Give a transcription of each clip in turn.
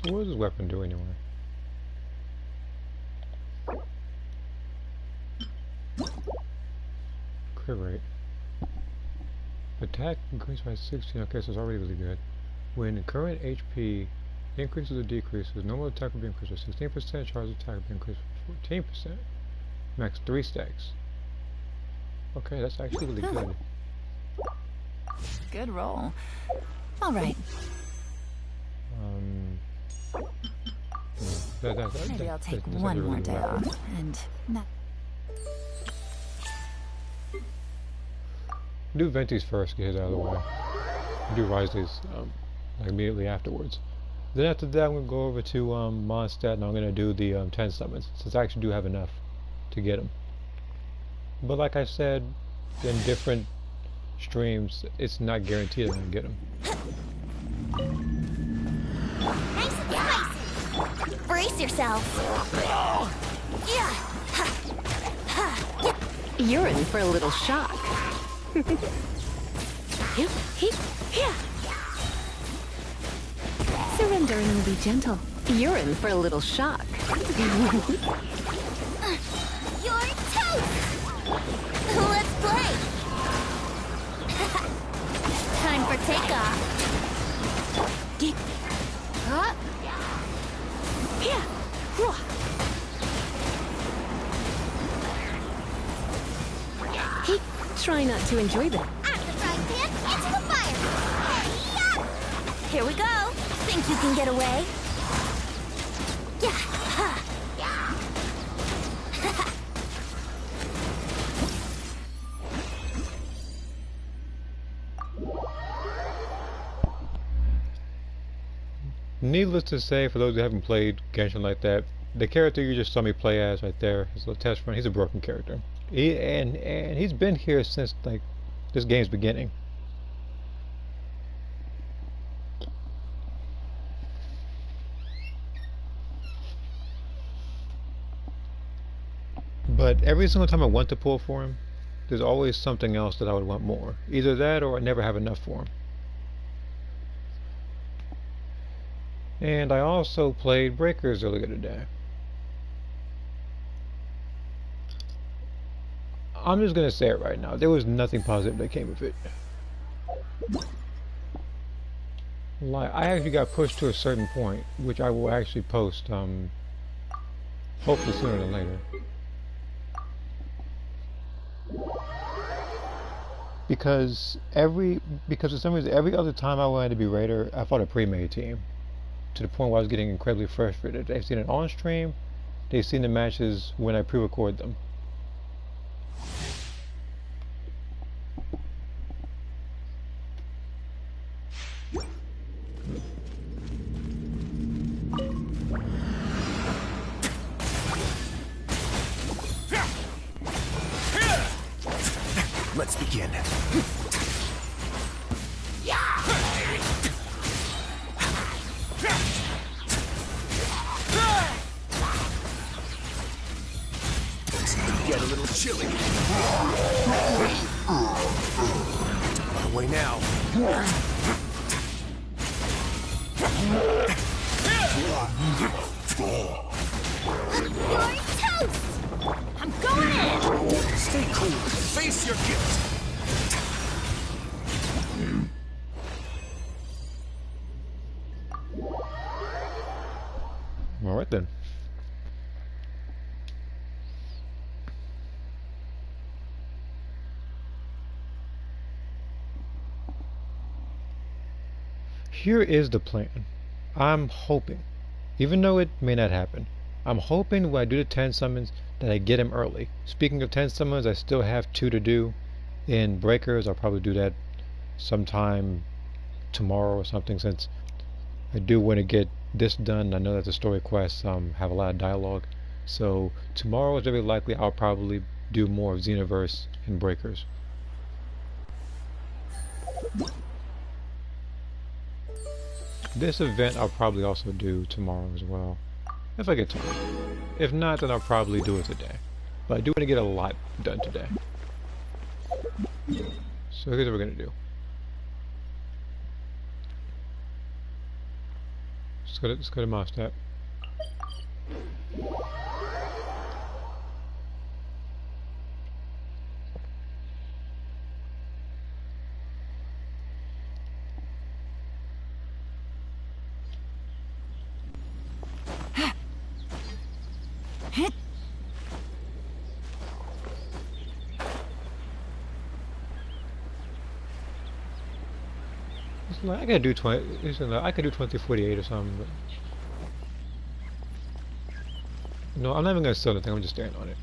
So what does this weapon do anyway? Crit rate. Attack increased by 16. Okay, so it's already really good. When current HP increases or decreases, normal attack will be increased by 16%, charge attack will be increased by 14%. Max 3 stacks. Okay, that's actually really good. Good roll. All right. Maybe I'll take one more day off and not. Do Venti's first, get his out of the way. Do Wriothesley's like immediately afterwards. Then after that, I'm gonna go over to Mondstadt, and I'm gonna do the 10 summons, since I actually do have enough to get them. But like I said, in different streams, it's not guaranteed I'm gonna get them. Nice and spicy. Brace yourself. Yeah. You're in for a little shock. Surrendering will be gentle. You're in for a little shock. You're toast. Let's play. Time for takeoff. Huh? Yeah. Hey, try not to enjoy them. Out of the frying pan, into the fire. Hey-ya! Here we go. Think you can get away? Yeah. Needless to say, for those who haven't played Genshin like that, the character you just saw me play as right there, his little test run, he's a broken character. And he's been here since like this game's beginning. But every single time I want to pull for him, there's always something else that I would want more. Either that or I never have enough for him. And I also played Breakers earlier today. I'm just gonna say it right now. There was nothing positive that came of it. Like, I actually got pushed to a certain point, which I will actually post, hopefully sooner than later. Because for some reason, every other time I wanted to be Raider, I fought a pre-made team. To the point where I was getting incredibly frustrated. They've seen it on stream, they've seen the matches when I pre-record them. Let's begin. Get a little chilly. Away now. You're toast. I'm going in. Stay cool. Face your guilt. Alright then. Here is the plan. I'm hoping, even though it may not happen, I'm hoping when I do the 10 summons that I get him early. Speaking of 10 summons, I still have 2 to do in Breakers. I'll probably do that sometime tomorrow or something, since I do want to get this done. I know that the story quests have a lot of dialogue, so tomorrow is very likely I'll probably do more of Xenoverse and Breakers. This event I'll probably also do tomorrow as well, if I get time. If not, then I'll probably do it today. But I do want to get a lot done today. So here's what we're going to do. Just let's go to my step. Like, I gotta do 20. I could do 2048 or something, but no, I'm not even gonna sell the thing. I'm just staring on it.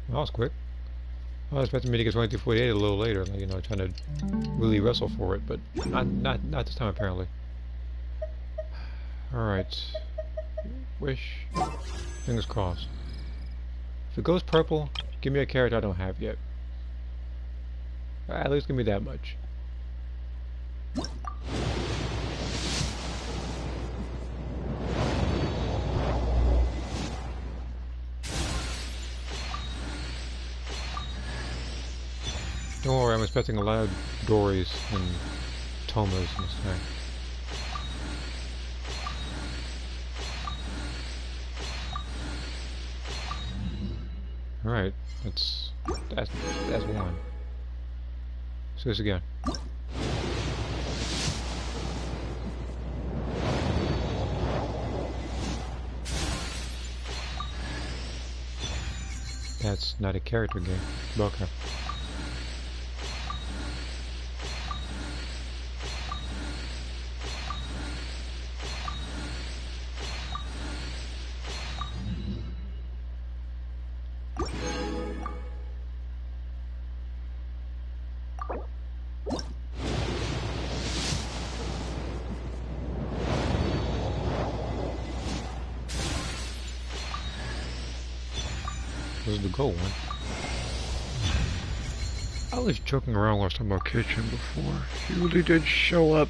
That was quick. I was expecting me to get 2048 a little later, like, you know, trying to really wrestle for it, but not this time apparently. All right. Wish. Fingers crossed. If it goes purple, give me a character I don't have yet. At least give me that much. Don't worry, I'm expecting a lot of Dories and Tomas this time. Alright, that's one. Let's do this again. That's not a character game. Okay. This is the goal one. I was joking around when I was talking about Kitchen before. She really did show up.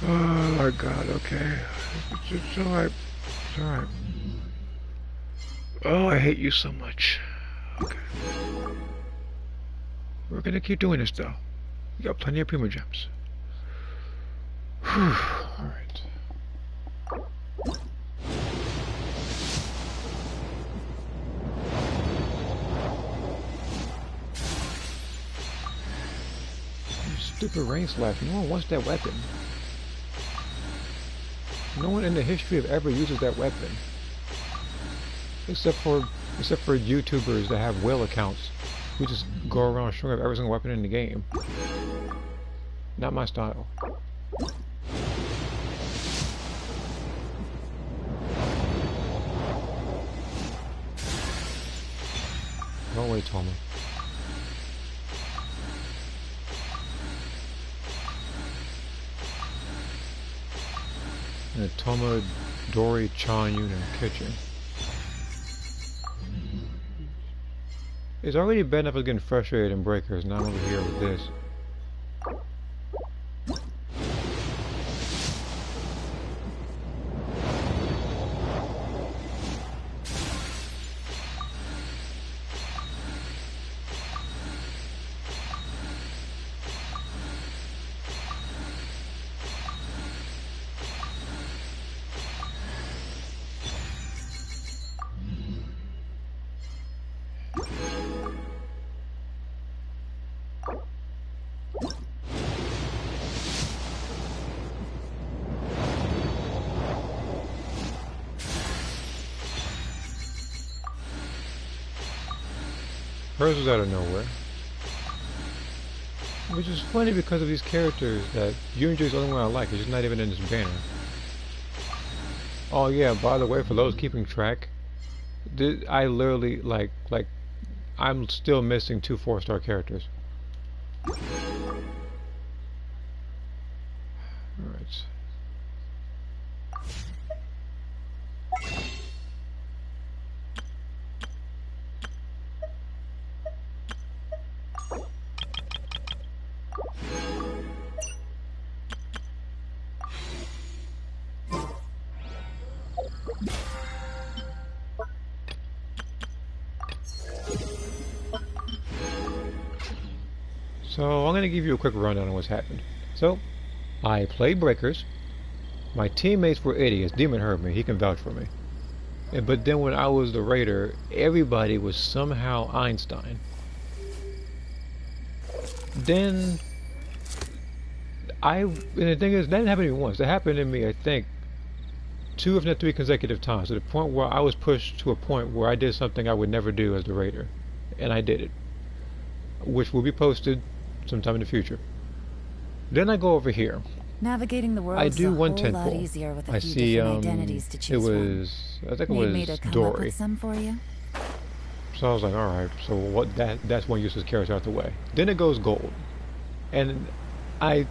Oh my god, okay. It's alright. It's alright. Oh, I hate you so much. Okay. We're gonna keep doing this though. We got plenty of Prima Gems. Alright. Stupid rain slash. No one wants that weapon. No one in the history of ever uses that weapon. Except for YouTubers that have whale accounts who just go around showing up every single weapon in the game. Not my style. Go away, Toma. And Toma, Dory, Chan, Yun, and Kitchen. It's already bad enough I was getting frustrated in Breakers, now I'm over here with this. Hers was out of nowhere. Which is funny because of these characters that Yunju is the only one I like. It's just not even in this banner. Oh yeah, by the way, for those keeping track, I literally, like, I'm still missing 2 4-star characters. Alright. So I'm going to give you a quick rundown on what's happened. So, I played Breakers. My teammates were idiots. Demon heard me. He can vouch for me. But then when I was the raider, everybody was somehow Einstein. Then and the thing is, that didn't happen to me once. That happened to me, I think, 2 if not 3 consecutive times, to the point where I was pushed to a point where I did something I would never do as the raider. And I did it. Which will be posted sometime in the future. Then I go over here. Navigating the world I is do a one whole tent lot pole. easier with a I few see, different identities to it choose was, I think it Need me was to come up Dory. with some for you? So I was like, alright, so what? That's one useless character out the way. Then it goes gold. And I,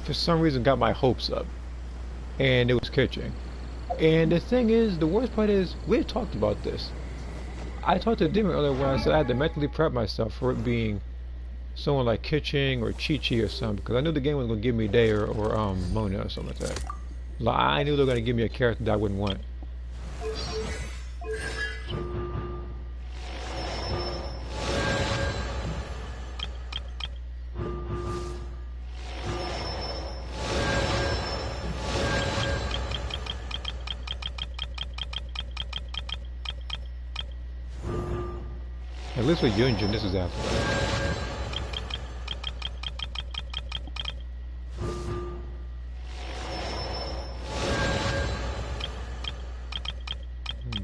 for some reason, got my hopes up. And it was kitchen. And the thing is, the worst part is, we had talked about this. I talked to Demon earlier when I said I had to mentally prep myself for it being someone like Kitching or Chi-Chi or something, because I knew the game was going to give me Day or Mona or something like that. Like, I knew they were going to give me a character that I wouldn't want. At least with Yunjin, this is after.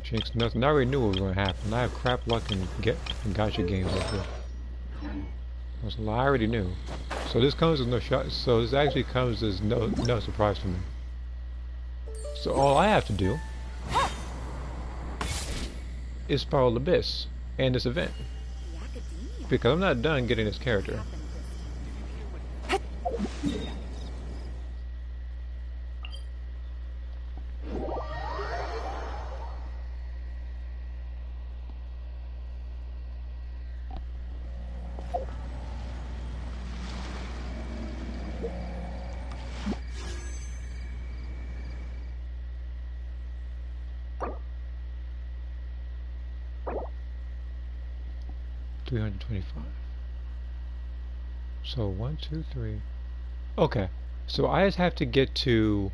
Jinx nothing. I already knew what was going to happen. I have crap luck and gacha games like this. That's a lie. I already knew. So this comes as no shot. So this actually comes as no surprise to me. So all I have to do is Spiral Abyss and this event, because I'm not done getting this character. $325. So 1, 2, 3. Okay. So I just have to get to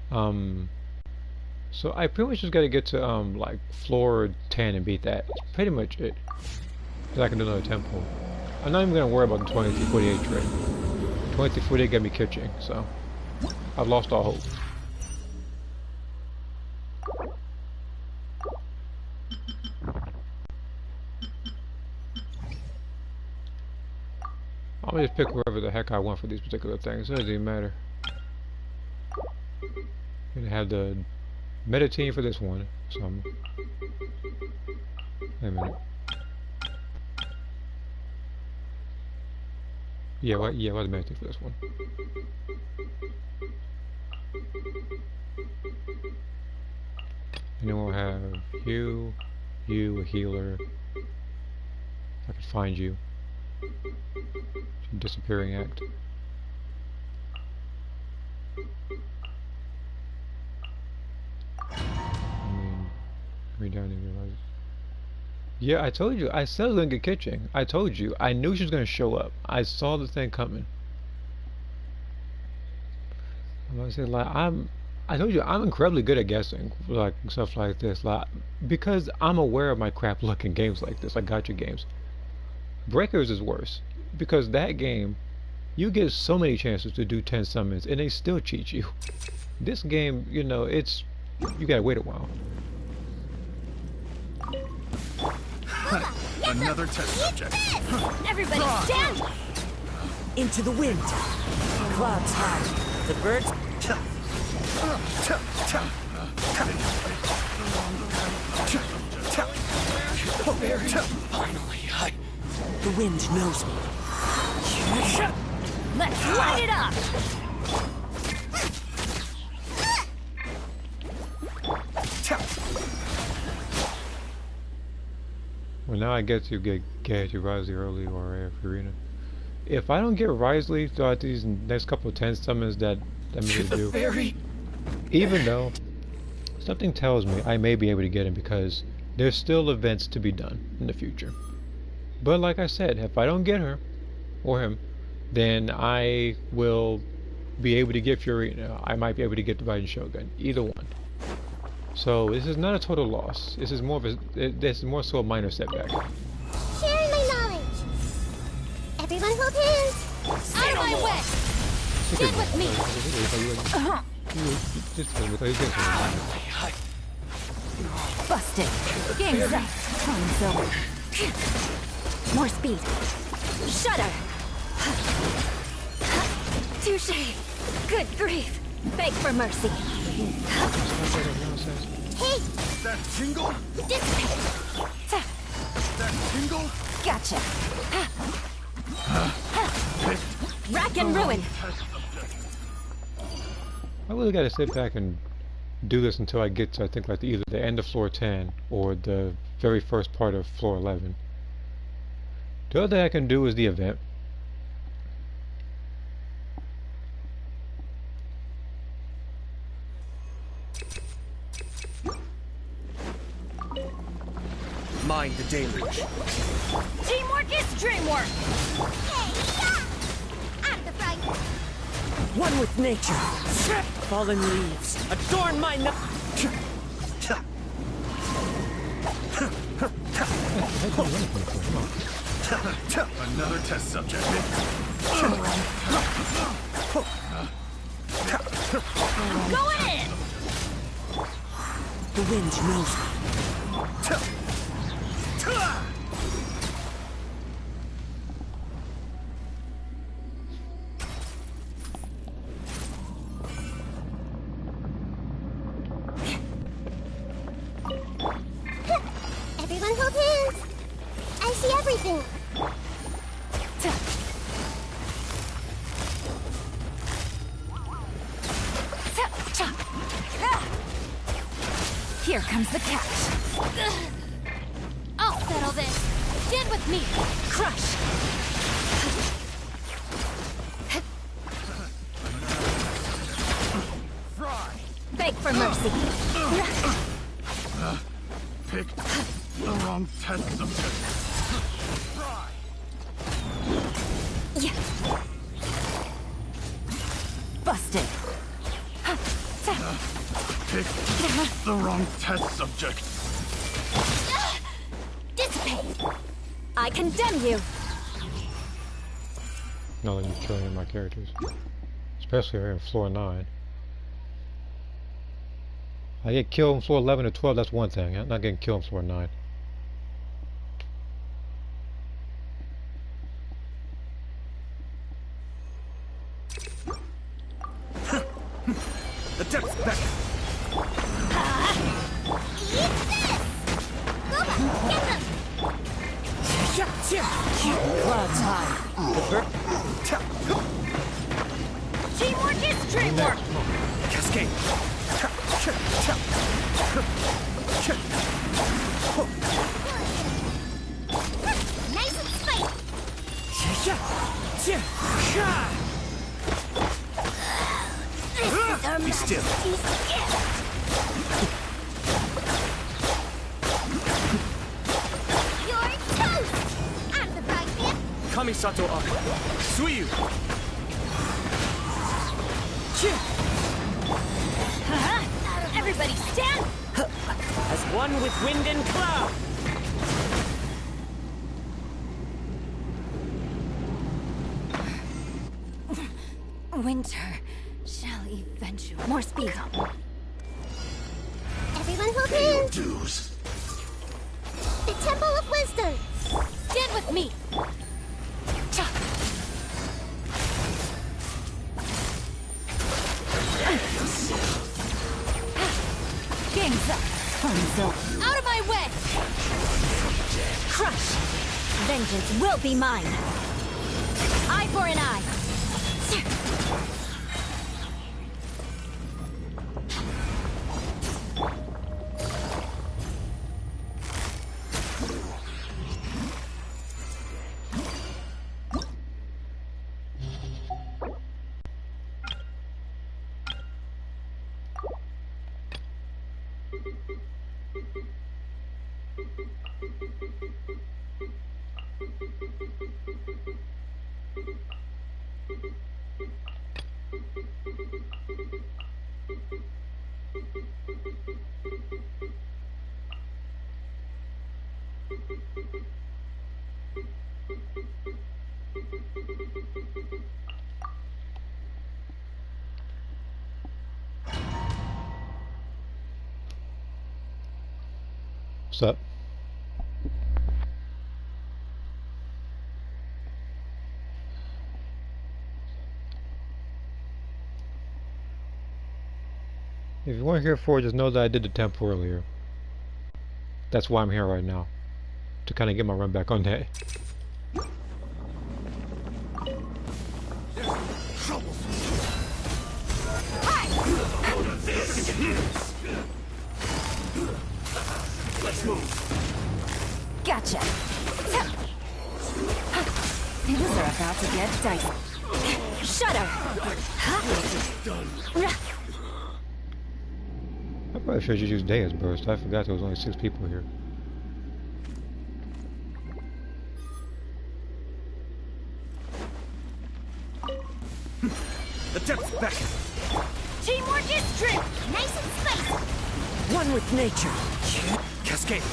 so I pretty much just gotta get to like floor 10 and beat that. That's pretty much it. Cause I can do another temple. I'm not even gonna worry about the 2348 trick. 2348 got me kitching, so I've lost all hope. I'm gonna just pick whoever the heck I want for these particular things. It doesn't even matter. I'm gonna have the meta team for this one. So wait a minute. Yeah, what? Yeah, what's the meta team for this one? And then we'll have you, a healer. If I can find you. Disappearing act. I mean down and realize. Yeah, I told you. I said I was gonna get kitchen. I told you. I knew she was gonna show up. I saw the thing coming. I'm gonna say like I told you I'm incredibly good at guessing like stuff like this, like because I'm aware of my crap luck in games like this, like gacha games. Breakers is worse. Because that game, you get so many chances to do 10 summons and they still cheat you. This game, you know, it's, you gotta wait a while. Another test subject. Everybody stand! Into the wind. Clouds high. The birds. Finally, The wind knows me. Let's light it up! Well, now I get to Wriothesley early or Arena. If I don't get Wriothesley throughout these next couple of 10 summons that I'm going to do, fairy. even though something tells me I may be able to get him because there's still events to be done in the future. But like I said, if I don't get her, or him, then I will be able to get Fiorina. I might be able to get the Raiden Shogun. Either one. So this is not a total loss. This is more of a. This is more so a minor setback. Sharing my knowledge. Everyone hold hands. Out of my way. Stand with me. Busted. Game's up. Time's over. More speed. Shudder. Touche. Good grief. Beg for mercy. Hey, That tingle? dissipate. That tingle? Gotcha. Rack and ruin. I really gotta sit back and do this until I get to, I think, like either the end of floor 10 or the very first part of floor 11. The other thing I can do is the event. Mind the deluge. Teamwork is dreamwork. Hey, yeah. I'm the fright. One with nature. Fallen leaves. Adorn my Another test subject. Going in. The wind knows me. Everyone hold hands. I see everything. Here comes the catch. I'll settle this. Stand with me. Crush. Fry. Beg for mercy. Picked the wrong test subject. Fry. Yeah. Busted. Picked the wrong test subject. Dissipate. I condemn you. Not letting me kill any of my characters. Especially here in floor 9. I get killed in floor 11 or 12, that's one thing. I'm not getting killed in floor 9. The depth's back. Eat this. Go back. Get them. Clouds high. Teamwork is dreamwork. Cascade. Nice and spicy. Be still. You're toast. I'm the bright man. Kamisato Ari. Suiyu. Everybody stand. As one with wind and cloud. Winter shall eventually. More speed. Everyone hold hands. Dues. The Temple of Wisdom. Stand with me. Game's up. Fun's over. Out of my way. Crush. Vengeance will be mine. Eye for an eye. What's up? If you weren't here for it, just know that I did the temple earlier. That's why I'm here right now. To kind of get my run back on that. Let's move. Gotcha. Things are about to get dicey. Shudder. I probably should just use Dea's burst. I forgot there was only 6 people here. The depth's back. Teamwork is true. Nice and spicy. One with nature. Cascade.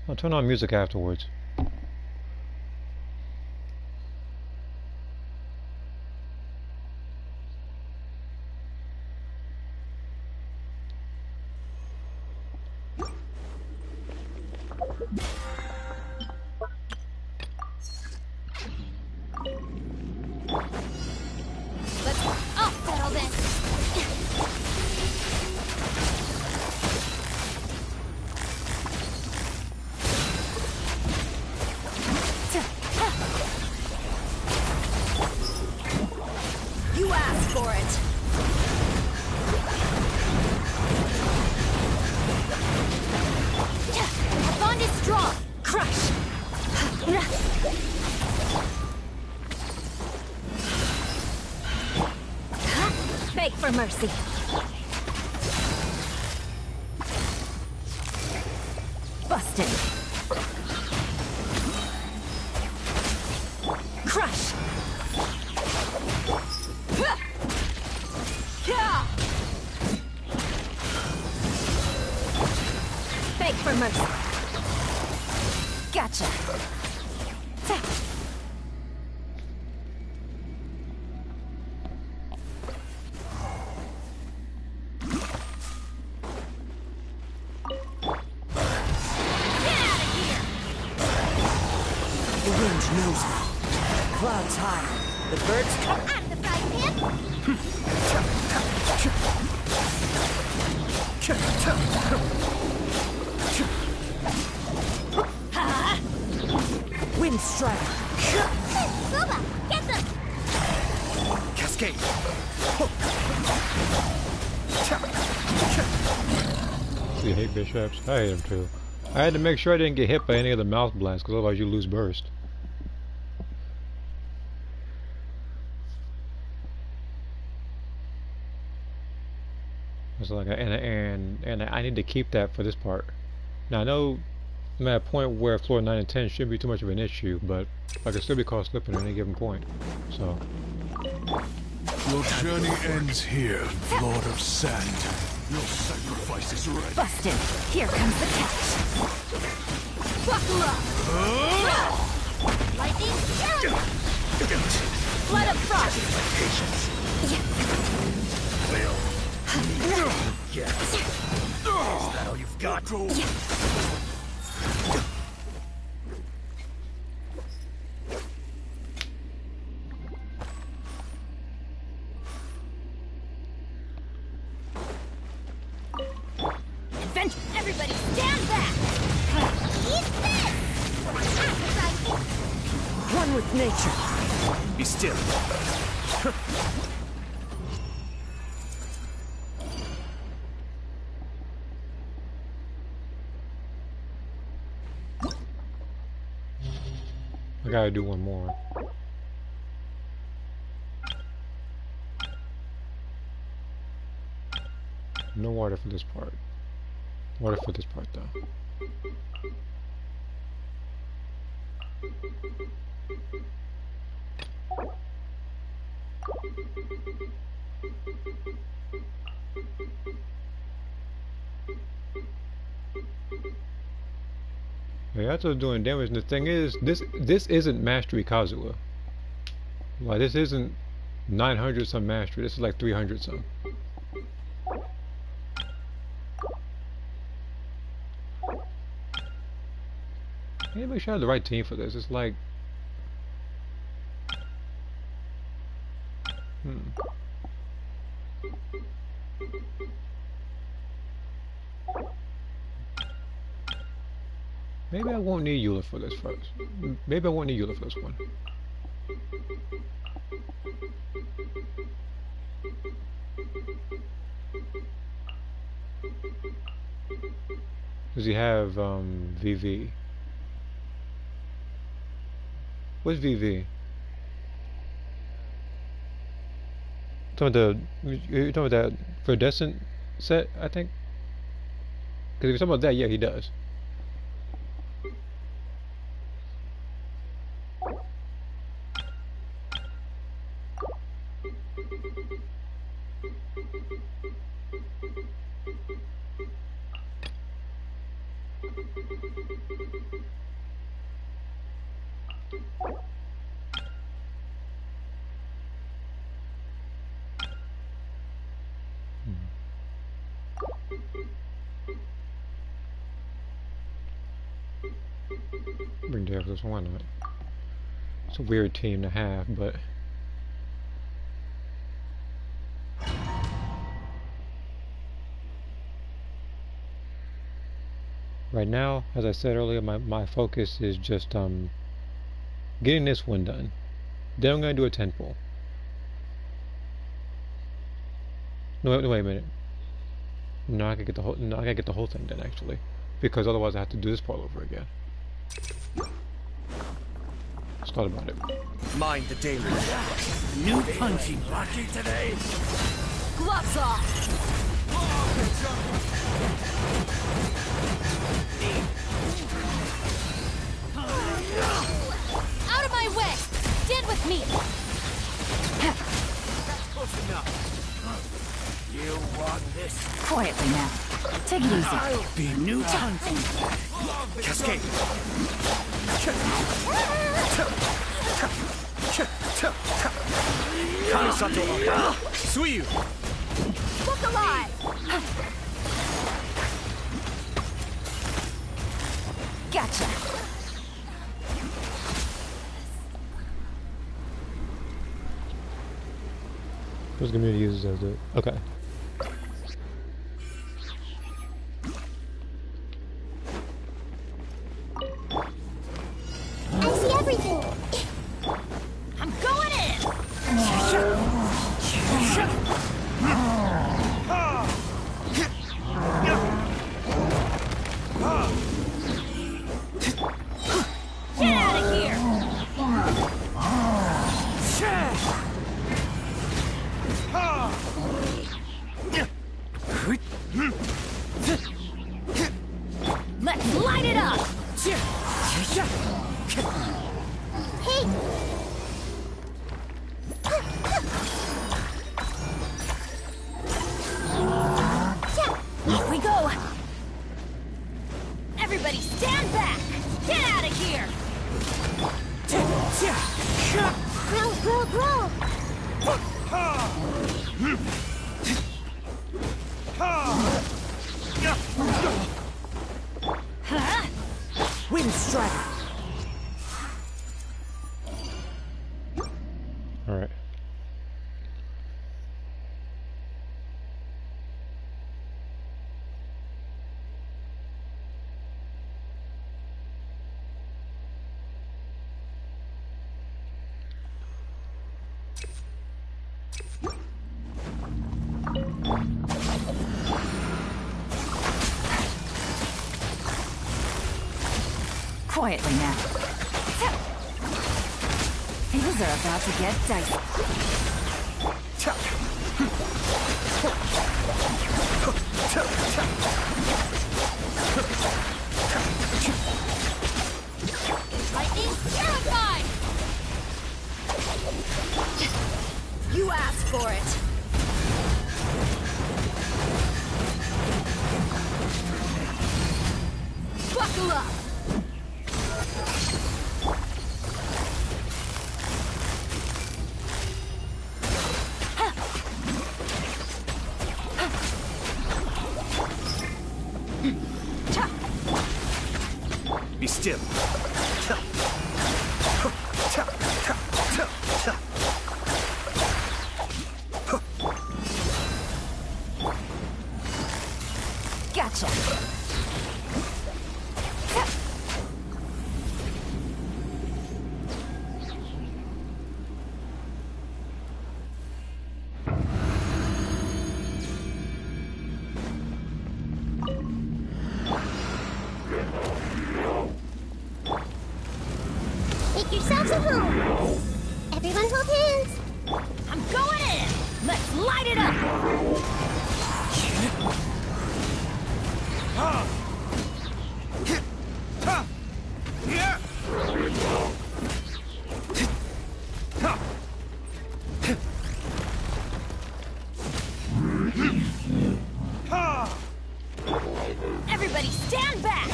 I'll turn on music afterwards. I'll settle this. You asked for it. Our bond is strong. Crush. Beg for mercy. Busted. Crush. Beg for mercy. Gotcha. The wind knows me. Clouds high. The birds come. Out of the frying pan. Wind strike. Boba, get them. Cascade. You hate bishops? I hate them too. I had to make sure I didn't get hit by any of the mouth blasts, because otherwise you lose burst. It's like, and I need to keep that for this part. Now I know I'm at a point where floor 9 and 10 shouldn't be too much of an issue, but I could still be caught slipping at any given point. So Your journey ends here, Lord of Sand. Your sacrifice is ready. Busted. Here comes the catch. Buckle up. Lightning. Blood of frost. Yes. Is that all you've got? Adventure. Everybody stand back. Eat this. Appetite. One with nature. Be still. I gotta do one more. No water for this part. Water for this part though. Yeah, that's what's doing damage. And the thing is, this isn't Mastery Kazuha. Like this isn't 900 some mastery. This is like 300 some. I need to make sure I have the right team for this. It's like, maybe I won't need Eula for this first. Maybe I won't need Eula for this one. Does he have VV? What's VV? You're talking about that Verdescent set, I think? Because if you're talking about that, yeah, he does. Bring Devils, why not? It's a weird team to have, but right now, as I said earlier, my focus is just getting this one done. Then I'm gonna do a 10 pull. No, wait a minute. No, I can get the whole. No, I gotta get the whole thing done actually, because otherwise I have to do this part over again. Let's thought about it. Mind the daily. New punching lucky today. Gloves off! Out of my way! Stand with me! That's close enough. You want this? Quietly now. Take it easy. I'll be new punching. Cascade. Kamisato Aka. Suiyu. Look alive! Gotcha. Those community users as it. Okay. I see everything. I'm going in! Get out of here! Let's light it up! Hey! Here we go! Everybody stand back! Get out of here! Growl, growl, growl! Huh? Wind strike. All right. Quietly now. Things are about to get dicey. Be still. Gotcha. Make yourselves at home. Everyone hold hands. I'm going in. Let's light it up. Everybody stand back.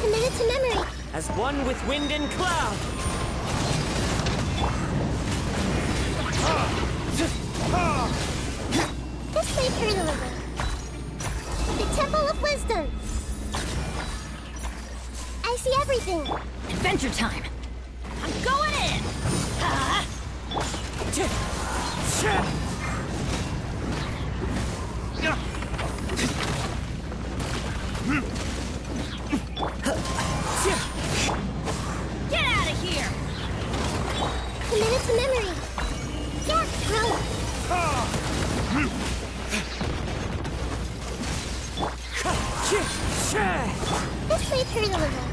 Committed to memory. As one with wind and cloud. This way, Wriothesley. The Temple of Wisdom. I see everything. Adventure time. I'm going in. Get out of here. Committed to memory. Yeah, bro. This way, Wriothesley.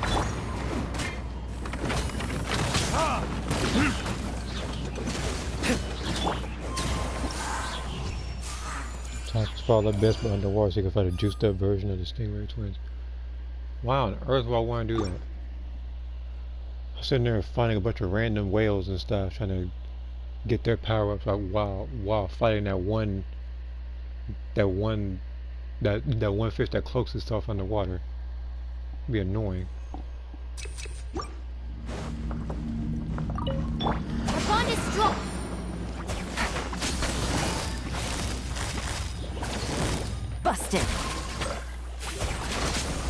Top spot the best but underwater so you can find a juiced up version of the Stingray twins. Why on earth would I want to do that? I'm sitting there finding a bunch of random whales and stuff, trying to get their power ups while fighting that one fish that cloaks itself underwater. It'd be annoying. Our bond is strong. Busted.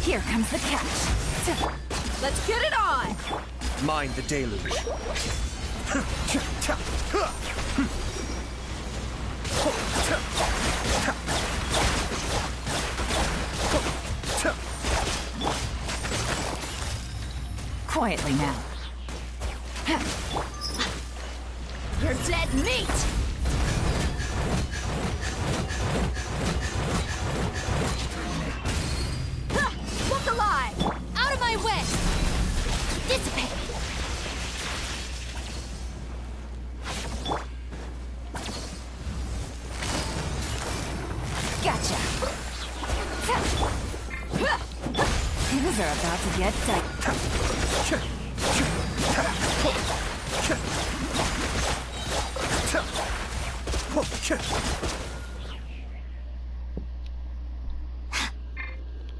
Here comes the catch. Let's get it on. Mind the deluge. Quietly now. You're dead meat! Look alive! Out of my way! Dissipate! Gotcha! Things are about to get tight.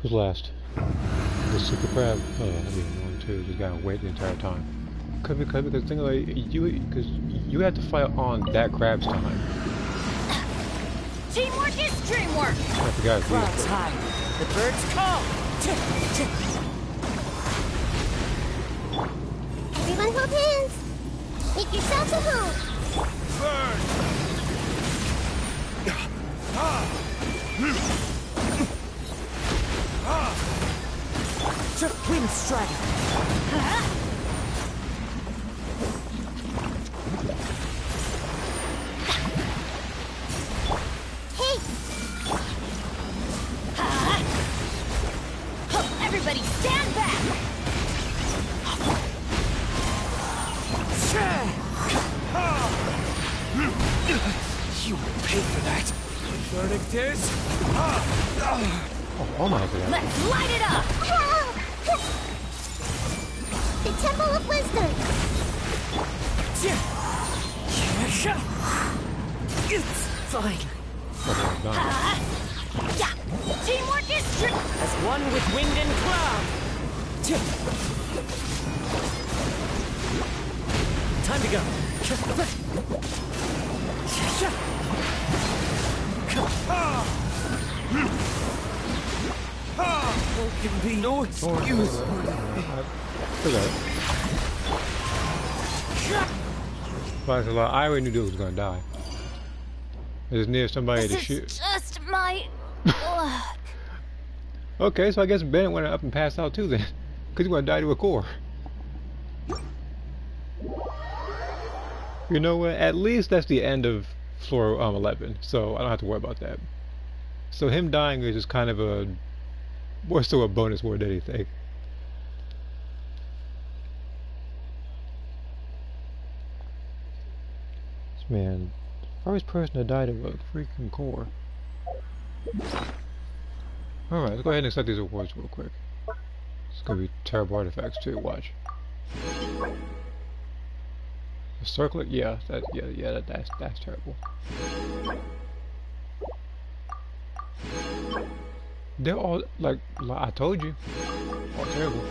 Who's last? The super crab? Oh, that'd be annoying too. Just gotta wait the entire time. Because the thing like you had to fight on that crab's time. Teamwork is dreamwork! I forgot. Clouds high. The birds call. Everyone hold hands. Make yourselves at home. Wind strike. Hey, Everybody stand back! You will pay for that. The verdict is... Oh my god. Let's light it up! the Temple of Wisdom. It's fine. Oh, done. Yeah. Teamwork is true! As one with wind and cloud. Time to go. can be no excuse. I already knew dude was gonna die. I just needed somebody to This shoot. is just my luck. Okay, so I guess Bennett went up and passed out too then. Because he's gonna die to a core. You know what? At least that's the end of floor 11, so I don't have to worry about that. So him dying is just kind of a, more so a bonus more than anything. This man, first person to die to a freaking core. Alright, let's go ahead and accept these awards real quick. It's gonna be terrible artifacts too, watch. The circlet, yeah, that's terrible. They're all like I told you, all terrible.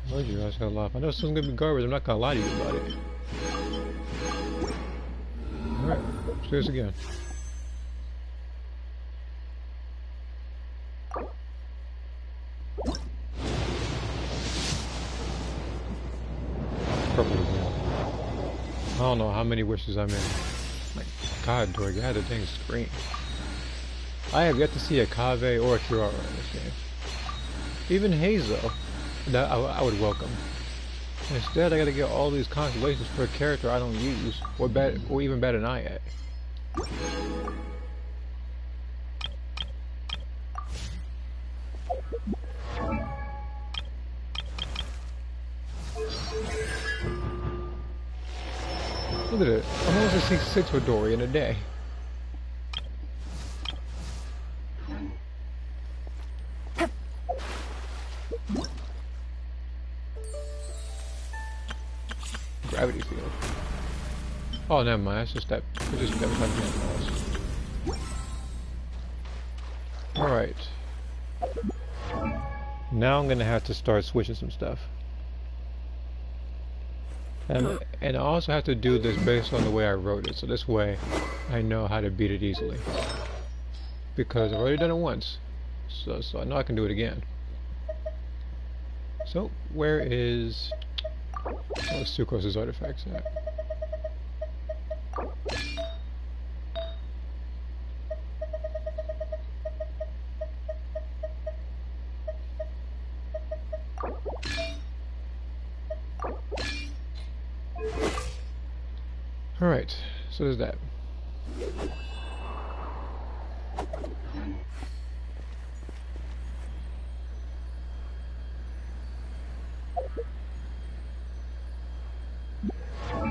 Told you I was gonna laugh. I know this is gonna be garbage. I'm not gonna lie to you about it. All right, let's do this again. Purple again. I don't know how many wishes I'm in. My God, Dory, God, the dang screen. I have yet to see a Kave or a Kirara in this game. Even Hazo, that I would welcome. Instead, I gotta get all these constellations for a character I don't use, or even better than I at. Look at it. I'm almost at 6 for Dory in a day. Gravity field. Oh, never mind. That's just that. It's just that was Alright. Now I'm gonna have to start switching some stuff. And I also have to do this based on the way I wrote it, so this way I know how to beat it easily. Because I've already done it once, so I know I can do it again. So, where is Sucrose's artifacts at? Alright, so there's that.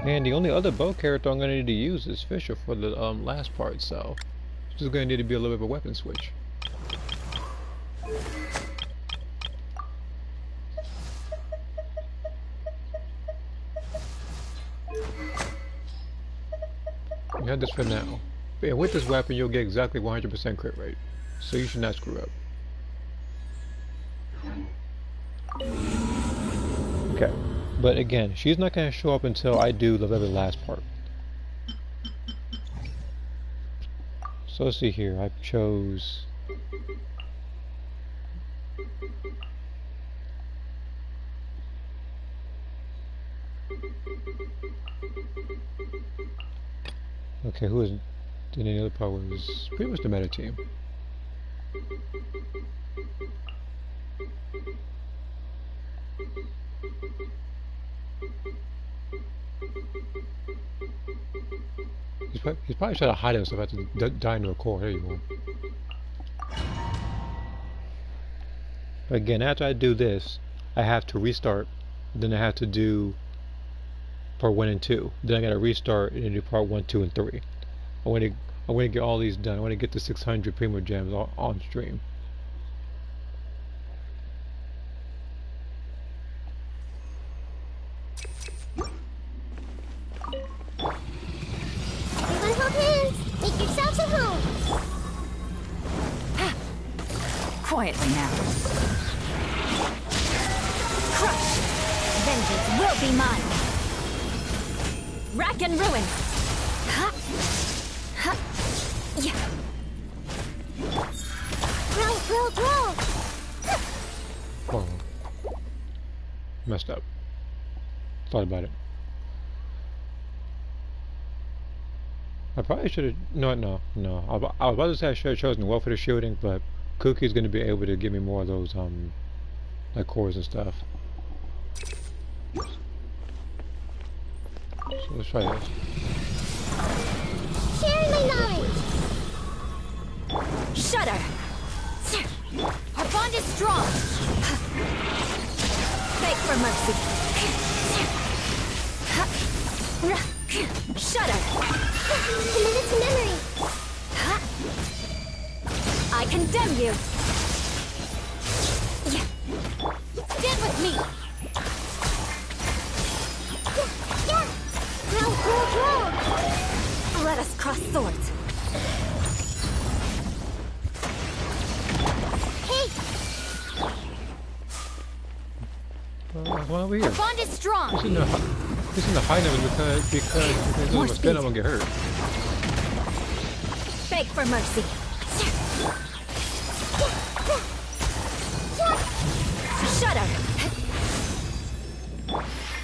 And the only other bow character I'm going to need to use is Fisher for the last part, so it's just going to need to be a little bit of a weapon switch. You have this for now. And with this weapon, you'll get exactly 100% crit rate, so you should not screw up. Okay, but again, she's not going to show up until I do the very last part. So let's see here, I chose... Okay, who is... Then the other part was pretty much the meta team. He's probably trying to hide himself after dying to a core. There you go. Again, after I do this, I have to restart. Then I have to do part 1 and 2. Then I gotta restart and do part 1, 2, and 3. I want to get all these done. I want to get the 600 Primo Gems on stream. Everyone hold hands. Make yourselves at home. Quietly now. Crush! Vengeance will be mine! Rack and ruin. Ha. Ha. Yeah. Roll. Whoa. Messed up. Thought about it. I probably should have. No. I was about to say I should have chosen well for the shielding, but Cookie's gonna be able to give me more of those like cores and stuff. So let's try this. Sharing my knowledge. Shudder. Our bond is strong. Beg for mercy. Shudder. Committed to memory. I condemn you. Stand with me. Yeah. Roll. Let us cross swords. Hey, Why are we here? Our bond is strong. This is the high number because if More I'm spin, I'm speed. gonna get hurt. Beg for mercy. Shudder.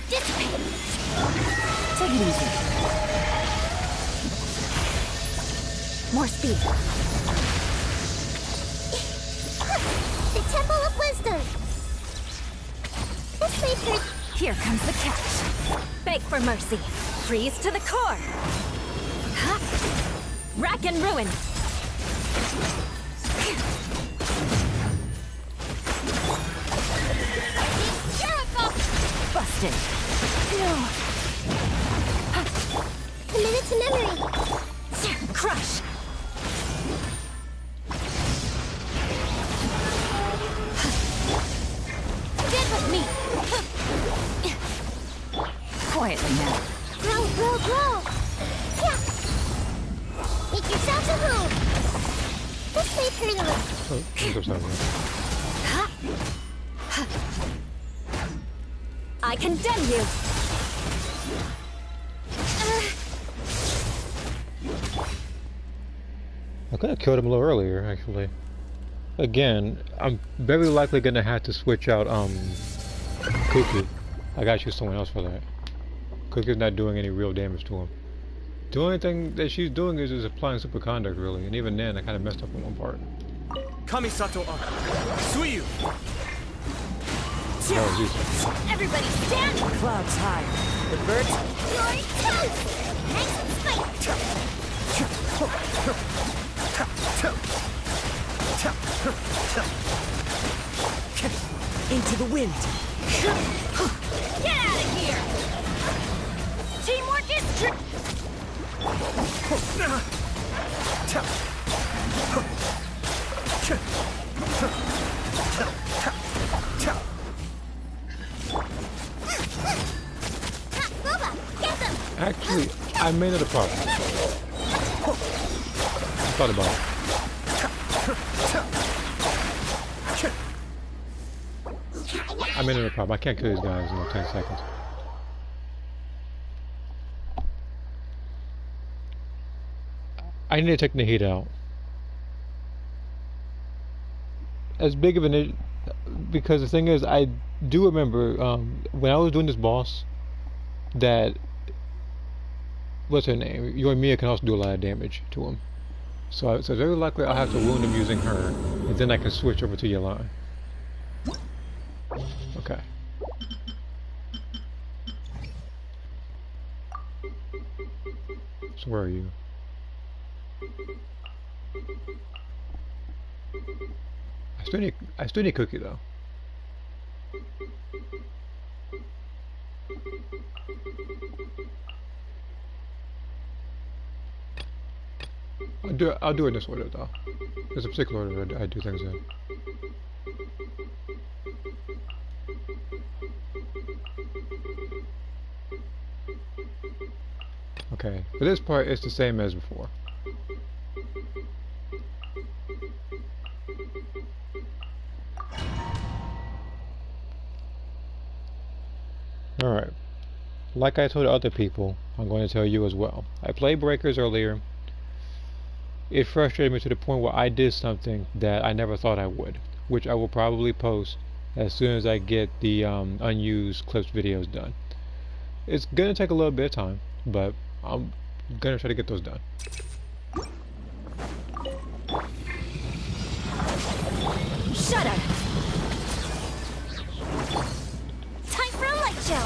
Dissipate. Take it easy. More speed. the Temple of Wisdom. This may hurt. Here comes the catch. Beg for mercy. Freeze to the core. Ha. Rack and ruin. Busted. Committed to memory. Crush. Stand with me. Quietly now. Grow. Yeah. Make yourself at home. This may hurt a little. Oh, I'm so sorry. I condemn you. I could have killed him a little earlier, actually. Again, I'm very likely gonna have to switch out Cookie. I gotta choose someone else for that. Cookie's not doing any real damage to him. The only thing that she's doing is applying superconduct, really, and even then I kind of messed up on one part. Kamisato Suiyu! That was easy. Everybody stand. Clouds high. The birds. Your toast. Nice and spicy. Into the wind. Get out of here. Teamwork is true. Boba, get them. Actually, I made it a problem. I thought about it. I made it a problem. I can't kill these guys in like 10 seconds. I need to take the heat out. As big of an because the thing is, I do remember when I was doing this boss that what's her name? Your Mia can also do a lot of damage to him. So very likely I'll have to wound him using her, and then I can switch over to your line. Okay. So where are you? I still need Cookie though. I'll do it in this order though. There's a particular order I do things in. Okay, for this part it's the same as before. Alright. like I told other people, I'm going to tell you as well. I played Breakers earlier. It frustrated me to the point where I did something that I never thought I would, which I will probably post as soon as I get the unused clips videos done. It's gonna take a little bit of time, but I'm gonna try to get those done. Shudder! Time for a light show!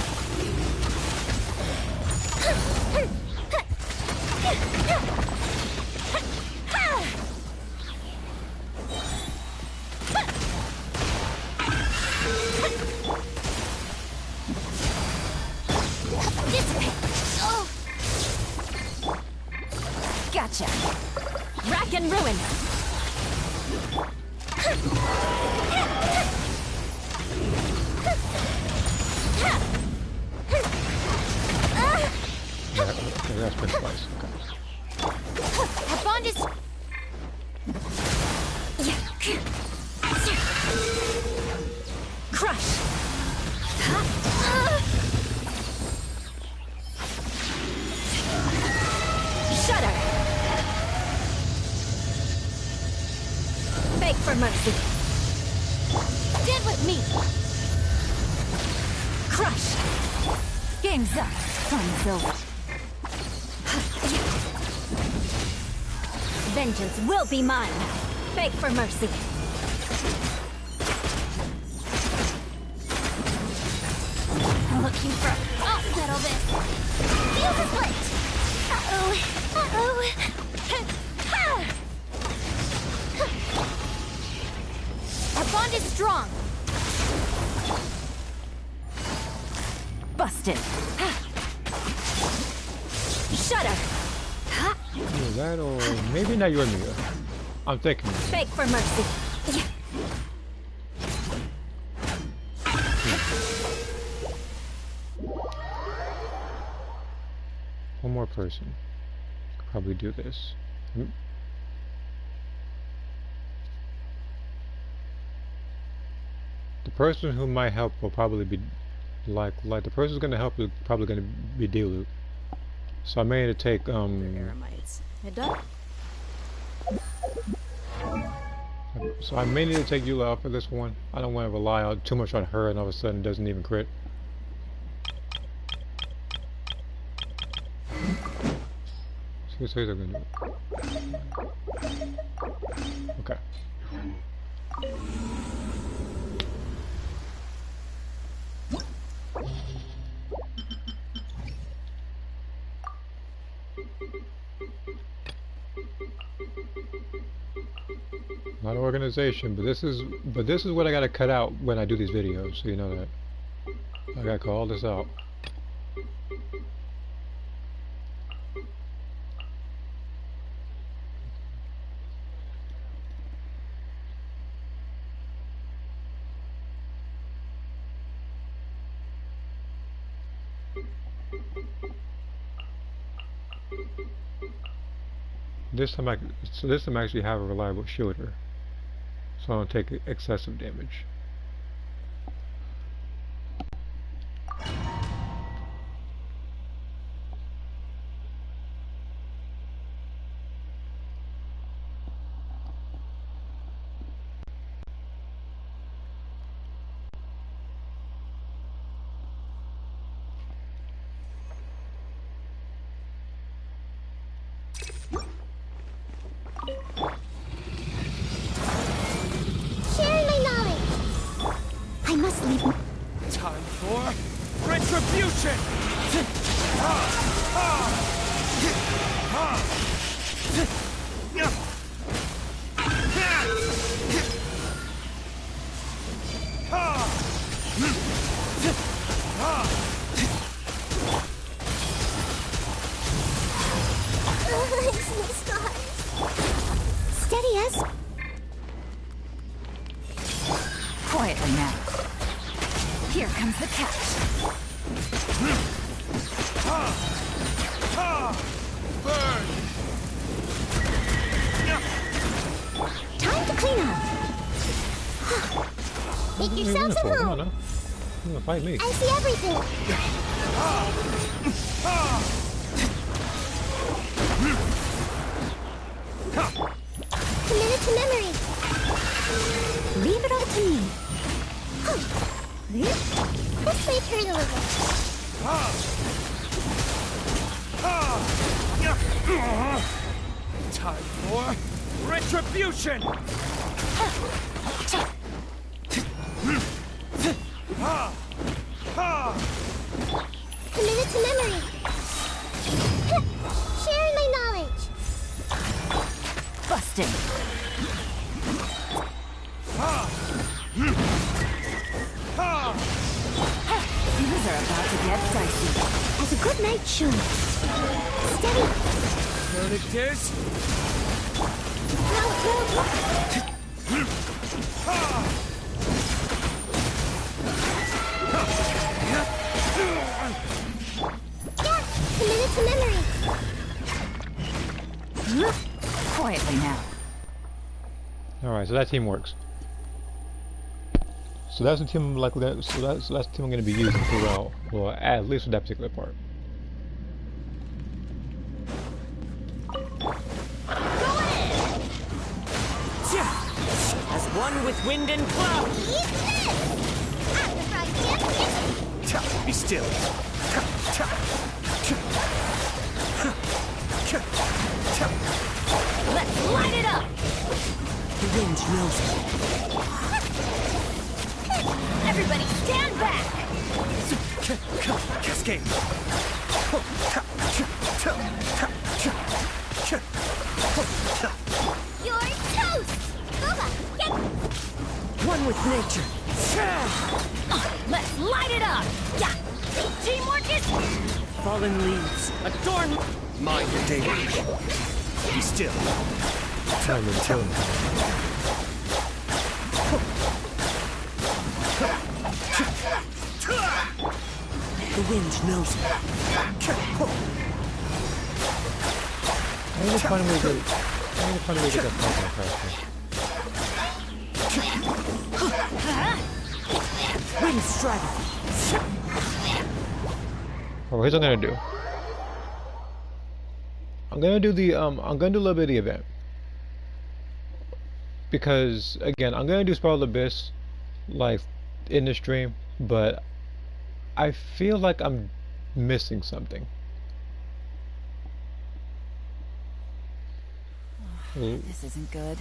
Gotcha! Rack and ruin! That's been twice. Okay. Our bond is... Crush! Shudder! Beg for mercy! Stand with me! Crush! Game's up. Fun's over. Vengeance will be mine. Beg for mercy. Looking for... I'll settle this. Feel the split! Uh-oh. Uh-oh. Our bond is strong. Busted. Shudder. Either that or maybe not your Mia. I'm thinking. Beg for mercy. One more person. Could probably do this. The person who might help will probably be like the person who's gonna help is probably gonna be Diluc. So I may need to take So I may need to take Eula out for this one. I don't want to rely too much on her and all of a sudden it doesn't even crit. See what I'm gonna do. Okay. A lot of organization, but this is what I gotta cut out when I do these videos, so you know that. I gotta call this out. This time I actually have a reliable shielder, so I don't take excessive damage. Sharing my knowledge. I must leave. Time for retribution! It's my scars. Steady as. Quietly now. Here comes the catch. Burn! Time to clean up. Make yourselves at Come on home. now. You wanna fight me? I see everything. Commit it to memory. Leave it all to me. This may hurt a little. Time for retribution! Commit it to memory. Sharing my knowledge. Busted. Things are about to get dicey. As a good knight should. Steady. Verdict is... Commit it to memory. Quietly now. Alright, so that team works. So that's the team like that. So that's the team I'm going to be using throughout. Well, at least for that particular part. As one with wind and cloud. Be still. Let's light it up! The wind knows it. Everybody stand back! Cascade. You're toast! Boba, get... One with nature. Let's light it up! Yeah! Teamwork is... Fallen leaves. Adorn... Mind your daily. Be still. Time to kill him. The wind knows it. I need to find a way to get that fight across here. Wind strider. Well, here's what I'm gonna do. I'm gonna do a little bit of the event. Because again, I'm gonna do Spiral Abyss like in the stream, but I feel like I'm missing something. This isn't good.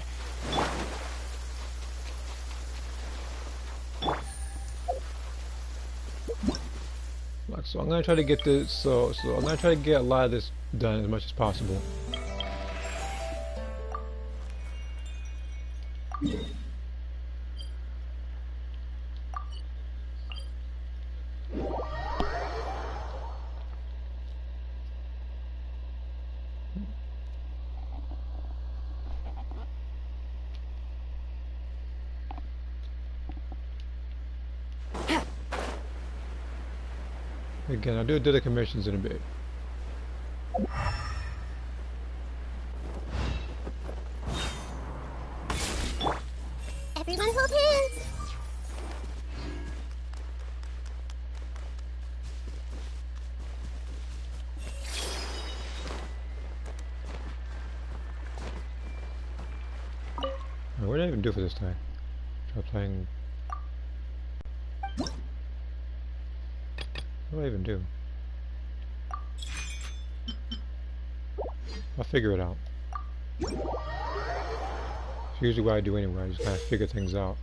Like, so I'm gonna try to get this. So I'm gonna try to get a lot of this done as much as possible. Again, I'll do the commissions in a bit. Everyone hold hands. What did I even do for this time? Try playing. What do I even do? I'll figure it out. It's usually what I do anyway, I just kind of figure things out.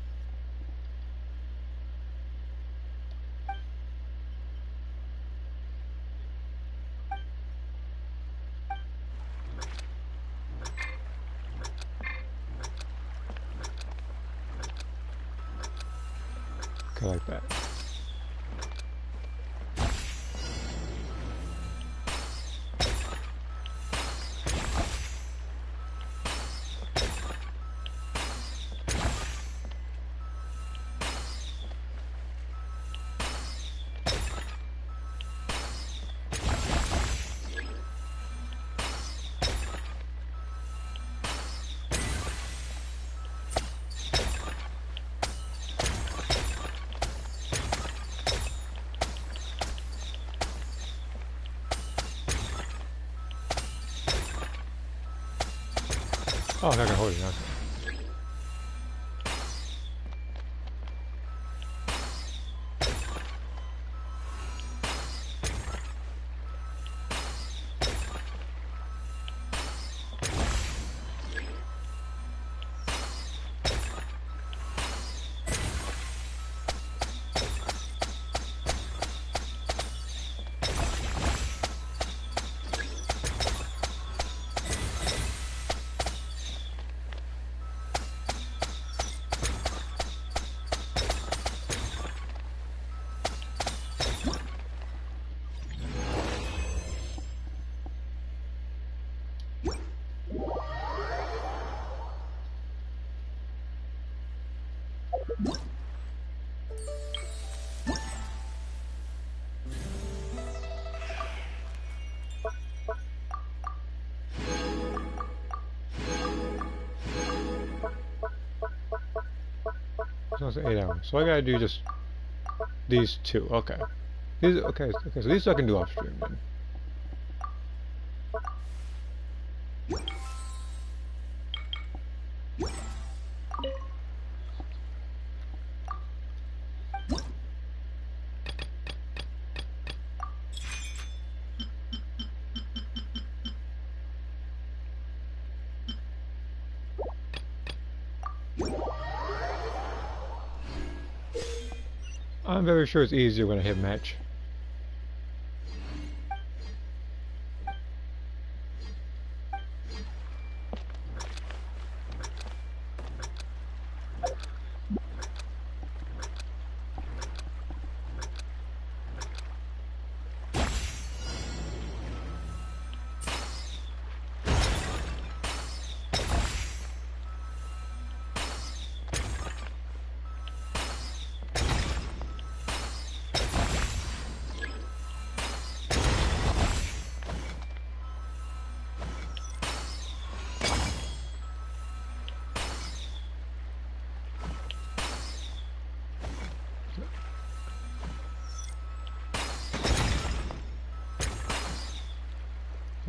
Okay, like that. Oh, I can hold it. Okay. So it's 8 hours. So I gotta do just these two. Okay. These okay. Okay. So these I can do off stream then. I'm very sure it's easier when I hit match.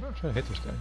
I'm trying to hit this guy.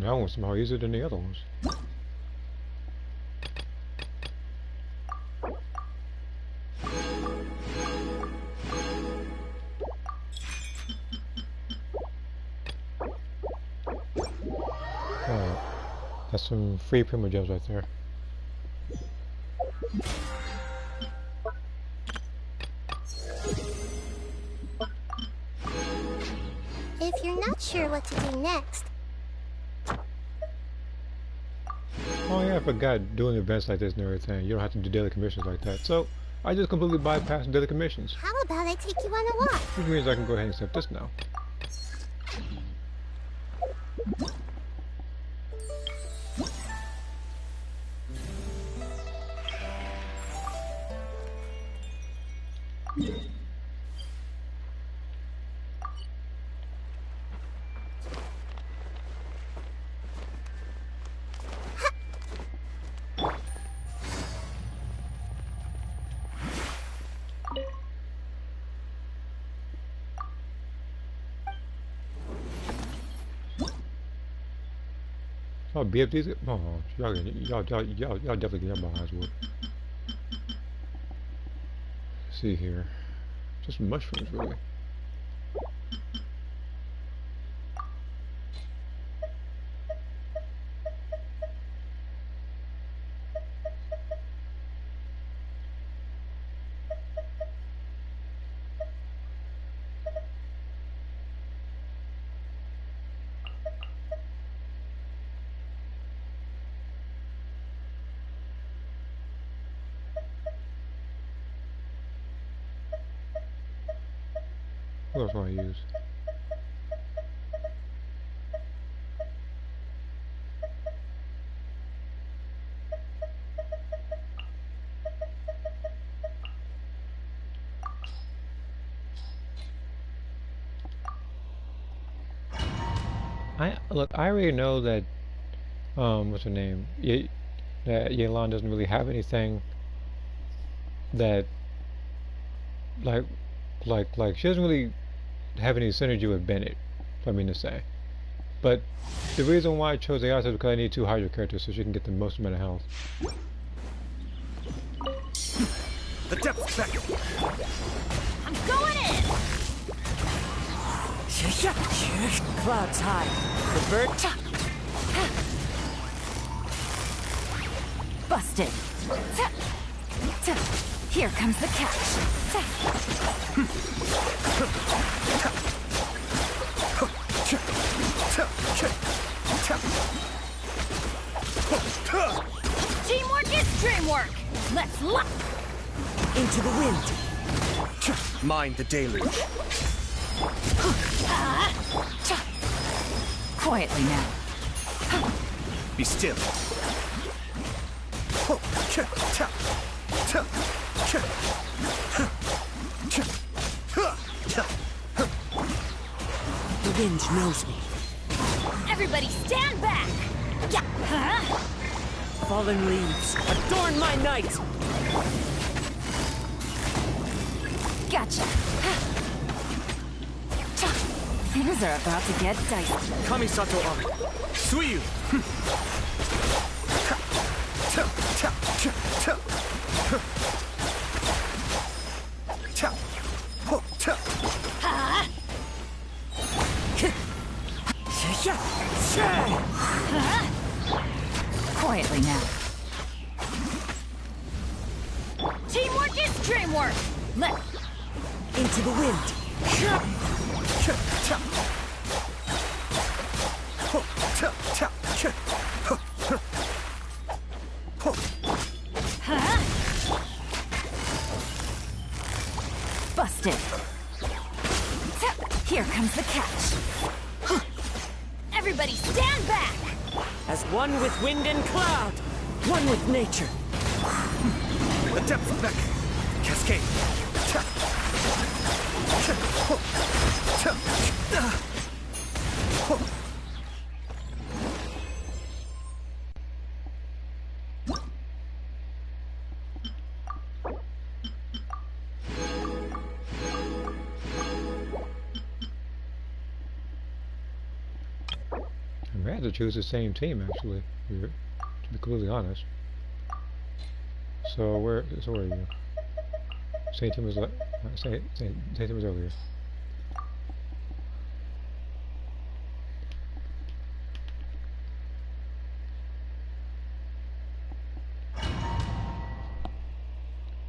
That one's somehow easier than the other ones. That's some free primogels right there. If you're not sure what to do next, Oh yeah, I forgot doing events like this and everything. You don't have to do daily commissions like that. So I just completely bypassed daily commissions. how about I take you on a walk? Which means I can go ahead and accept this now. Oh, BFD's. Oh, y'all definitely get your behinds whooped. See here, just mushrooms really. What else want to use? I already know that what's her name? That Yelan doesn't really have anything that like she doesn't really have any synergy with Bennett, if I mean to say. But the reason why I chose AI is because I need 2 Hydra characters so she can get the most amount of health. The depths beckon. I'm going in! Clouds high. The bird. Busted. Here comes the catch. Teamwork is dreamwork. Let's lock. Into the wind. Mind the deluge. Quietly now. Be still. The wind knows me. Everybody stand back! Yeah. Fallen leaves adorn my night. Gotcha. Things are about to get dicey. Kamisato Ari. Suiyu. Quietly now. Teamwork is dreamwork! Let Into the wind. busted. Here comes the catch. Everybody stand back! As one with wind and cloud, one with nature. The depths beckon. Cascade. I had to choose the same team actually, to be completely honest. So where are you? Same team as same team as earlier.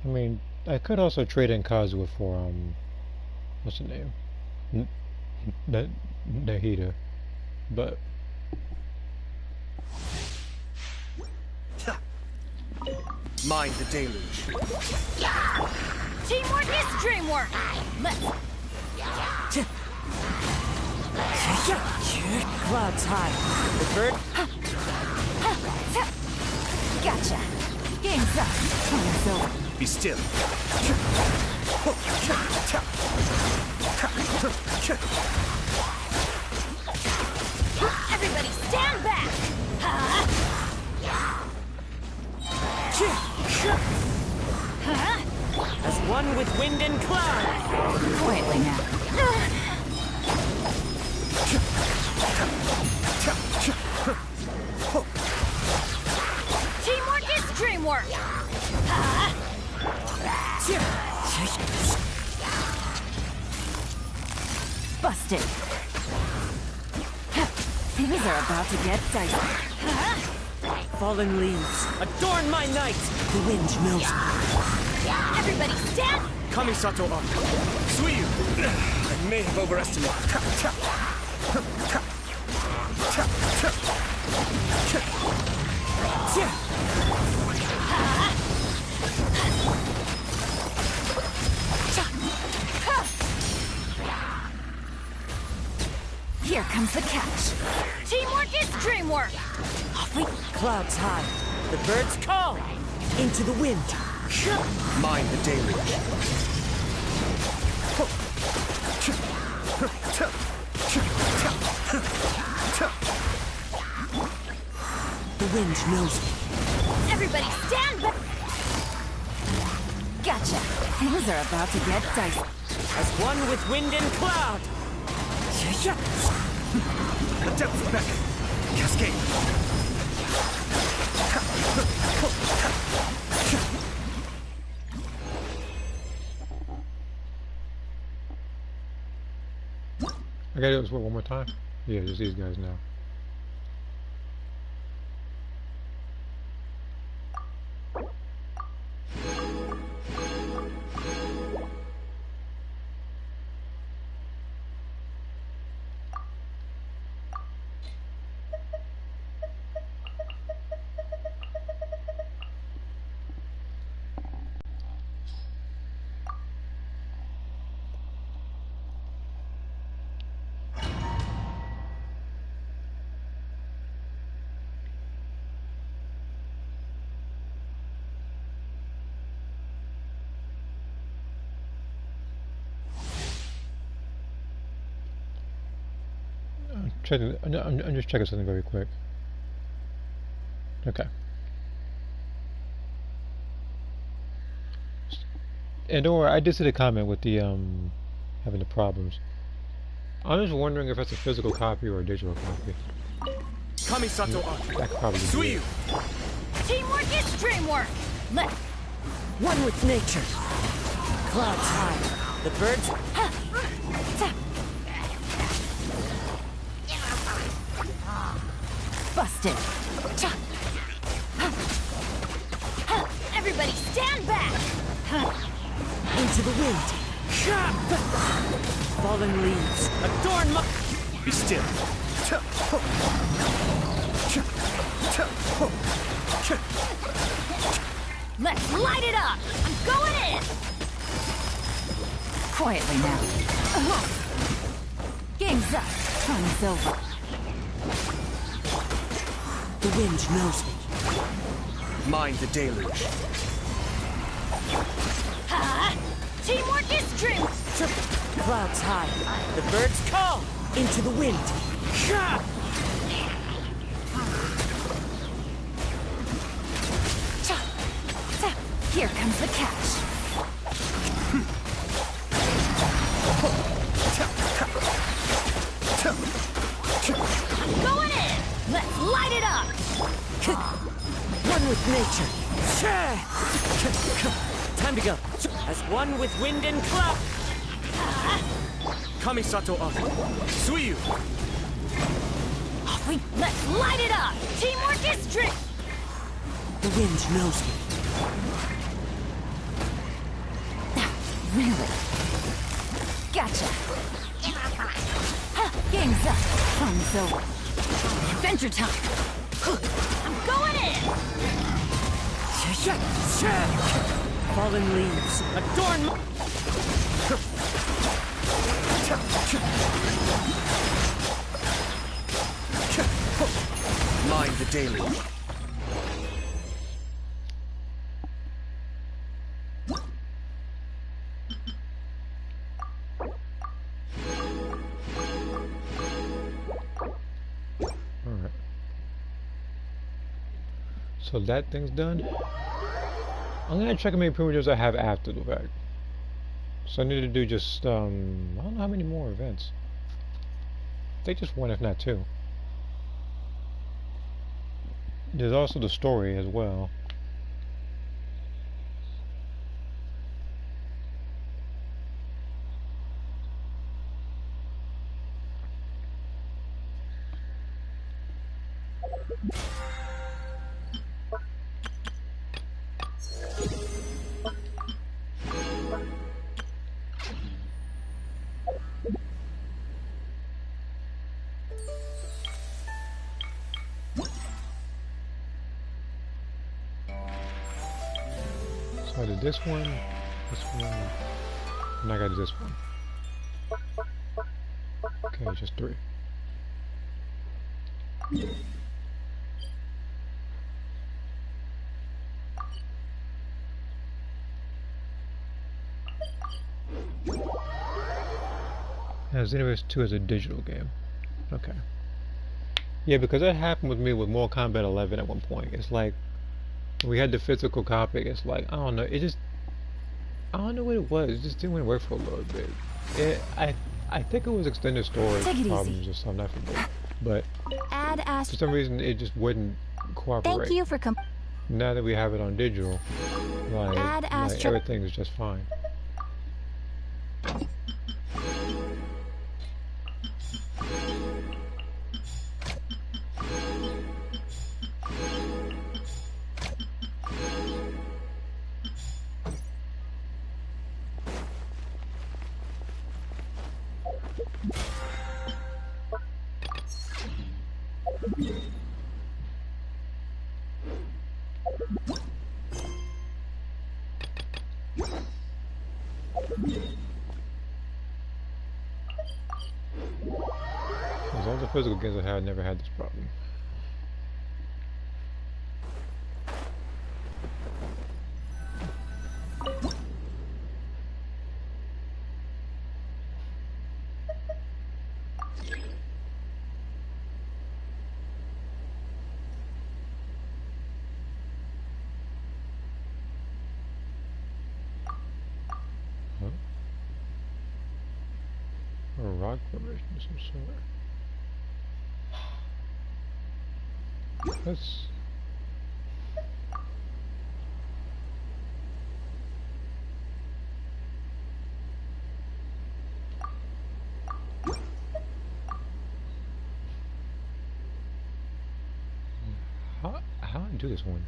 I mean, I could also trade in Kazuha for, what's the name? Nahida. But, Mind the deluge. Teamwork is dreamwork. Let's Clouds high. The bird. gotcha. Game's up. Time's over. Be still. Everybody stand back. As one with wind and cloud. Quietly now. Teamwork is dreamwork. Busted. Things are about to get dicey. Fallen leaves. Adorn my night. The wind knows me. Everybody stand. Kamisato up. Suiyu. I may have overestimated. Here comes the catch. Teamwork is dreamwork. Clouds high. The birds call. Into the wind. Mind the deluge. The wind knows me. Everybody stand back. Gotcha. Things are about to get dicey. As one with wind and cloud. The depth beckon. Cascade. I gotta do this one more time? Yeah, just these guys now. I'm just checking something very quick. Okay. And don't worry, I did see the comment with the having the problems. I'm just wondering if that's a physical copy or a digital copy. Kamisato up. That could probably be Suiyu. it. Teamwork is dreamwork. Let's One with nature. Clouds high. The birds. busted. Everybody stand back. Into the wind. Fallen leaves. Adorn my... Be still. Let's light it up. I'm going in. Quietly now. Game's up. Time's over. The wind knows me. Mind the deluge. Teamwork is dream. Clouds high. The birds call. Into the wind. Here comes the catch. Going in. Let's light it up. One with nature. Time to go. As one with wind and cloud. Kamisato up. Suiyu. Let's light it up. Teamwork is dream. The wind knows me. Really? Gotcha. Ha, game's up. Fun's over. Adventure time. I'm going in. Fallen leaves, adorn my... Mind the deluge. Alright. So that thing's done. I'm gonna check how many privileges I have after the fact. So I need to do just, I don't know how many more events. I think just one, if not two. There's also the story as well. So I did this one, and I gotta do this one. Okay, just three. Now, Xenoverse 2 is a digital game. Okay. Yeah, because that happened with me with Mortal Kombat 11 at one point. It's like, we had the physical copy, it's like, I don't know, it just, I don't know what it was, it just didn't work for a little bit. I think it was extended storage problems or something, I forget. But for some reason it just wouldn't cooperate. Thank you for now that we have it on digital, like everything is just fine. As all the physical games I had, never had this problem. A rock formation of some sort. Let's... How do I do this one?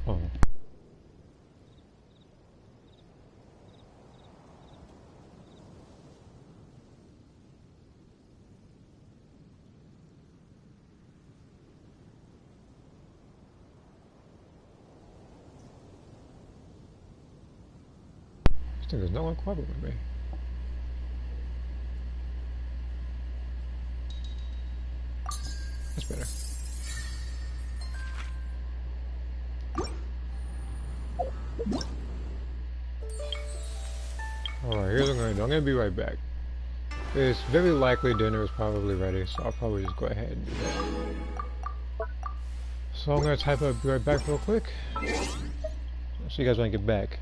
Oh. This thing does not want to cooperate with me. That's better. Alright, here's what I'm gonna do. I'm gonna be right back. It's very likely dinner is probably ready, so I'll probably just go ahead and do that. So I'm gonna type up, be right back real quick. I'll see you guys when I get back.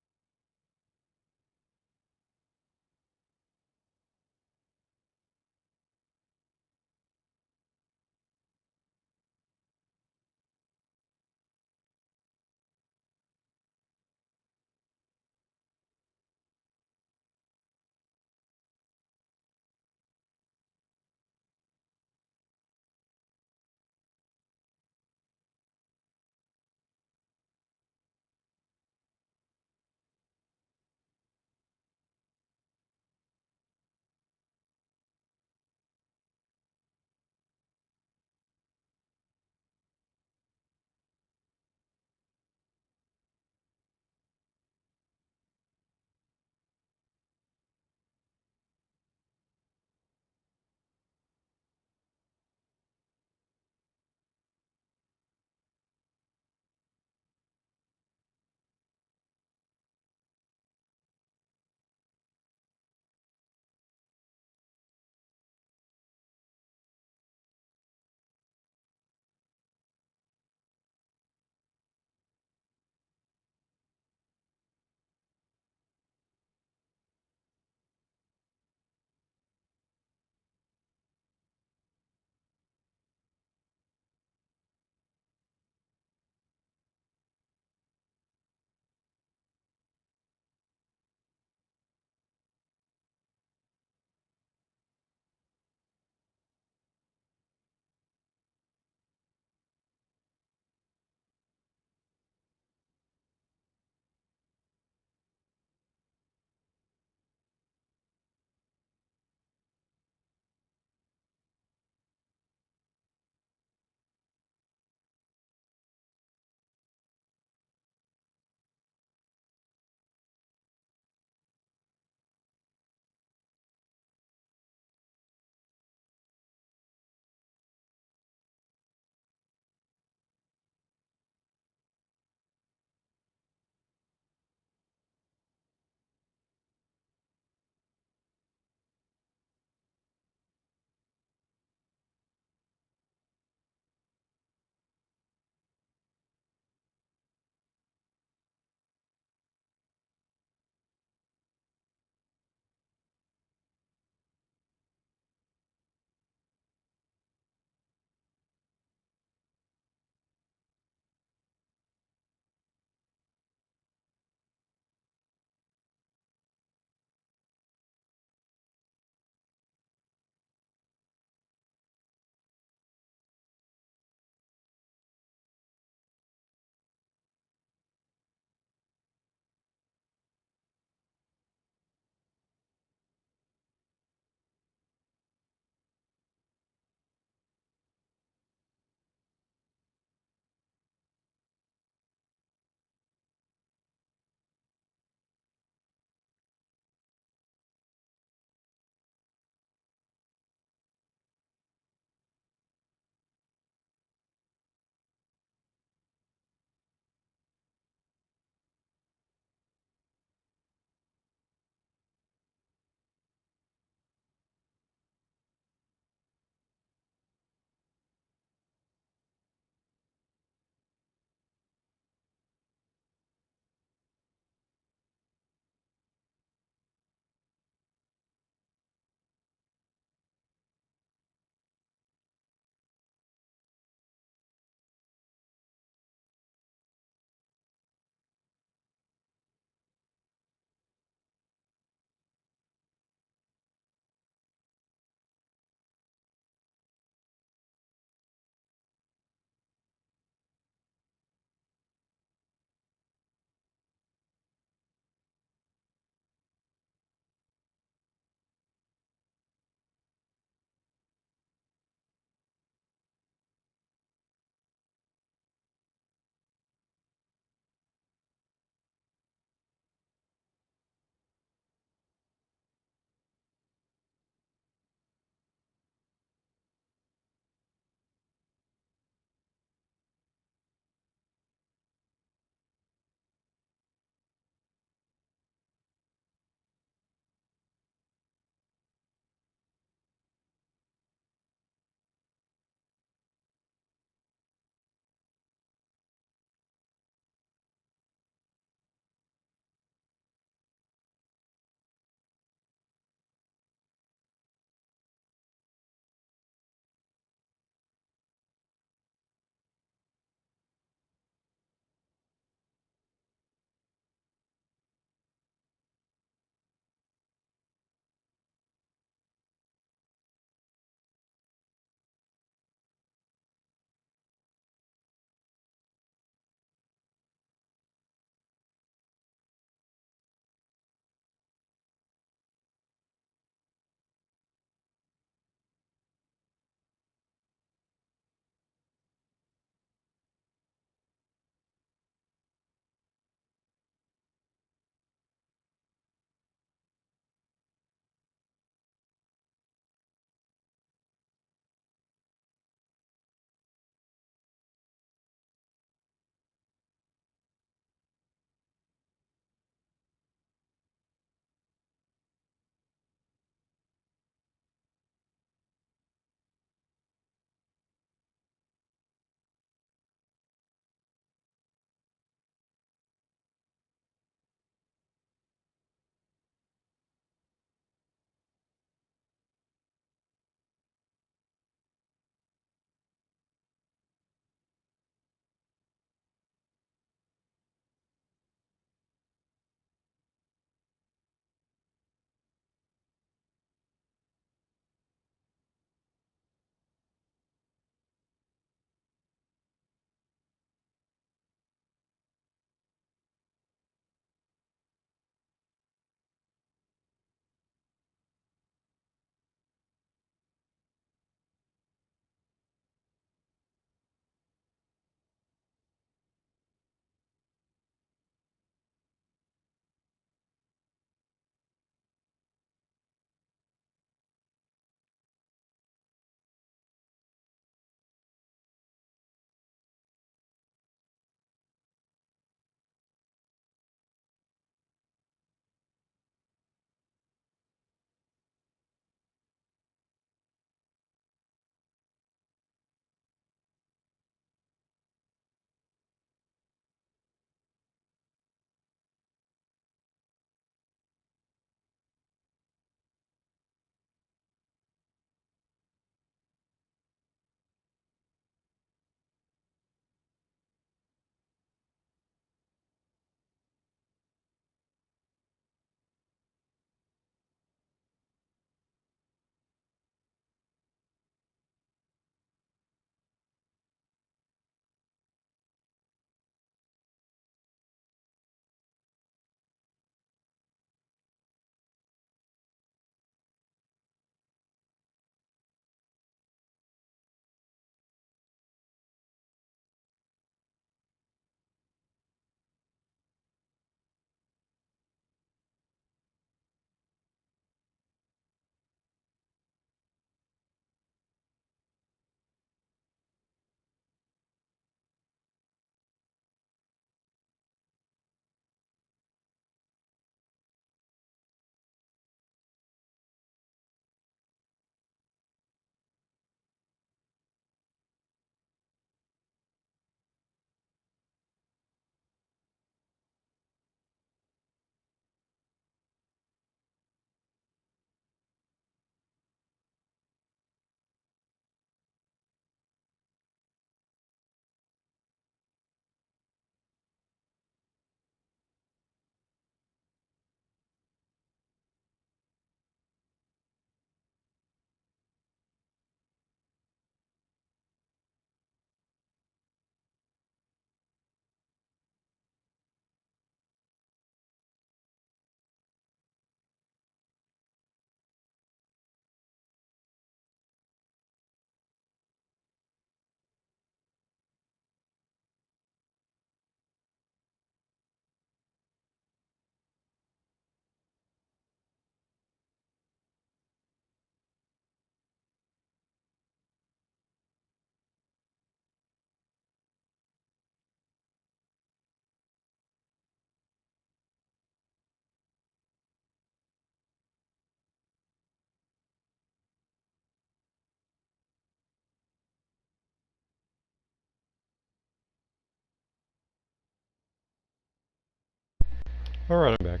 Alright, I'm back.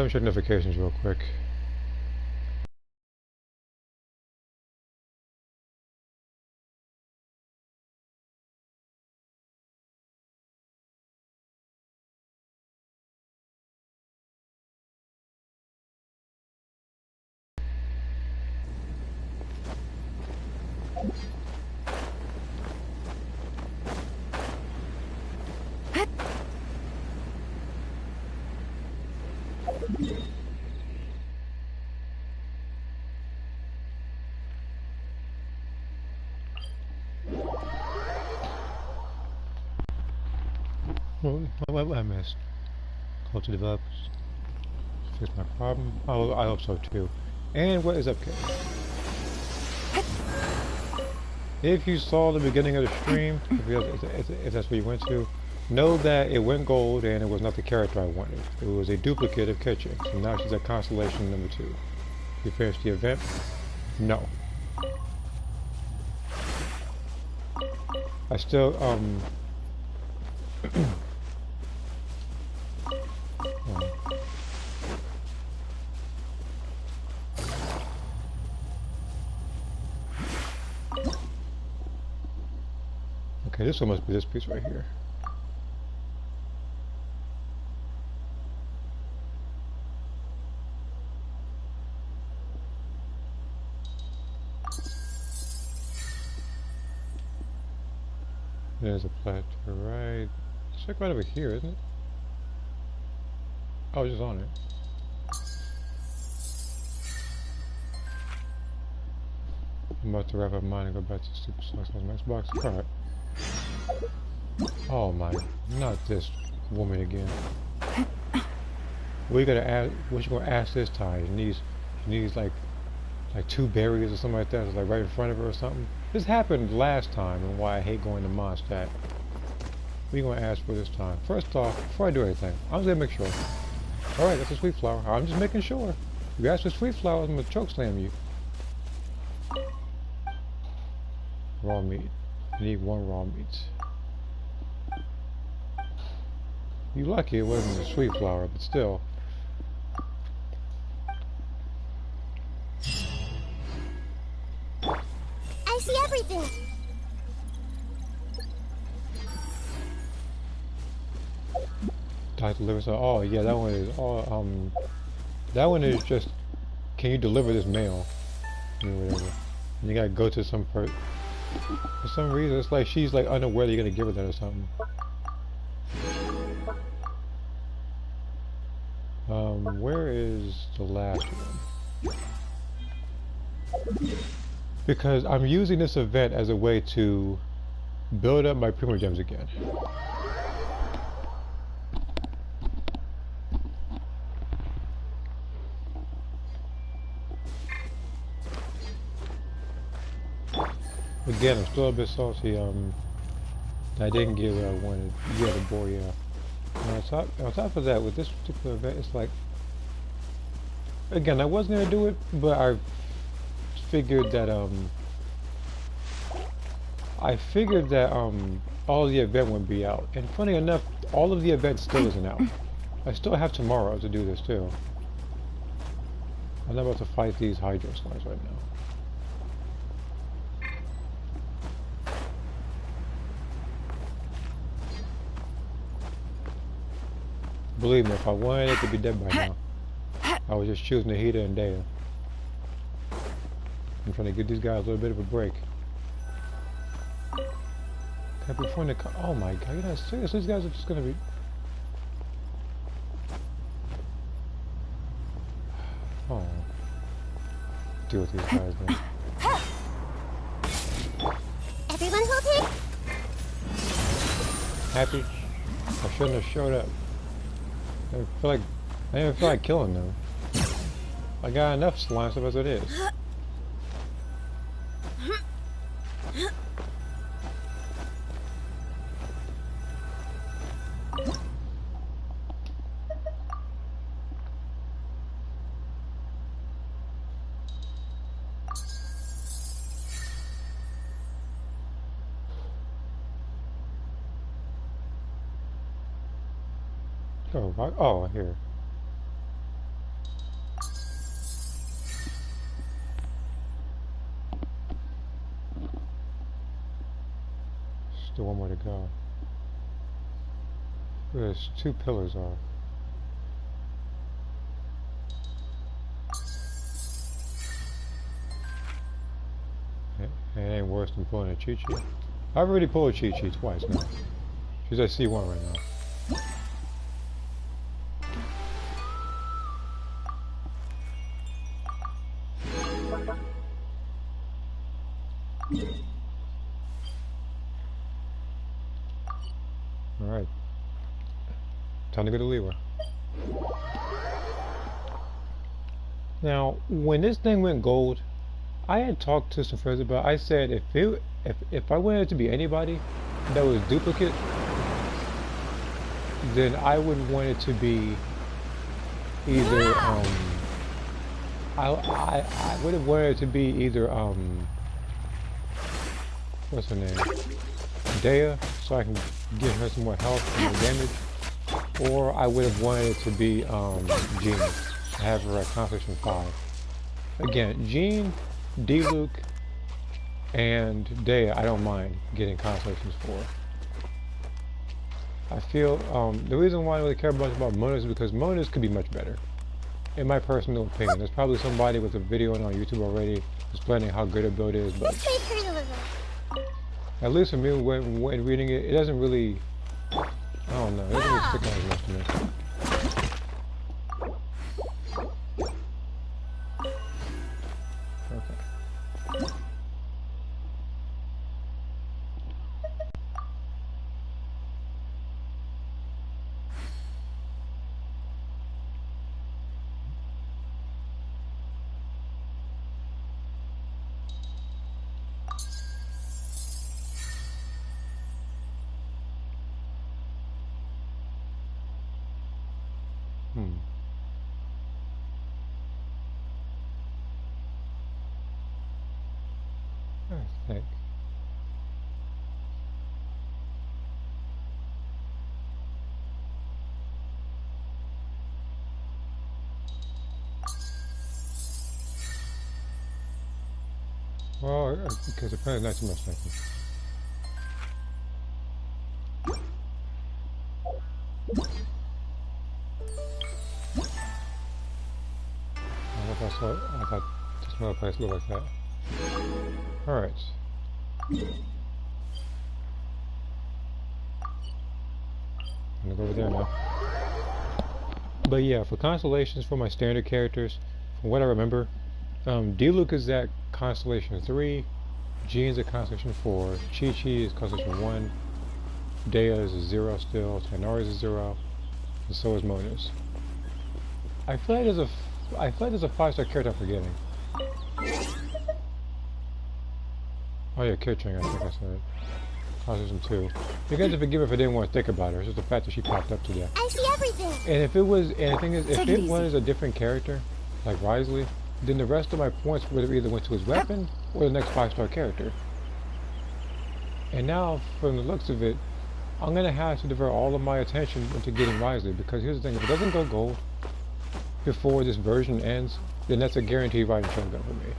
Check notifications real quick. What I missed? Call to developers. Fix my problem. Oh, I hope so too. And what is up, kid? If you saw the beginning of the stream, if that's what you went to, know that it went gold and it was not the character I wanted. It was a duplicate of Kitchen. So now she's at Constellation number 2. You finished the event? No. I still, okay, this one must be this piece right here. There's a plateau, right? It's like right over here, isn't it? I was just on it. I'm about to wrap up mine and go back to Super Socks on the Xbox. Alright. Oh my, not this woman again. What you gonna ask? What you gonna ask this time? She needs like 2 berries or something like that. It's like right in front of her or something. This happened last time, and why I hate going to Mondstadt. What are you gonna ask for this time? First off, before I do anything, I'm just gonna make sure. Alright, that's a sweet flower. I'm just making sure. If you ask for sweet flowers, I'm gonna choke slam you. Raw meat. I need 1 raw meat. You lucky it wasn't a sweet flower, but still. I see everything. I deliver so oh yeah, that one is all that one is just, can you deliver this mail? Or whatever. And you gotta go to some for some reason it's like she's like unaware that you're gonna give her that or something. Where is the last one? Because I'm using this event as a way to build up my Primo Gems again. Again, I'm still a bit salty, I didn't get what I wanted. Yeah, the boar, yeah. And on top of that, with this particular event, it's like, again, I wasn't gonna do it, but I figured that, all of the event would be out. And funny enough, all of the event still isn't out. I still have tomorrow to do this too. I'm not about to fight these Hydro Slimes right now. Believe me, if I wanted it to be dead by now, I was just choosing Nahida and Dea. I'm trying to give these guys a little bit of a break. Before they come, oh my god, you're not serious? These guys are just gonna be... Oh. Deal with these guys then. Everyone hold it. Happy? I shouldn't have showed up. I didn't feel like killing them. I got enough slime stuff as it is. Oh, right. Oh, here. Still one more to go. There's 2 pillars off. It ain't worse than pulling a Chi-Chi. I've already pulled a Chi-Chi twice now. She's at C1 right now. Alright. Time to go to Lewa. Now, when this thing went gold, I had talked to some friends about it. I said if I wanted it to be anybody that was duplicate, then I would want it to be either I would have wanted it to be either what's her name? Dea, so I can give her some more health and more damage. Or I would have wanted it to be Jean. Have her at Constellation 5. Again, Jean, D-Luke, and Dea, I don't mind getting Constellations 4. I feel the reason why I don't really care much about Monas is because Monas could be much better. In my personal opinion. There's probably somebody with a video on YouTube already explaining how good her build is, but at least for me, when reading it, it doesn't really, I don't know, it doesn't really stick out as much to me. Okay. I think. Well, because apparently not too much thinking. I thought this another place looked like that. Alright. I'm gonna go over there now. But yeah, for constellations for my standard characters, from what I remember, D-Luke is at Constellation 3, Jean's at Constellation 4, Chi-Chi is Constellation 1, Dea is a 0 still, Tanari is a 0, and so is Monas. I feel like there's a 5-star character I'm forgetting. Oh yeah, Kitching, I think I said. Constellation 2. You guys have to forgive me if I didn't want to think about her. It's just the fact that she popped up today. I see everything. And if it was, and the thing is, if it was a different character, like Wriothesley, then the rest of my points would have either went to his weapon or the next 5-star character. And now, from the looks of it, I'm gonna have to divert all of my attention into getting Wriothesley, because here's the thing: if it doesn't go gold before this version ends, then that's a guaranteed riding shotgun for me.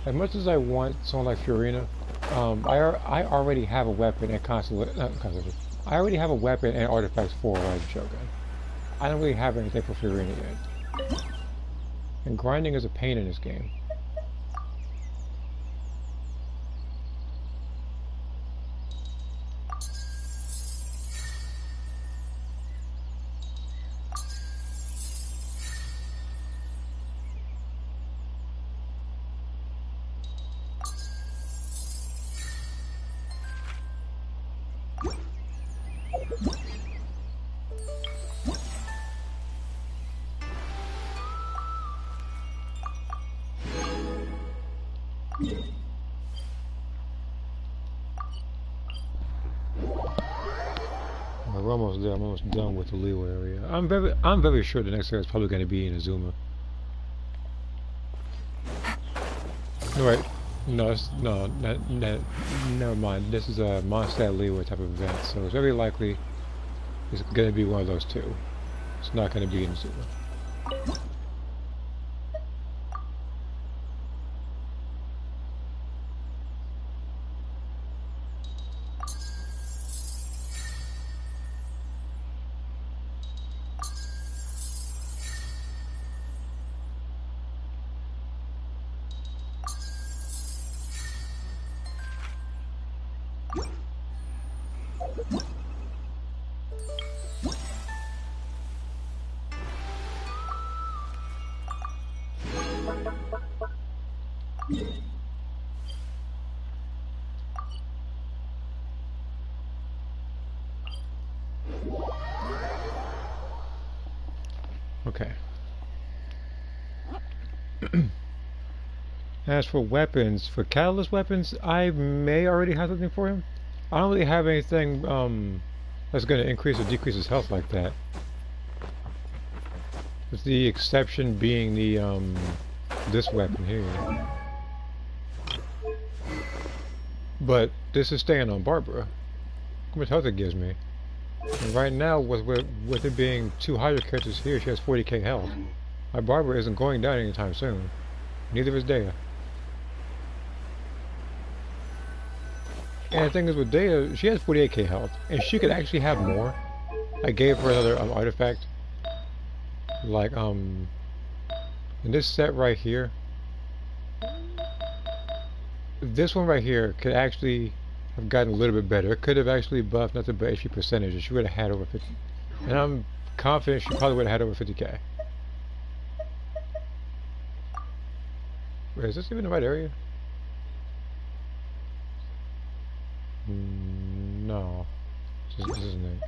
As much as I want someone like Fiorina, I already have a weapon and I already have a weapon and artifacts for a riding shotgun. I don't really have anything for Fiorina yet. And grinding is a pain in this game. We're almost there. I'm almost done with the Lewa area. I'm very sure the next area is probably going to be in Azuma. Right. No, never mind. This is a Mondstadt Lewa type of event, so it's very likely it's going to be one of those two. It's not going to be in Zula. Okay. As for weapons, for catalyst weapons, I may already have something for him. I don't really have anything that's going to increase or decrease his health like that. With the exception being the this weapon here. But this is staying on Barbara. How much health it gives me. And right now, with it being two higher characters here, she has 40k health. My Barbara isn't going down anytime soon. Neither is Dea. And the thing is with Dea, she has 48k health, and she could actually have more. I gave her another artifact. Like, in this set right here, this one right here could actually have gotten a little bit better. It could have actually buffed nothing but HP percentage, and she would have had over 50. And I'm confident she probably would have had over 50k. Wait, is this even the right area? No. This isn't it.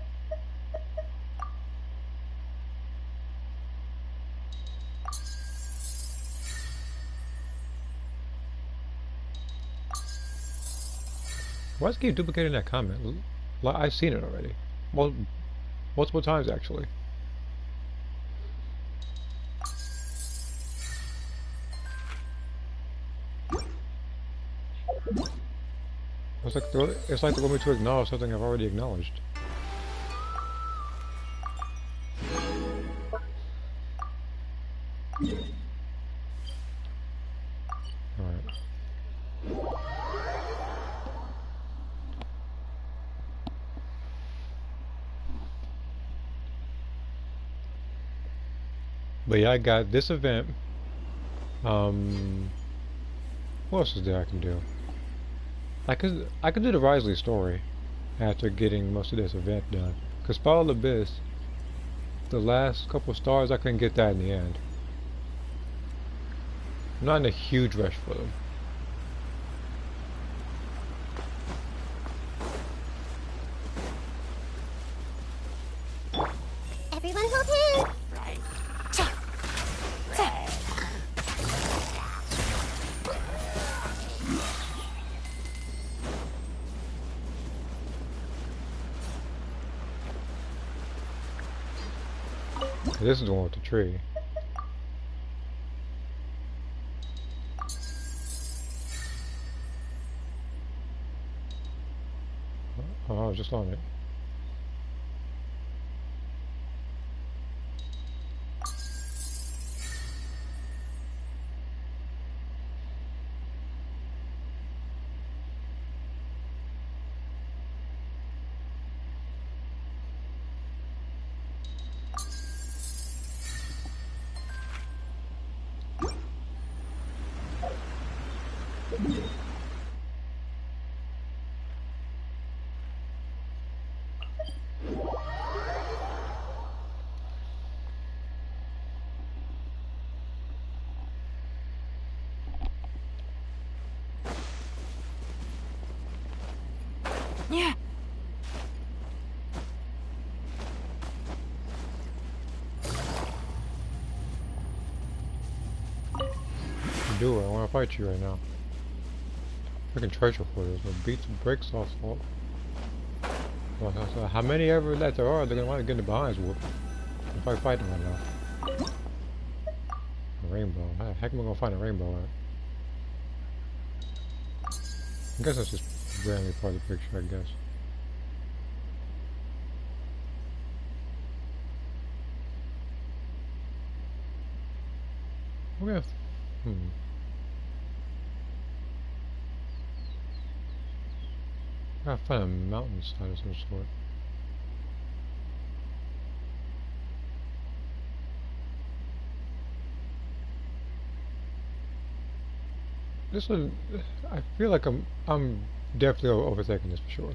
Why does it keep duplicating that comment? I've seen it already. Well, multiple times actually. It's like they want me to acknowledge something I've already acknowledged. Alright. But yeah, I got this event. What else is there I can do? I could do the Wriothesley story after getting most of this event done. Cause Spiral Abyss, the last couple stars, I couldn't get that in the end. I'm not in a huge rush for them. Everyone hold hands. This is the one with the tree. Oh, I was just on it. Yeah. Do it. I want to fight you right now. Freaking treasure for this. I'll beat the brakes off. So how many ever that there are, they're gonna want to get in the behinds whooped. If I fight them right now. A rainbow. How the heck am I gonna find a rainbow at? I guess that's just randomly part of the picture, I guess. We're gonna. Gotta find a mountainside of some sort. This one, I feel like I'm definitely overthinking this for sure.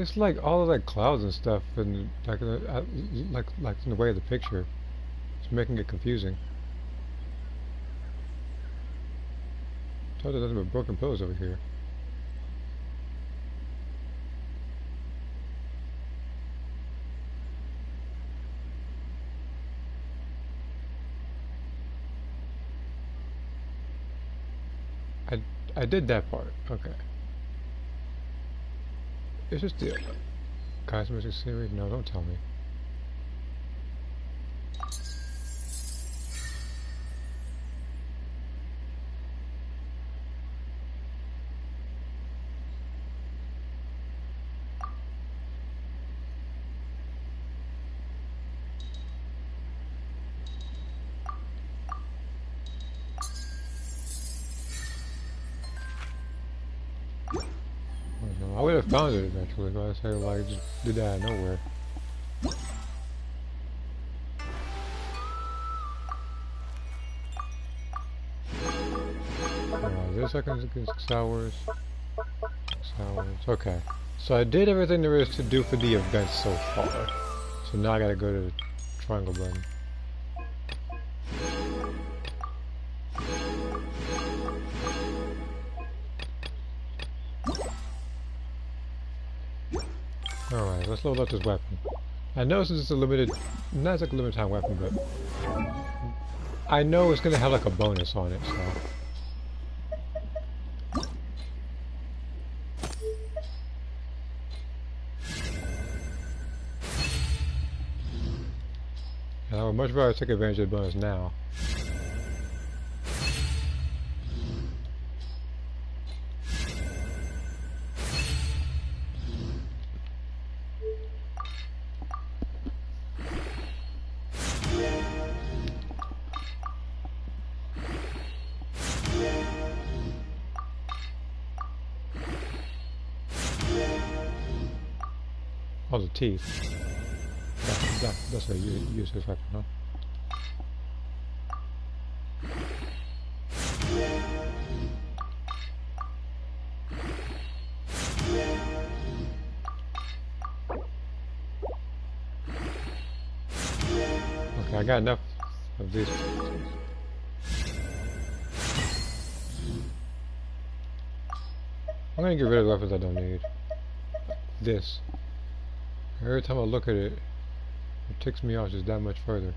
It's like all of like clouds and stuff, and like like in the way of the picture, it's making it confusing. Told you nothing but broken pillows over here. I did that part. Okay. It's just the cosmetic series. No, don't tell me. I would have found it eventually, but I say like just did that out of nowhere. This I can get 6 hours. 6 hours. Okay. So I did everything there is to do for the event so far. So now I gotta go to the triangle button. Alright, let's load up this weapon. I know this is a limited, not like a limited time weapon, but I know it's gonna have like a bonus on it, so. And I would much rather take advantage of the bonus now. Oh, the teeth. That's a useless weapon, huh? Okay, I got enough of these. I'm gonna get rid of the weapons I don't need. This. Every time I look at it, it ticks me off just that much further.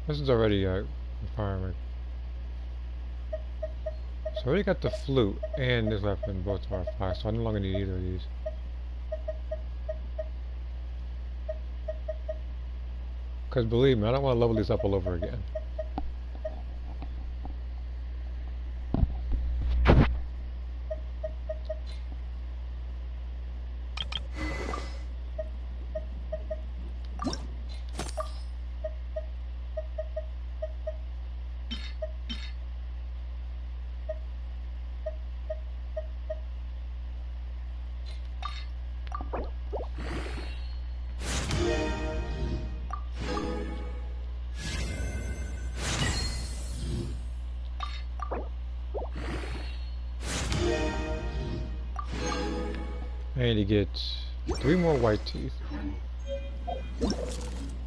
This is already a requirement. So I already got the flute and this weapon, both are fire, so I no longer need either of these. Because believe me, I don't want to level these up all over again. I need to get 3 more white teeth.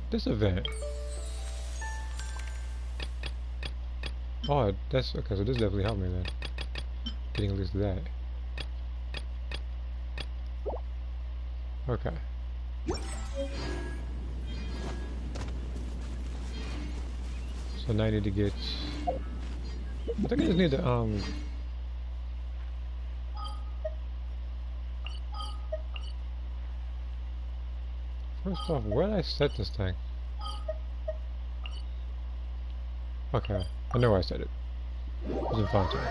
This event. Oh, that's okay. So this definitely helped me then. Getting at least that. Okay. So now I need to get. I think I just need to First off, where did I set this thing? Okay, I know where I set it. It's in Fontaine.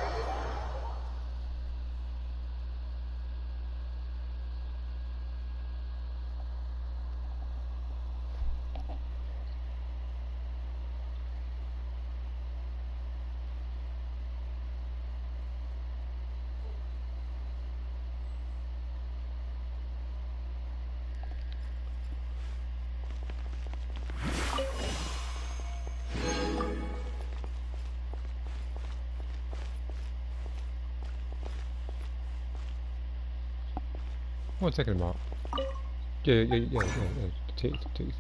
What am I thinking about? Yeah. The teeth.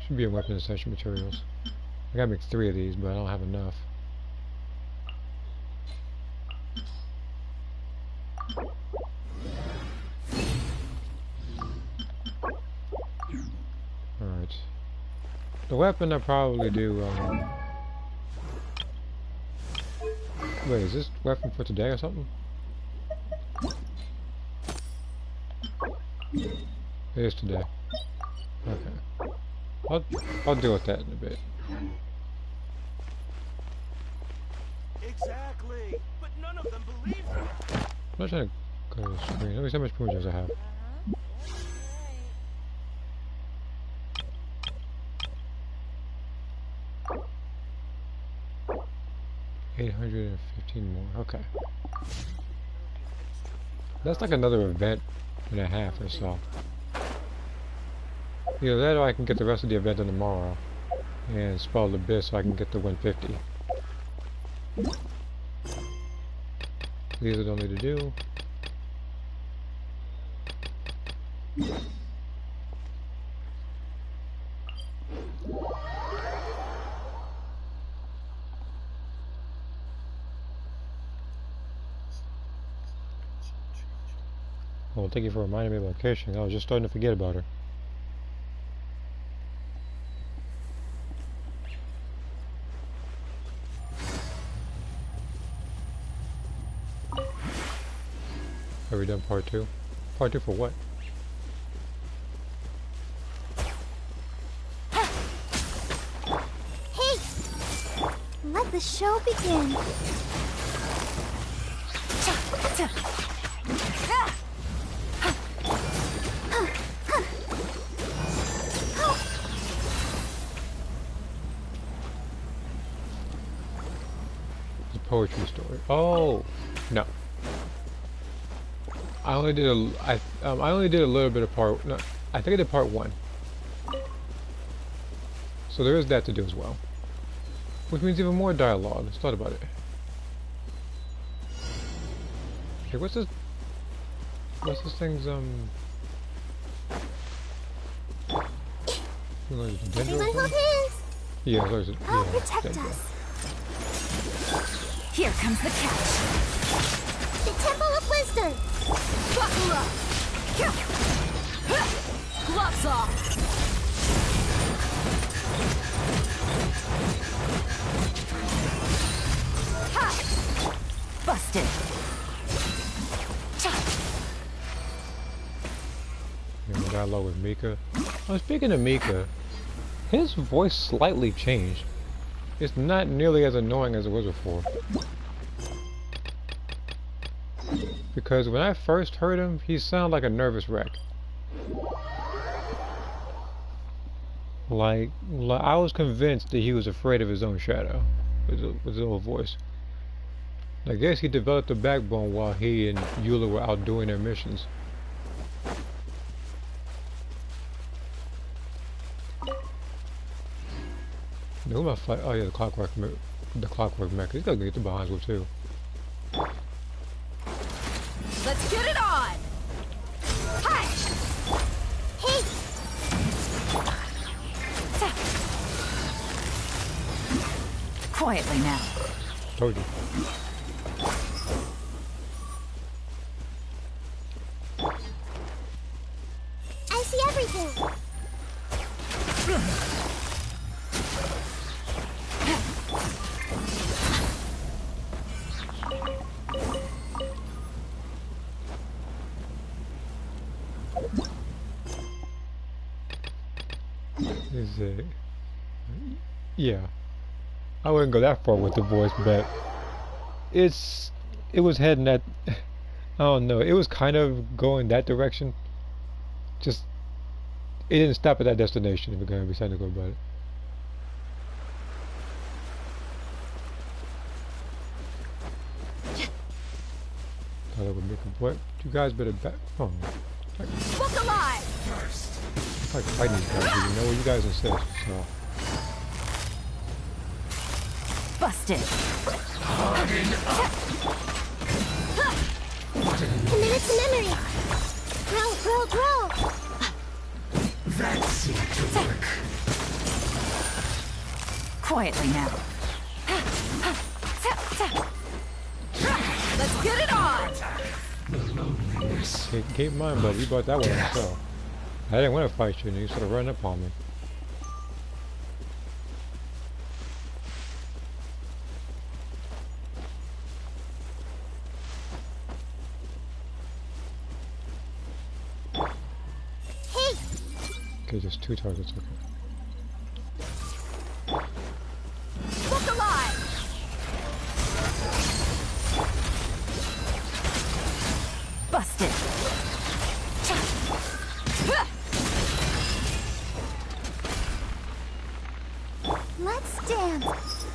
Should be a weapon essential materials. I gotta make 3 of these, but I don't have enough. Alright. The weapon I probably do, wait, is this weapon for today or something? It is today. Okay. I'll deal with that in a bit. Exactly, but none of them believe me. I'm not trying to go to the screen. Let me see how much primitive I have. 815 more. Okay. That's like another event and a half or so. Either that or I can get the rest of the event in tomorrow and spoil the bit so I can get the 150. These I don't need to do. Well, thank you for reminding me about Keisha. I was just starting to forget about her. Have we done part 2? Part 2 for what? Hey! Let the show begin. It's a poetry story. Oh no. I only did a little bit of part. No, I think I did part 1. So there is that to do as well, which means even more dialogue. Let's thought about it. Okay, what's this? What's this thing's Everyone hold hands. Yeah, there's a, I'll yeah, protect dendro. us. Here comes the catch. The Temple of Wisdom. Buckle up. Gloves off. Ha! Busted. Yeah, dialogue with Mika. Oh, speaking of Mika, his voice slightly changed. It's not nearly as annoying as it was before. Because when I first heard him, he sounded like a nervous wreck. Like I was convinced that he was afraid of his own shadow with his own voice. I guess he developed a backbone while he and Eula were out doing their missions. Who am I fight? Oh yeah, the clockwork mech. He's gonna get the behinds with too. Let's get it on. Hi. Hey! Quietly now. Told you. I see everything. Is it? Yeah. I wouldn't go that far with the voice, but it was heading that. I don't know. It was kind of going that direction. Just it didn't stop at that destination. If we're gonna be technical about it. Thought it would make a point. You guys better back. Oh, Look alive! I can fight these guys. You know what you guys insist. So. Busted. Commit it to memory. Grow. That seemed to work. Quietly now. Let's get it on! Keep in mind, buddy, you brought that one yourself. I didn't want to fight you, and you sort of run up on me. Hey! Okay, just 2 targets, okay. Look alive! Busted. Let's dance.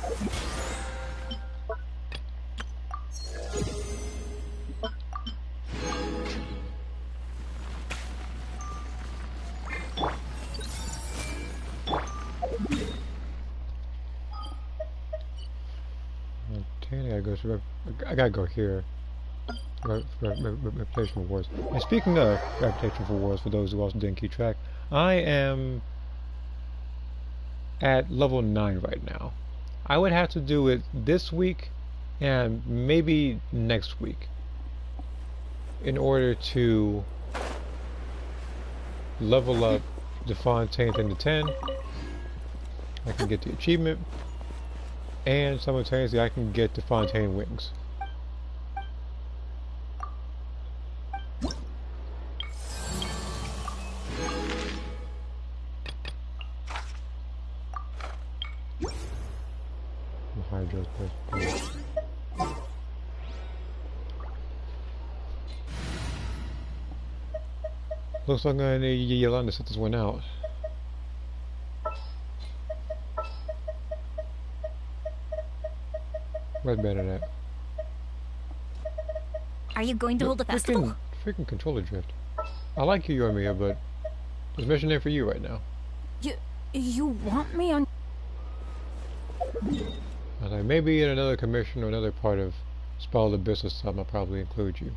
I gotta go here. Reputation for wars. And speaking of reputation for wars, for those who also didn't keep track, I am at level 9 right now. I would have to do it this week and maybe next week in order to level up the Fontaine thing to 10. I can get the achievement, and simultaneously I can get the Fontaine wings. Looks like I'm gonna need Yolanda to set this one out. Where's better at? Are you going to hold a festival? Freaking controller drift. I like you, Yormia, but there's mission there for you right now. You want me on? Like maybe in another commission or another part of Spell the Abyss or something, I'll probably include you.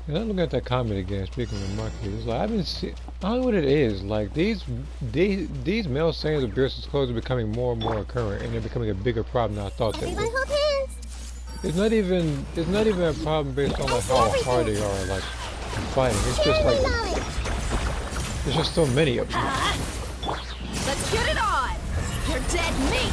And I'm looking at that comment again, speaking of monkeys, it's like I've been seeing, I don't know what it is, like these male sayings of Beerus's clothes are becoming more and more occurrent, and they're becoming a bigger problem than I thought they Everyone would. hold hands. It's not even a problem based on like how hard they are like fighting. It's just like there's just so many of them. Let's get it on! You're dead meat!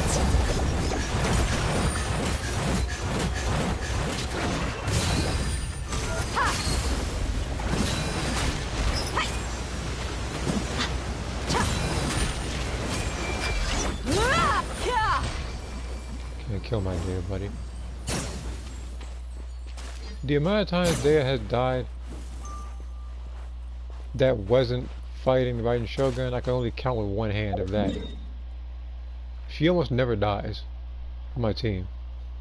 Can't kill my dear buddy. The amount of times Dea has died that wasn't fighting the Raiden Shogun, I can only count with one hand of that. She almost never dies on my team.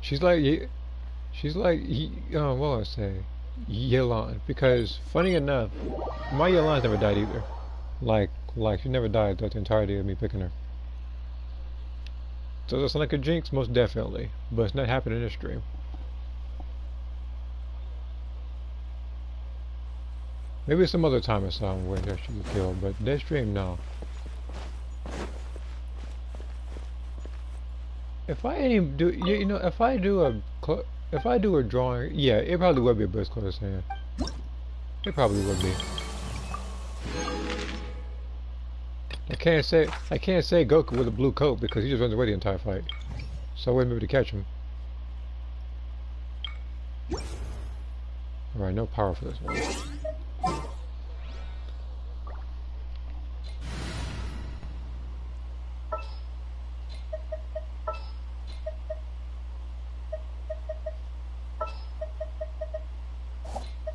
She's like, what do I say? Yelan. Because, funny enough, my Yelan's never died either. Like, Like, she never died throughout the entirety of me picking her. So does it sound like a jinx? Most definitely. But it's not happening in this stream. Maybe some other time or something when she was killed, but this stream, no. If I ain't do, you know, if I do a drawing, yeah, it probably would be a best close hand. It probably would be. I can't say Goku with a blue coat because he just runs away the entire fight. So I wouldn't be able to catch him. Alright, no power for this one.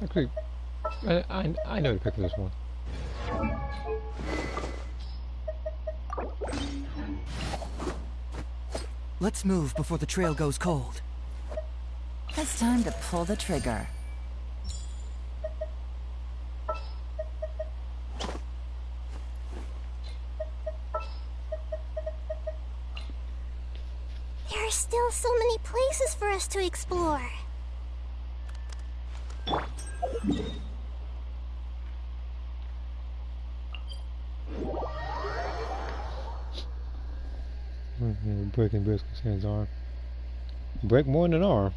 Actually, I know to pick for this one. Let's move before the trail goes cold. It's time to pull the trigger. There are still so many places for us to explore. Breaking Biscuit's hands arm. Break more than an arm.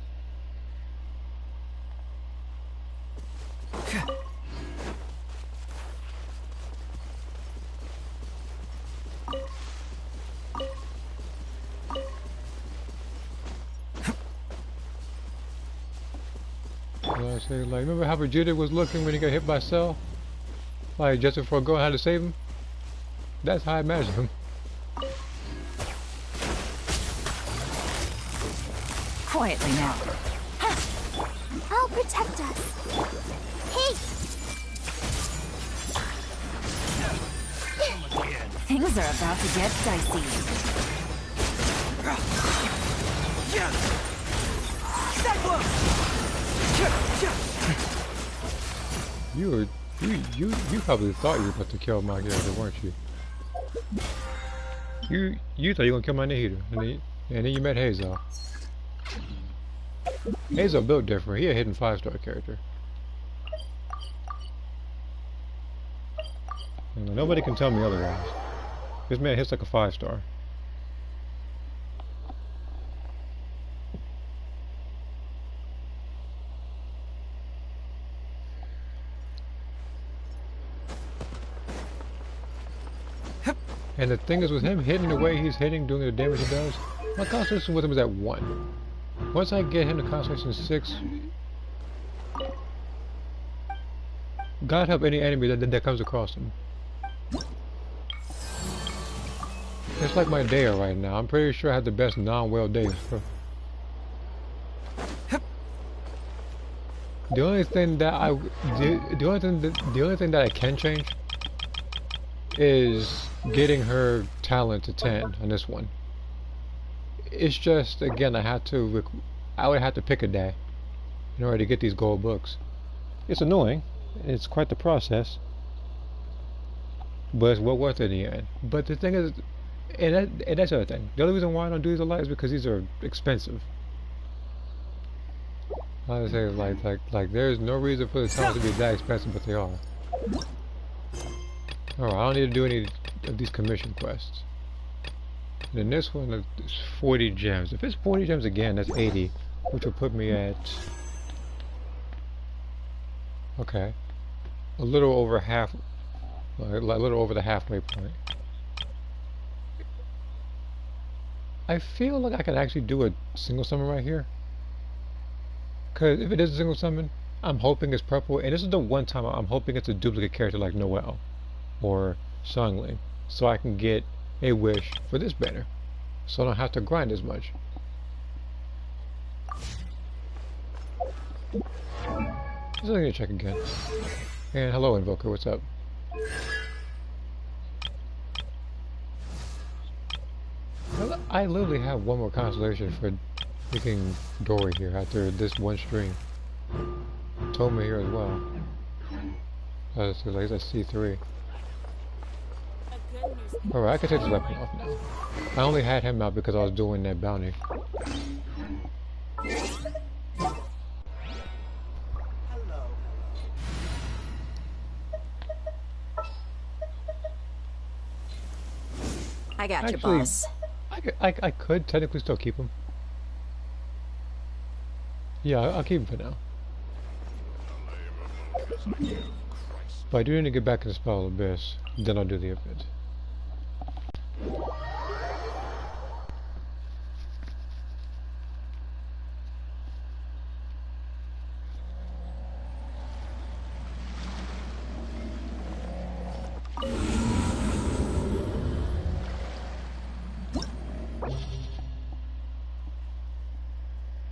I say, like, remember how Vegeta was looking when he got hit by Cell? Like, just before Gohan had to save him? That's how I imagine him. Quietly now. I'll protect us. Hey! Things are about to get dicey. You probably thought you were about to kill my character, weren't you? You thought you were gonna kill my Nihida, and then you met Hazel. Hazel built different. He a hidden 5-star character. And nobody can tell me otherwise. This man hits like a 5-star. And the thing is, with him hitting the way he's hitting, doing the damage he does, my concentration with him is at 1. Once I get him to concentration 6, God help any enemy that comes across him. It's like my day right now. I'm pretty sure I have the best non-whale days. The only thing that I can change is getting her talent to 10 on this one. It's just, again, I would have to pick a day in order to get these gold books. It's annoying. It's quite the process, but it's well worth it in the end. But the thing is, and that's the other thing. The only reason why I don't do these a lot is because these are expensive. I would say, like, there's no reason for the talent to be that expensive, but they are. Alright, I don't need to do any of these commission quests. And then this one is 40 gems. If it's 40 gems again, that's 80, which will put me at, okay, a little over half, a little over the halfway point. I feel like I could actually do a single summon right here. Cause if it is a single summon, I'm hoping it's purple, and this is the one time I'm hoping it's a duplicate character like Noelle or Songling, so I can get a wish for this banner, so I don't have to grind as much. Just gonna check again. And hello, Invoker, what's up? I literally have one more consolation for picking Dory here after this one stream. Told me here as well. Like I said, C3. Alright, I can take this weapon off now. I only had him out because I was doing that bounty. I got you, Actually, boss. I could technically still keep him. Yeah, I'll keep him for now. But I do need to get back in the Spell of Abyss. Then I'll do the event.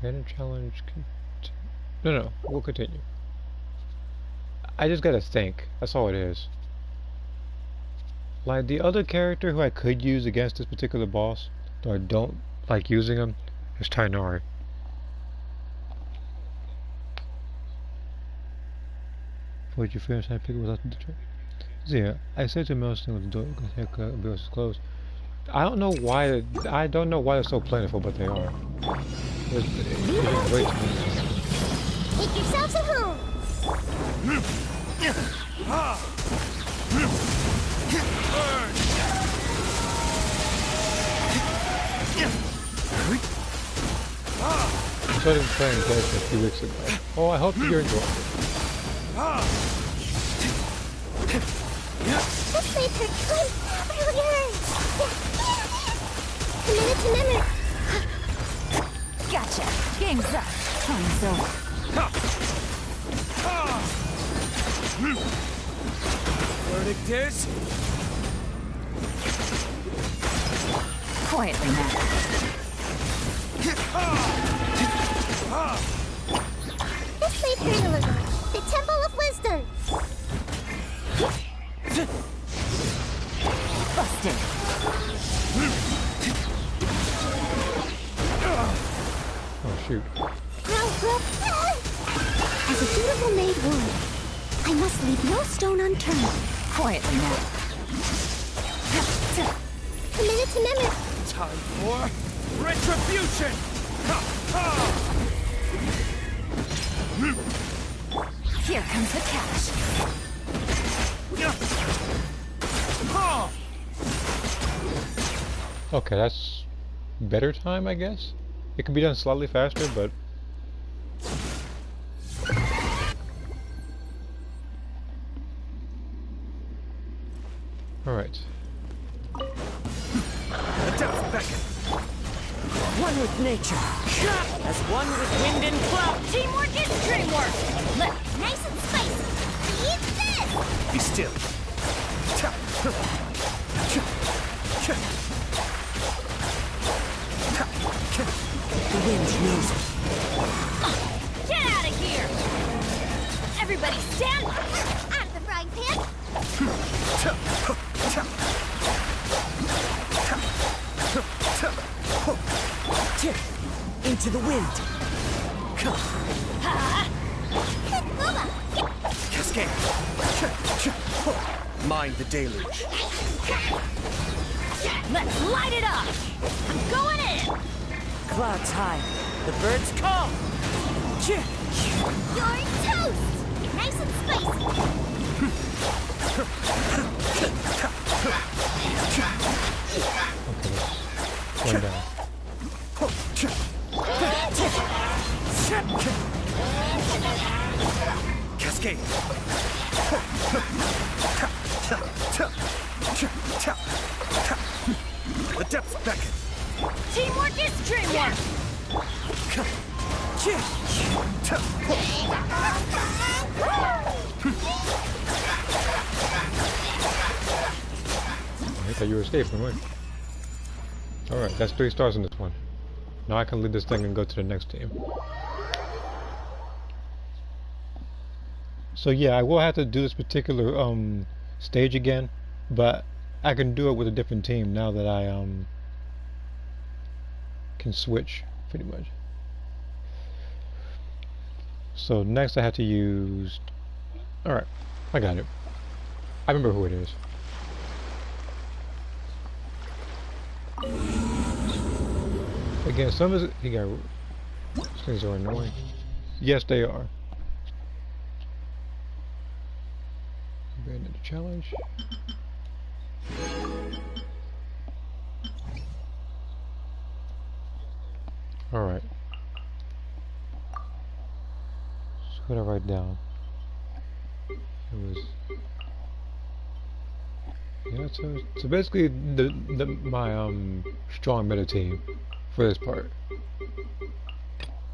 Random challenge. No, we'll continue. I just gotta think. That's all it is. Like the other character who I could use against this particular boss, though I don't like using him, is Tainari. Would you finish that pick without the trick? Yeah, I said to Milton with the door was closed. I don't know why. I don't know why they're so plentiful, but they are. It's way too many. Make yourselves at home. I started playing Genshin a few weeks ago. Oh, I hope you're enjoying it. This made her climb really hurts. A minute to minute. Gotcha. Game's up. Time's over. Verdict is? Quietly now. This made her a little. The Temple of Wisdom. Busted. Oh shoot. As a beautiful maid would, I must leave no stone unturned. Quietly now. A minute to minute. Time for retribution! Ha, ha! Here comes the catch. Okay, that's better time, I guess. It can be done slightly faster, but all right. The depths beckon. One with nature. As one with wind and cloud. Teamwork is dreamwork! Look, Nice and spicy. Eat this. Be still. The wind knows it. get out of here! Everybody stand! Out of the frying pan. Into the wind. Cascade. Mind the deluge. Let's light it up! I'm going in! Clouds high. The birds call. You're toast. Nice and spicy. Okay, one down. Cascade. The depths beckon. Teamwork is dreamwork! I thought you were escaping, right? Alright, that's 3 stars in this one. Now I can leave this thing and go to the next team. So yeah, I will have to do this particular stage again, but I can do it with a different team now that I can switch pretty much. So next I have to use... Alright, I got it. I remember who it is. Again, some of he got these things are annoying. Yes, they are. Abandon the challenge. All right. So what did I write down? It was. Yeah, so basically my strong meta team for this part.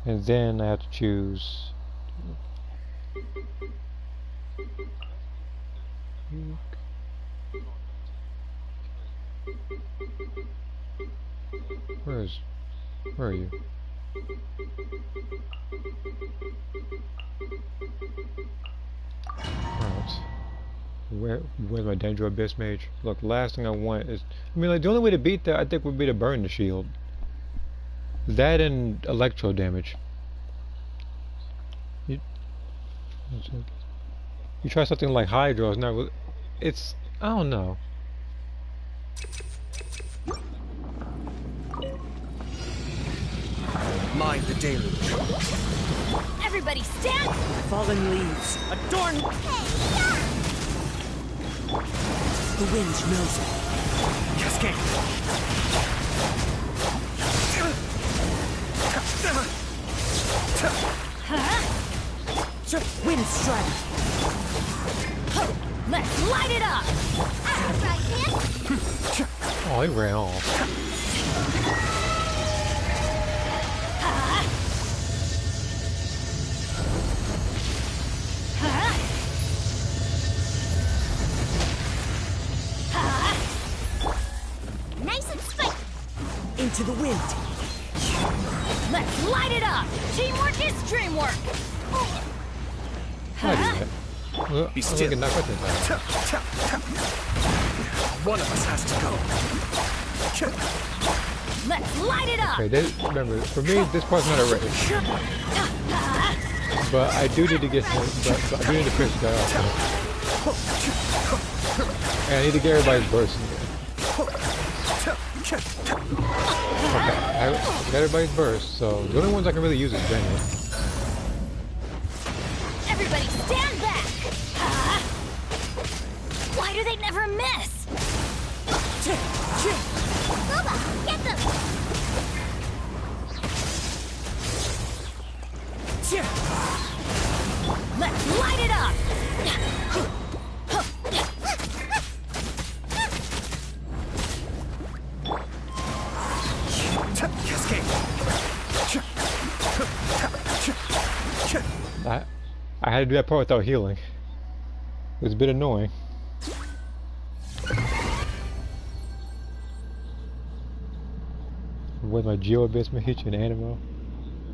And then I have to choose where are you? Alright. Where's my Dendro Abyss Mage? Look, the last thing I want is... I mean, like, the only way to beat that, I think, would be to burn the shield. That and electro damage. You try something like Hydro, it's not... It's... I don't know. Mind the deluge. Everybody stand! Fallen leaves. Adorn! Hey, yeah! The wind knows it. Cascade. Wind strike. Let's light it up! That's right, kid! Oh, he ran off. Nice and spiky! Into the wind. Let's light it up! Teamwork is dreamwork! How do that? Well, Be I'm still. looking back at that. One of us has to go. Let's light it up! Okay, remember, for me, this part's not a race. But I do need to get him, but I do need to finish the guy off. And I need to get everybody's burst in there. Okay, I got everybody's burst, so the only ones I can really use is Benny. Everybody stand back! Why do they never miss? Booba, get them! Let's light it up! Cascade. I had to do that part without healing. It was a bit annoying. With my Geo Abyss Mage and Animo.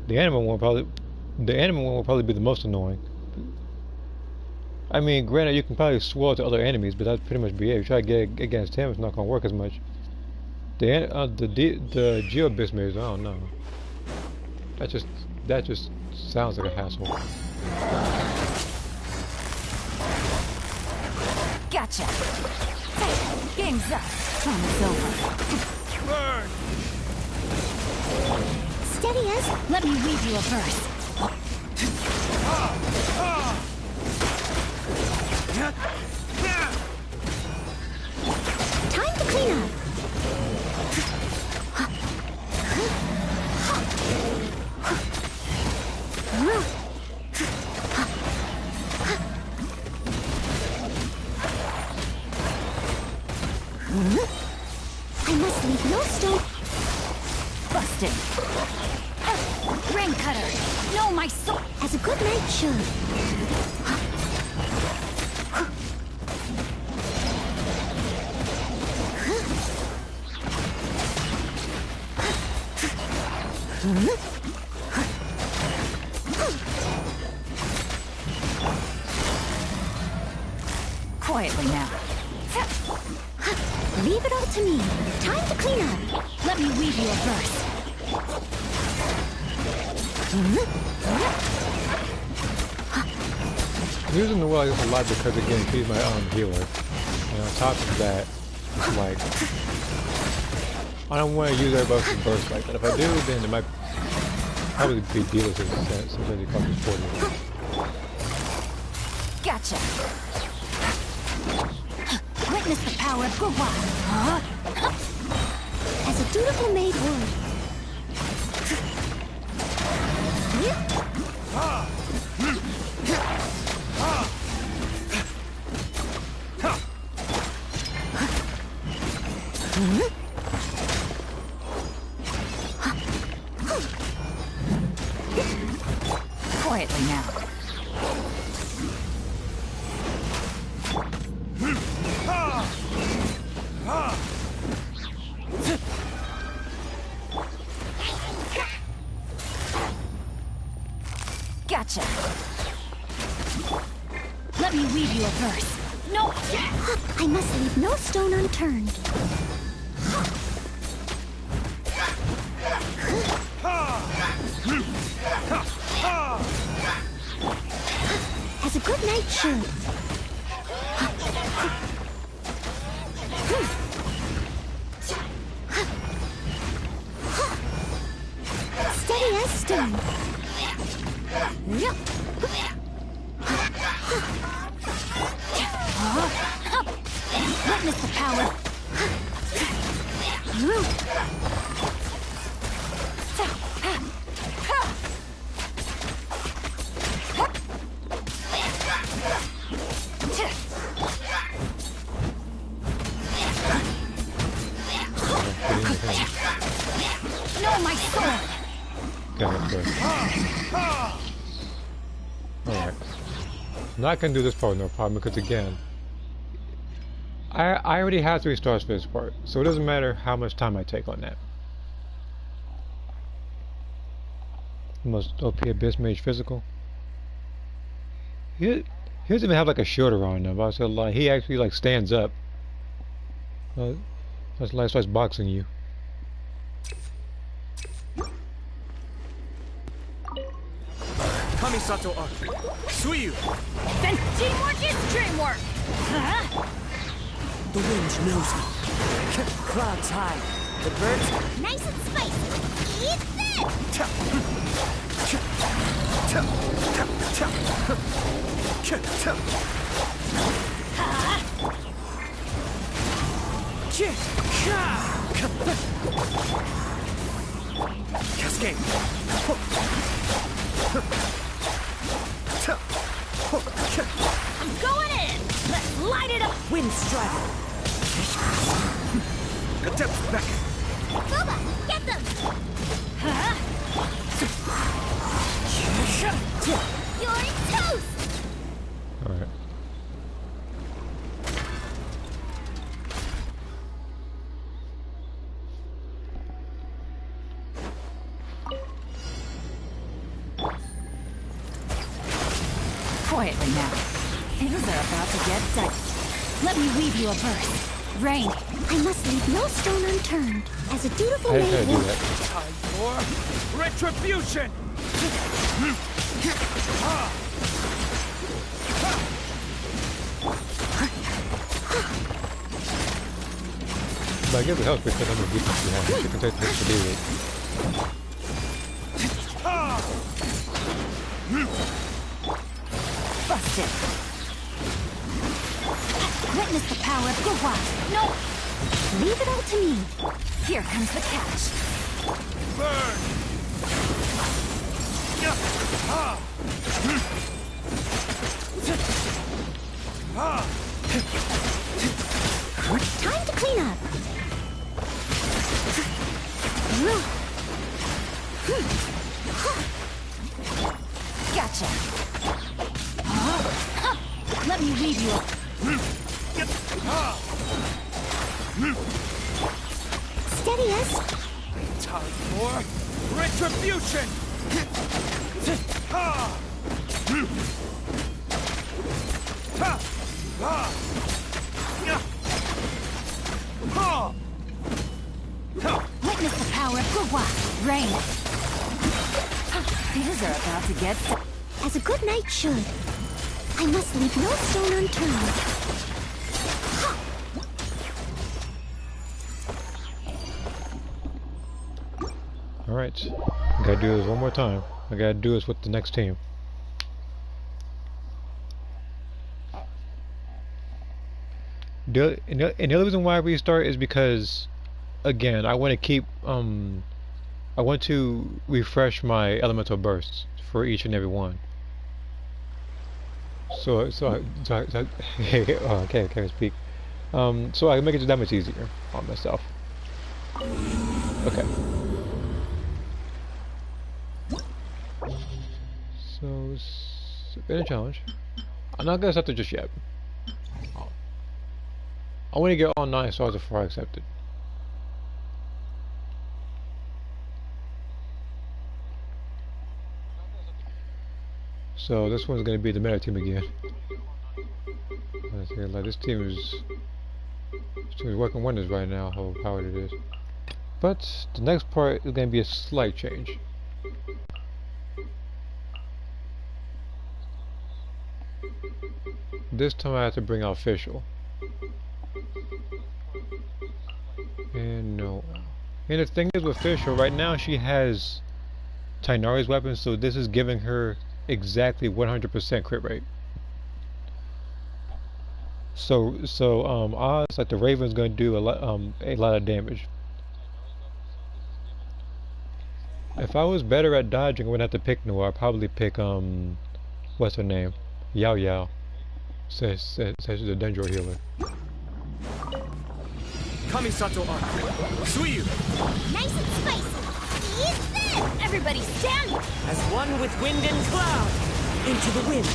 The Animo one will probably be the most annoying. I mean, granted, you can probably swirl to other enemies, but that'd pretty much be it. If you try to get against him, it's not gonna work as much. The Geo Abyss Mage, I don't know. That just sounds like a hassle. Gotcha. Game's up. Time's over. Burn! Steady as... Let me weave you a verse. Time to clean up! I must leave no stone... Busted. Rain cutter. No, my soul. as a good knight should. Quietly now. Leave it all to me. Time to clean up. Let me weave you a verse. Using the well I use a lot because again she's my healer. And on top of that, it's like I don't want to use everybody else's burst like that. If I do, then it might probably be dealers in a sense. Sometimes it costs me 40. Gotcha. Witness the power of Gurwa. Huh? As a dutiful maid would. Quietly now. Gotcha. Let me weave you a verse. No. I must leave no stone unturned. As a good knight should. Steady as stone. Witness the power. No, my sword. Got it, alright. I'm not gonna do this part no problem because again, I already have 3 stars for this part, so it doesn't matter how much time I take on that. Most OP Abyss Mage Physical. He doesn't even have like a shoulder on him. I said like he actually like stands up. That's why starts boxing you. Kamisato Aki. Suyu. Then teamwork is dreamwork! Huh? The wind knows me. Clouds high. The birds. Nice and spicy. Eat Cascade. I'm going in! Let's light it up! Wind strider. Adept back. Boba, get them! Huh? You're toast! Alright. Quietly now. Things are about to get dicey. Let me weave you a verse. Rain. I must leave no stone unturned. As a dutiful I didn't maid do would. that. Time for retribution. But I guess it helps because I'm a defense behind. You can take this to deal with. Busted. Witness the power of Gurwa. No. Leave it all to me. Here comes the catch. Burn. Time to clean up. Gotcha. Let me weave you a... Steady as. Time for retribution. Witness the power of Gurwa. Rain. Things are about to get... As a good knight should. I must leave no stone unturned. Alright. Gotta do this one more time. I gotta do this with the next team. And the other reason why I restart is because, again, I want to keep, I want to refresh my elemental bursts for each and every one. So okay, I can't speak. So I can make it that much easier on myself. Okay. So, it's been a challenge. I'm not gonna accept it just yet. I want to get all 9 stars before I accept it. So this one's gonna be the meta team again. Like this team is working wonders right now. How powered it is. But the next part is gonna be a slight change. This time I have to bring out official. And no. And the thing is with Fisher, right now she has Tainari's weapon, so this is giving her exactly 100% crit rate. So odds like the Raven's gonna do a lot of damage. If I was better at dodging, I wouldn't have to pick Noah. I'd probably pick what's her name? Yao Yao. Says she's a Dendro healer. Kamisato arc. Suiyu. Nice and spicy. Eat this! Everybody stand! As one with wind and cloud. Into the wind.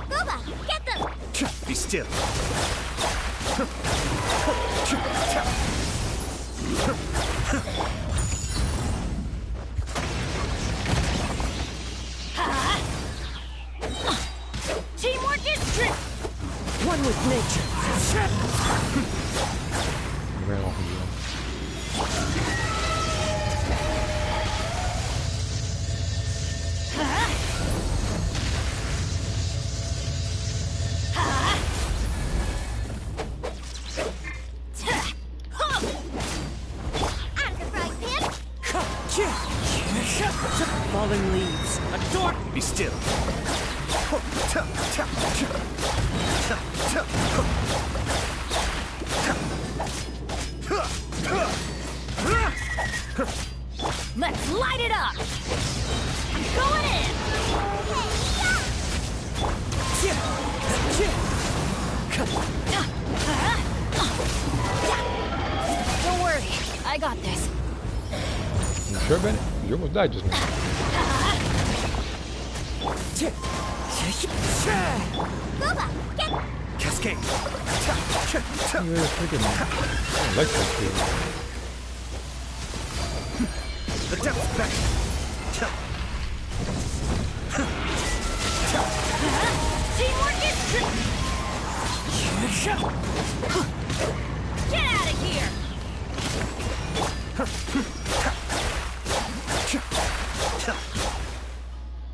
Boba, get them! Be still. Teamwork is strength! One with nature. Ran off again. Fallen leaves. Adore. Be still. Let's light it up! I'm going in! Don't worry, I got this. You sure, Bennett? You almost died just now. Boba, get... Cascade. You really freaking electric dude. The depth back. Teamwork is tricky! Get out of here!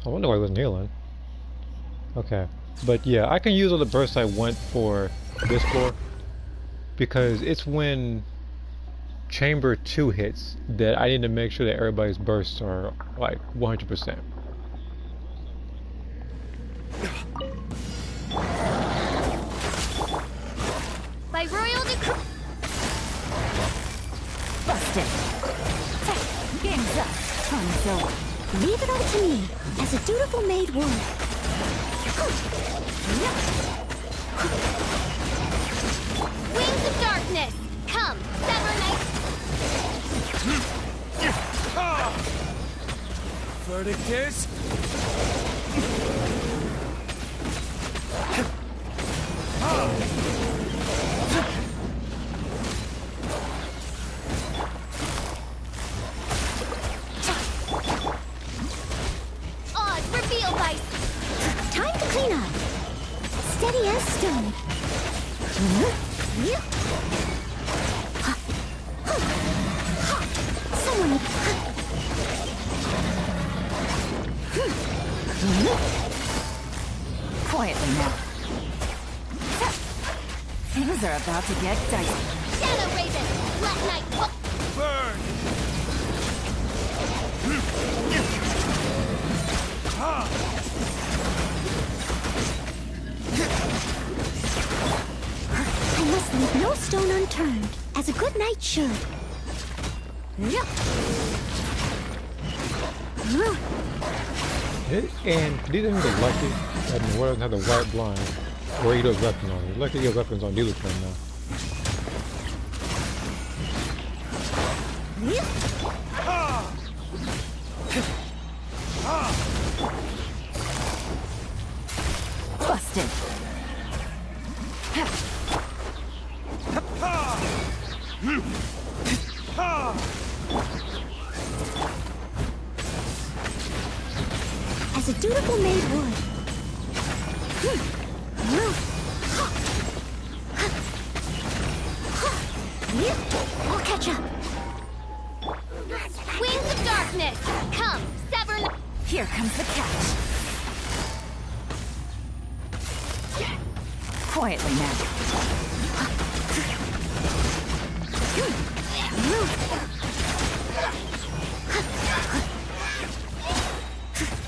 I wonder why I wasn't healing. Okay. But yeah, I can use all the bursts I want for this floor because it's when Chamber 2 hits that I need to make sure that everybody's bursts are like 100%. By royal decree... Busted. Game's up. So, leave it all to me, as a dutiful maid would. Wings of darkness! Come, Sever Knight! Verdict is... Oz, reveal by... Time to clean up. Steady as stone. Someone... now. Things are about to get dicey. Shadow Raven, let night Burn! I must leave no stone unturned, as a good knight should. And these things are lucky that the world doesn't have the white blind or he does weapons on. He's lucky he has weapons on dealer turn now. Busted. As a dutiful maid would. I'll catch up. Wings of darkness, come, sever. Here comes the catch. Quietly now.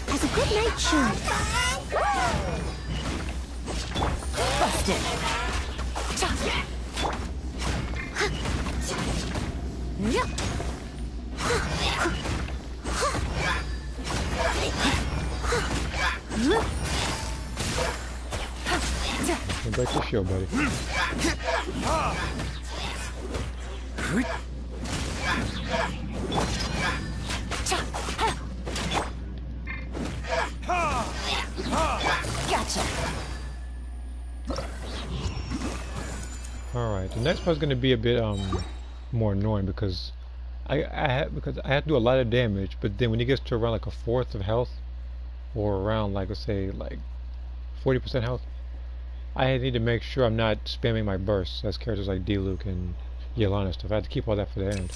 As a good knight should. Busted. Get back to the shield, buddy. Gotcha. Alright, the next part's gonna be a bit more annoying because I have to do a lot of damage, but then when he gets to around like a fourth of health, or around like let's say like 40% health, I need to make sure I'm not spamming my bursts as characters like D-Luke and Yelena and stuff. I have to keep all that for the end.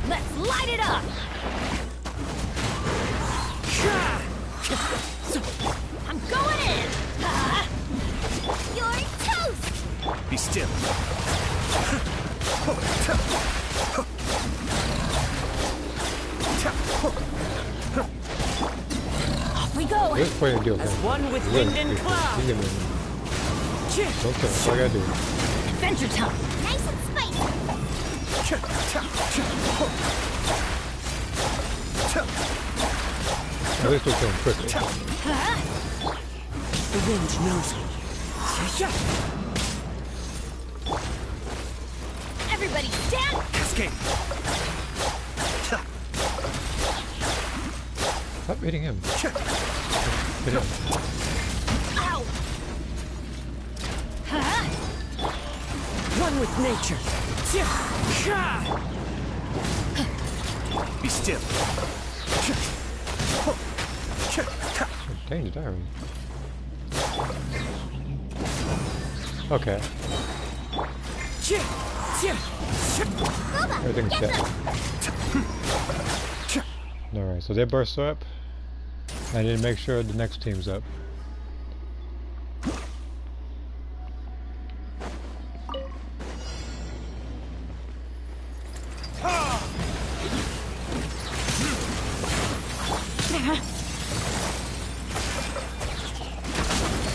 Let's light it up. I'm going in. You're toast! Be still. Off we go. This is pretty good deal, As man. one with Really wind and good. cloud. You can win. Don't kill him. That's all I gotta do. Adventure time. Nice and spicy! At least we'll kill him quickly. The wind knows me. Everybody stand! Cascade. Stop hitting him. Hit him. Ow! One with nature. Be still. Dang, you died already. Okay, everything's dead. Alright, so they burst up. I need to make sure the next team's up.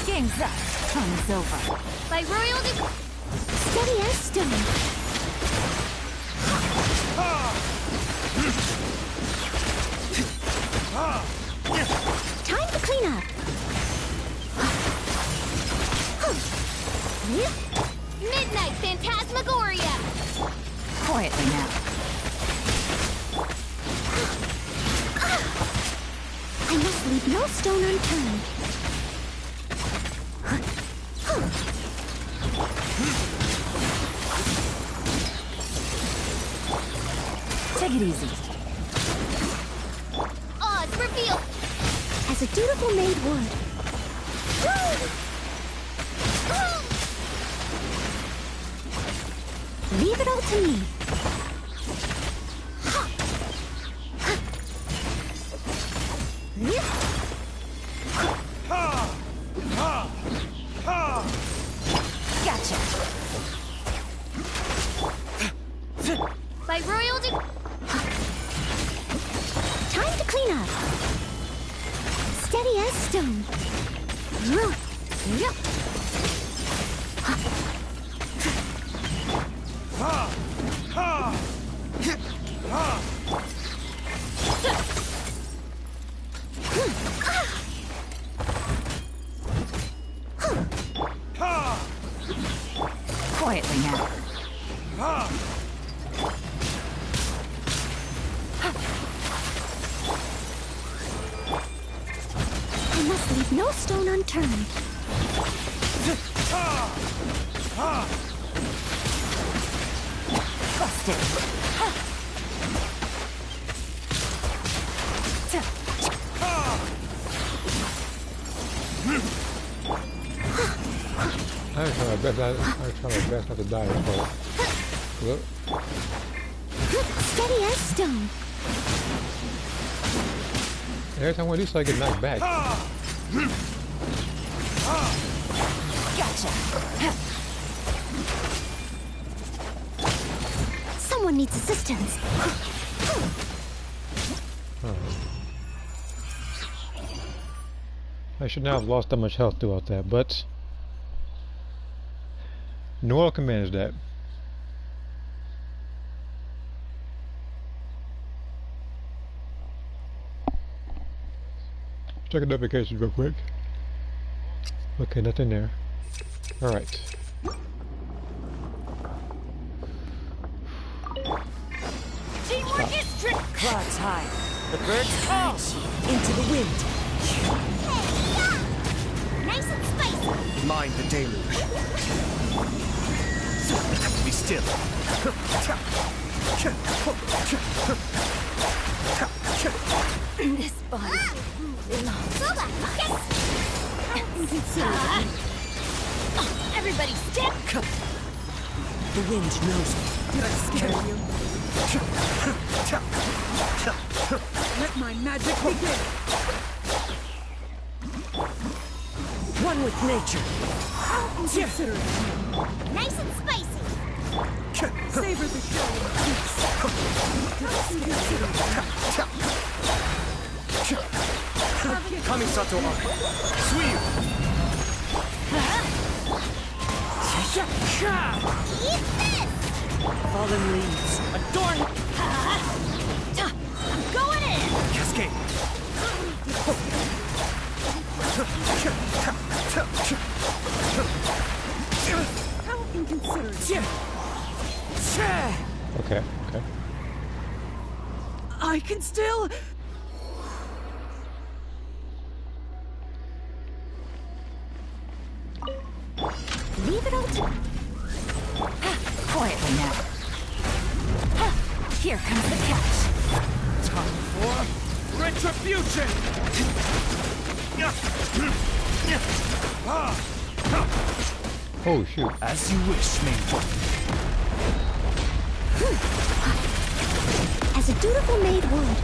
Game's up. Time's over. By royal Steady as stone. Time to clean up. midnight phantasmagoria! Quietly now. I must leave no stone unturned. Take it easy. Odds revealed! As a dutiful maid would. Leave it all to me. By royalty. Time to clean up. Steady as stone. Quietly now. I must leave no stone unturned. Busted. I was trying my best. I was trying my best not to die. Look. Steady as stone. Every time I do so, I get knocked back. Gotcha. Someone needs assistance. I should not have lost that much health throughout that, but Noel can manage that. Check the notifications real quick. Okay, nothing there. Alright. Teamwork is trick. Clouds high. The birds catch. Into the wind. Nice and spicy. Mind the deluge. Be still. This body. Soba, yes. Everybody stick. The wind knows me. Did I scare you? Let my magic begin! One with nature. Consider it. Nice and spicy. Savor the show. Kamisato Art. Suiyu. Eat this. Fallen leaves. Adorn. I'm going in. Cascade. How inconsiderate. Okay, okay. I can still... Leave it all to... Quietly now. Here comes the catch. Time for retribution. Oh shoot. As you wish, maiden. As a dutiful maid would.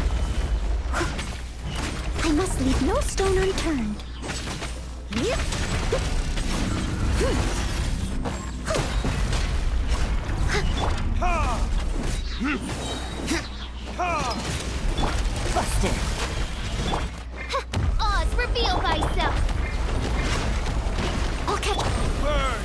I must leave no stone unturned. Busted. Oz, reveal thyself. I'll catch... Burn.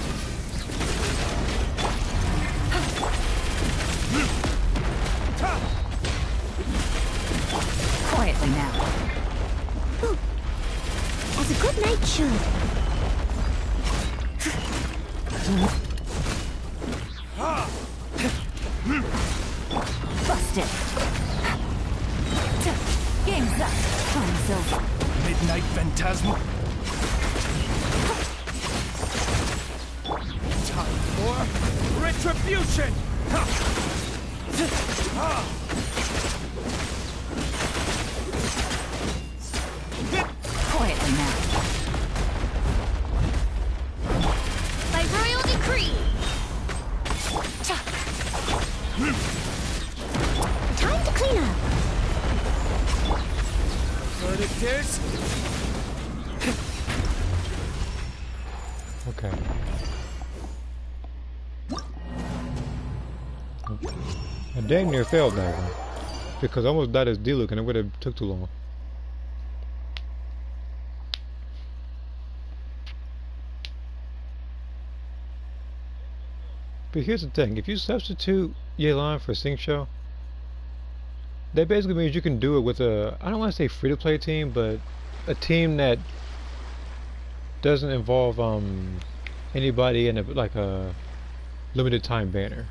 Quietly now. As a good knight should. Busted. Game's up. Time's over. Midnight Phantasmal. Time for retribution. Quietly now. By royal decree. Time to clean up. Verdict is Okay. I damn near failed that one. Because I almost died as D-Luke and it would have took too long. But here's the thing, if you substitute Yelan for Xingqiu, that basically means you can do it with a, I don't want to say free-to-play team, but a team that doesn't involve anybody in like a limited time banner.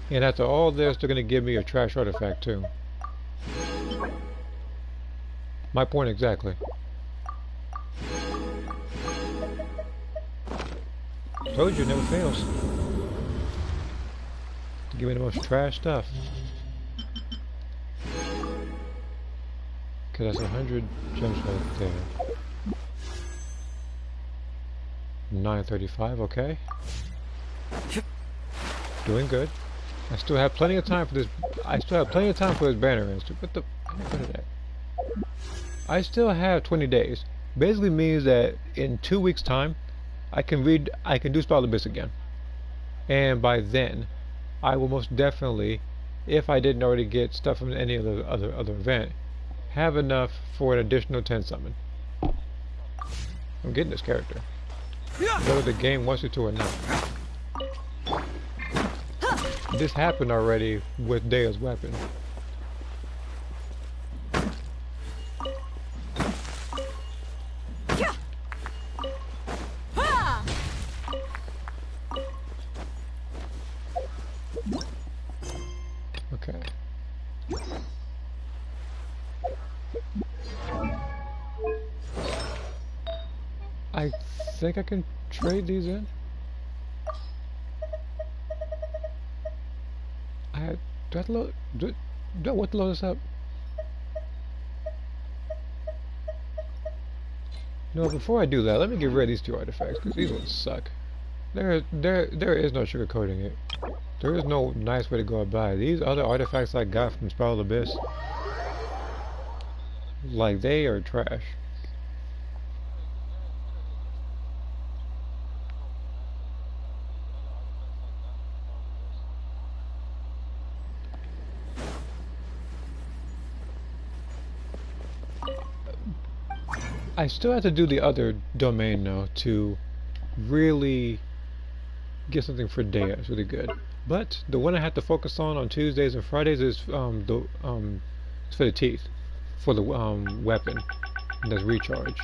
And after all this, they're gonna give me a trash artifact too. My point exactly. Told you, it never fails. To give me the most trash stuff. Okay, that's 100 gems right there. 935, okay. Doing good. I still have plenty of time for this. I still have plenty of time for this banner instant. What the? What is that? I still have 20 days. Basically means that in 2 weeks' time, I can do Spell Abyss again. And by then, I will most definitely, if I didn't already get stuff from any other event, have enough for an additional 10 summon. I'm getting this character. Whether the game wants it to or not. This happened already with Dea's weapon. Okay. I think I can trade these in. Do I have to load? Do I want to load this up? No, before I do that, let me get rid of these 2 artifacts because these ones suck. There is no sugarcoating it. There is no nice way to go about it. These other artifacts I got from Spiral Abyss, like, they are trash. I still have to do the other domain though to really get something for Dea. It's really good. But the one I have to focus on Tuesdays and Fridays is it's for the teeth, for the weapon. And that's recharge.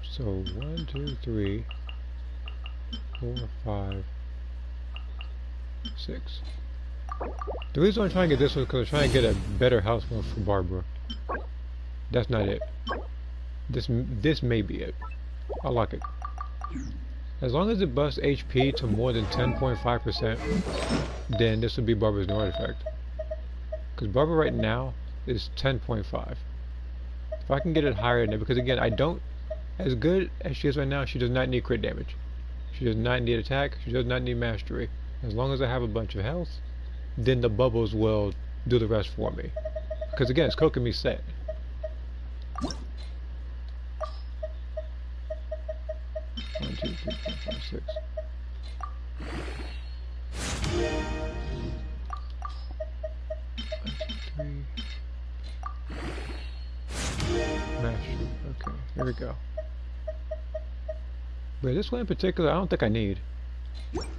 So 1, 2, 3, 4, 5, 6. The reason I'm trying to get this one is because I'm trying to get a better house one for Barbara. That's not it. This may be it. I like it. As long as it busts HP to more than 10.5%, then this would be Barbara's new artifact. Because Barbara right now is 10.5. If I can get it higher than that, because again, I don't, as good as she is right now, she does not need crit damage. She does not need attack, she does not need mastery. As long as I have a bunch of health, then the bubbles will do the rest for me. Because again, it's Kokomi's set. 1, 2, 3, 4, 5, 6. Mastery. Okay, here we go. But this one in particular, I don't think I need.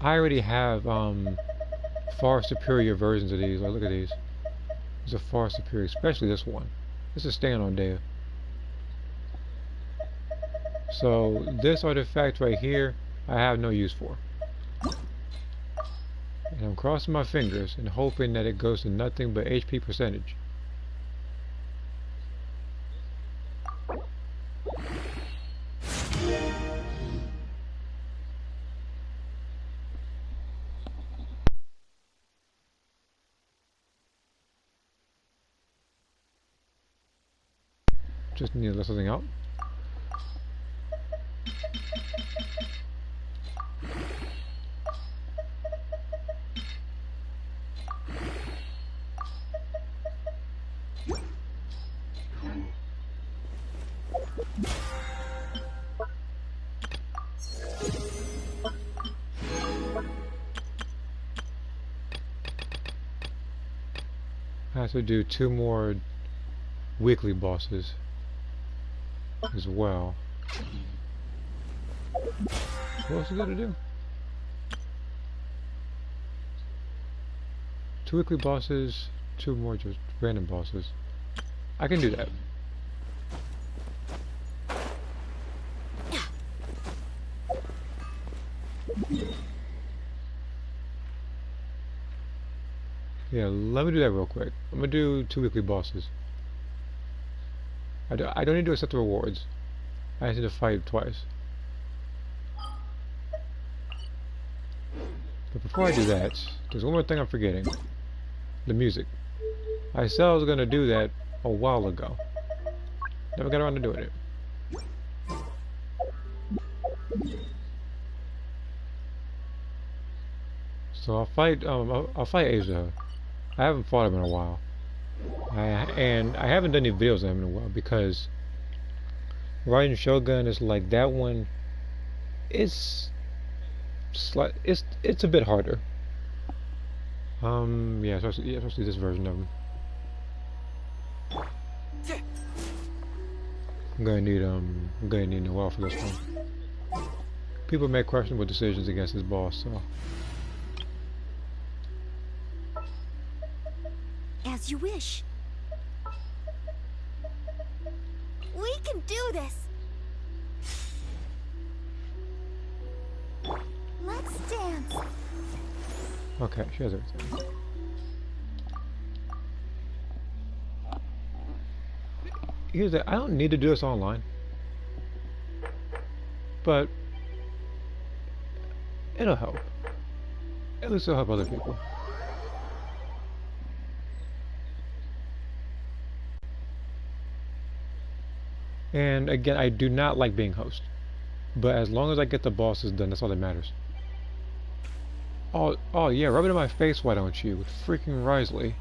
I already have far superior versions of these. Like, look at these. These are far superior, especially this one. This is staying on Dea. So this artifact right here, I have no use for. And I'm crossing my fingers and hoping that it goes to nothing but HP percentage. Just need to let something out. I have to do 2 more weekly bosses as well. What else is there to do? 2 weekly bosses, 2 more just random bosses. I can do that. Yeah, let me do that real quick. I'm gonna do 2 weekly bosses. I don't need to accept the rewards. I just need to fight twice. But before I do that, there's one more thing I'm forgetting. The music. I said I was gonna do that a while ago. Never got around to doing it. So I'll fight Asia. I haven't fought him in a while. And I haven't done any videos on him in a while because Raiden Shogun is like that one. It's a bit harder. Yeah, especially this version of him. I'm gonna need Noel for this one. People make questionable decisions against his boss, so. As you wish. We can do this. Let's dance. Okay, she has everything. Here's the I don't need to do this online. But it'll help. At least it'll help other people. And again, I do not like being host. But as long as I get the bosses done, that's all that matters. Oh yeah, rub it in my face, why don't you? With freaking Wriothesley.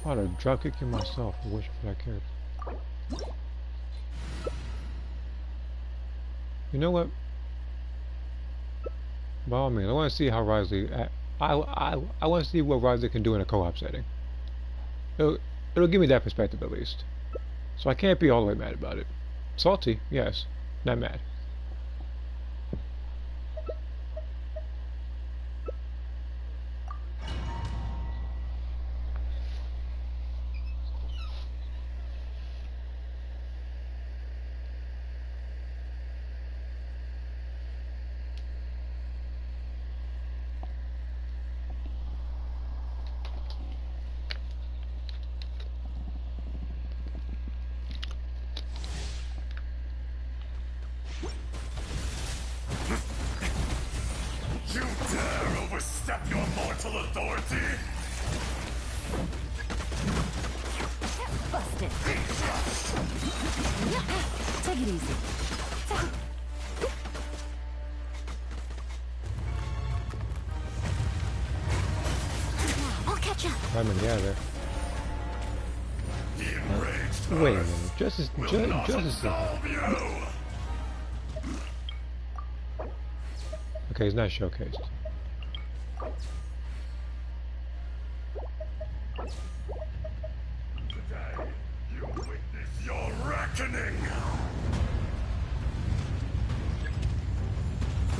I'd have drop kicked you myself. I wish I cared. You know what? By all means, I want to see how Wriothesley. I want to see what Wriothesley can do in a co-op setting. It'll give me that perspective at least. So I can't be all the way mad about it. Salty, yes, not mad. You dare overstep your mortal authority? Busted. Take it easy. I'll catch up. I'm gonna get out of there. The enraged Wait a earth minute, Justice. will not absolve you. Okay, he's not showcased. Today, you witness your reckoning.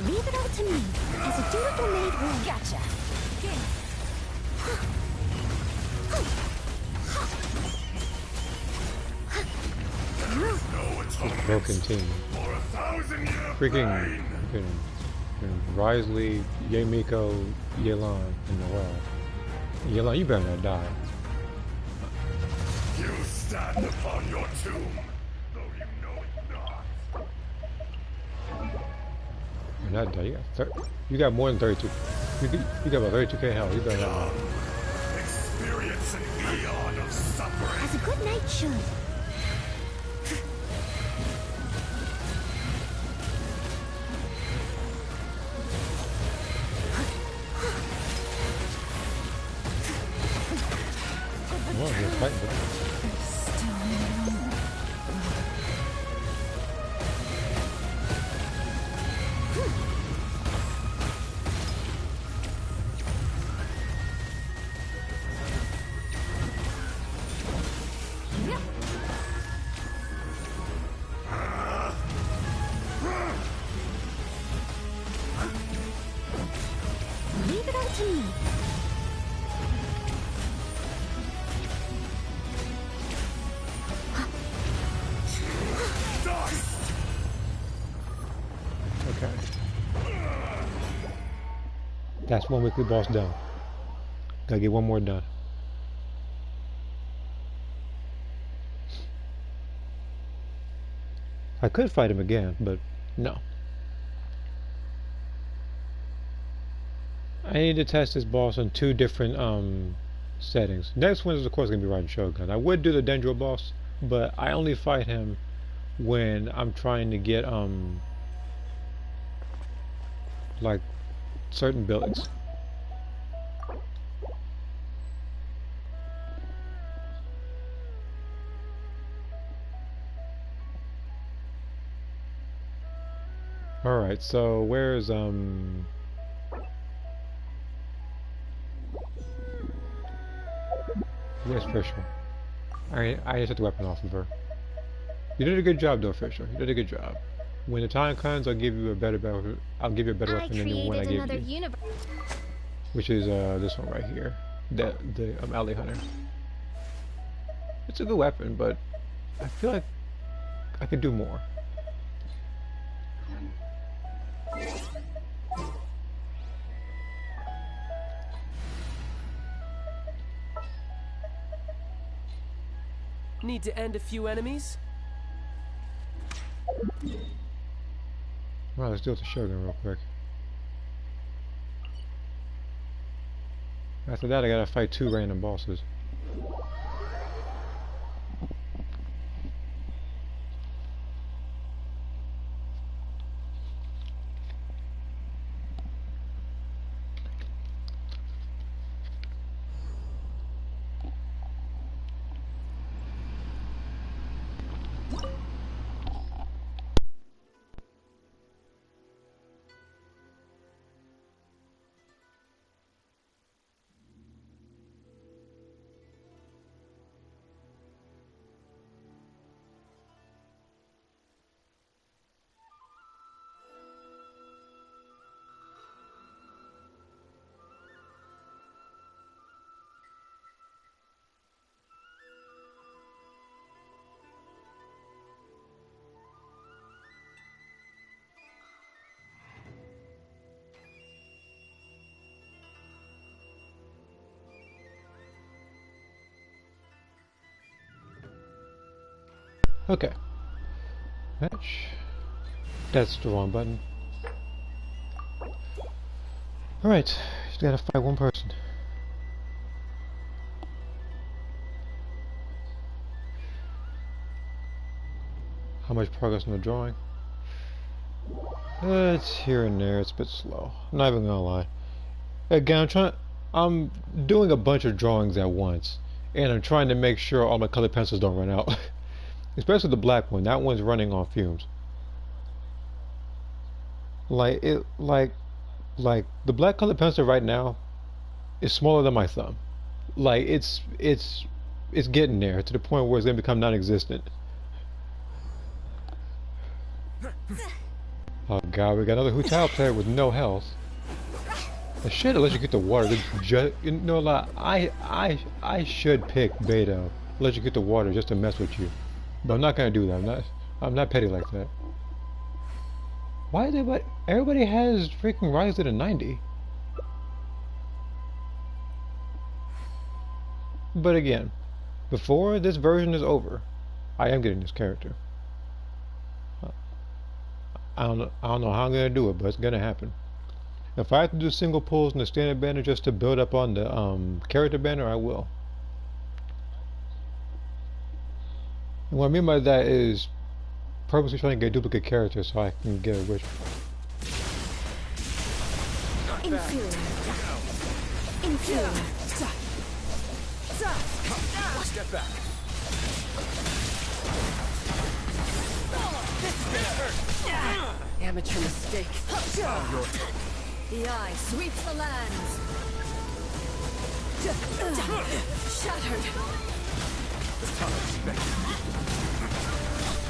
Leave it all to me, as a dutiful maid will. Gotcha. No atonement Broken team. for 1,000-year Freaking pain. Wriothesley, Yemiko, Yelan, and Noel. Yelan, you better not die. You stand upon your tomb, though you know it not. You're not die. You got more than 32. You got about 32k health. You better not die. Experience an eon of suffering. As a good knight should. Well, he's fighting, but to me. Okay. That's one weekly boss done. Gotta get one more done. I could fight him again, but no. I need to test this boss on 2 different settings. Next one is of course gonna be riding shotgun. I would do the Dendro boss, but I only fight him when I'm trying to get like certain buildings. Alright, so where's where's Fisher? I just took the weapon off of her. You did a good job though, Fisher. You did a good job. When the time comes, I'll give you a better weapon than the one I gave you. Which is this one right here. The alley hunter. It's a good weapon, but I feel like I could do more. Need to end a few enemies? Well, let's do it with the shotgun real quick. After that, I gotta fight 2 random bosses. Okay. Match. That's the wrong button. Alright, just gotta fight one person. How much progress in the drawing? It's here and there, it's a bit slow. I'm not even gonna lie. Again, I'm doing a bunch of drawings at once, and I'm trying to make sure all my colored pencils don't run out. Especially the black one. That one's running on fumes. Like the black colored pencil right now is smaller than my thumb. Like it's getting there to the point where it's gonna become non-existent. Oh god, we got another Hu Tao player with no health. I should let you get the water. You know, like I should pick Beto, let you get the water just to mess with you. But I'm not gonna do that. I'm not petty like that. Why is everybody has freaking Rise to 90? But again, before this version is over, I am getting this character. I don't know how I'm gonna do it, but it's gonna happen. If I have to do single pulls in the standard banner just to build up on the character banner, I will. And what I mean by that is purposely trying to get duplicate characters so I can get a rich. Inferior. Step back. Amateur mistake. The eye sweeps the lands. Shattered.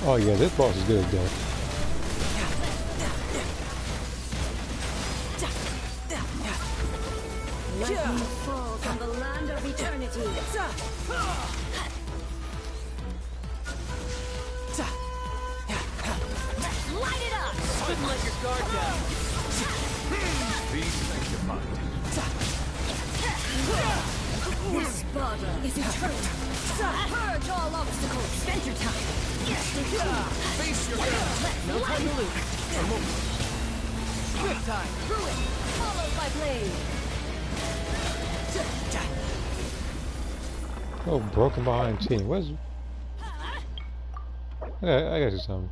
Oh yeah, this boss is good as death. Lightning falls on the land of eternity. Light it up! Couldn't let your guard down. Be sanctified. This body is eternal. Purge all obstacles. Spend your time. Face your enemy. No time to lose. A moment. Good time. Ruin, followed by blade. Oh, broken behind team. What's... I got you something.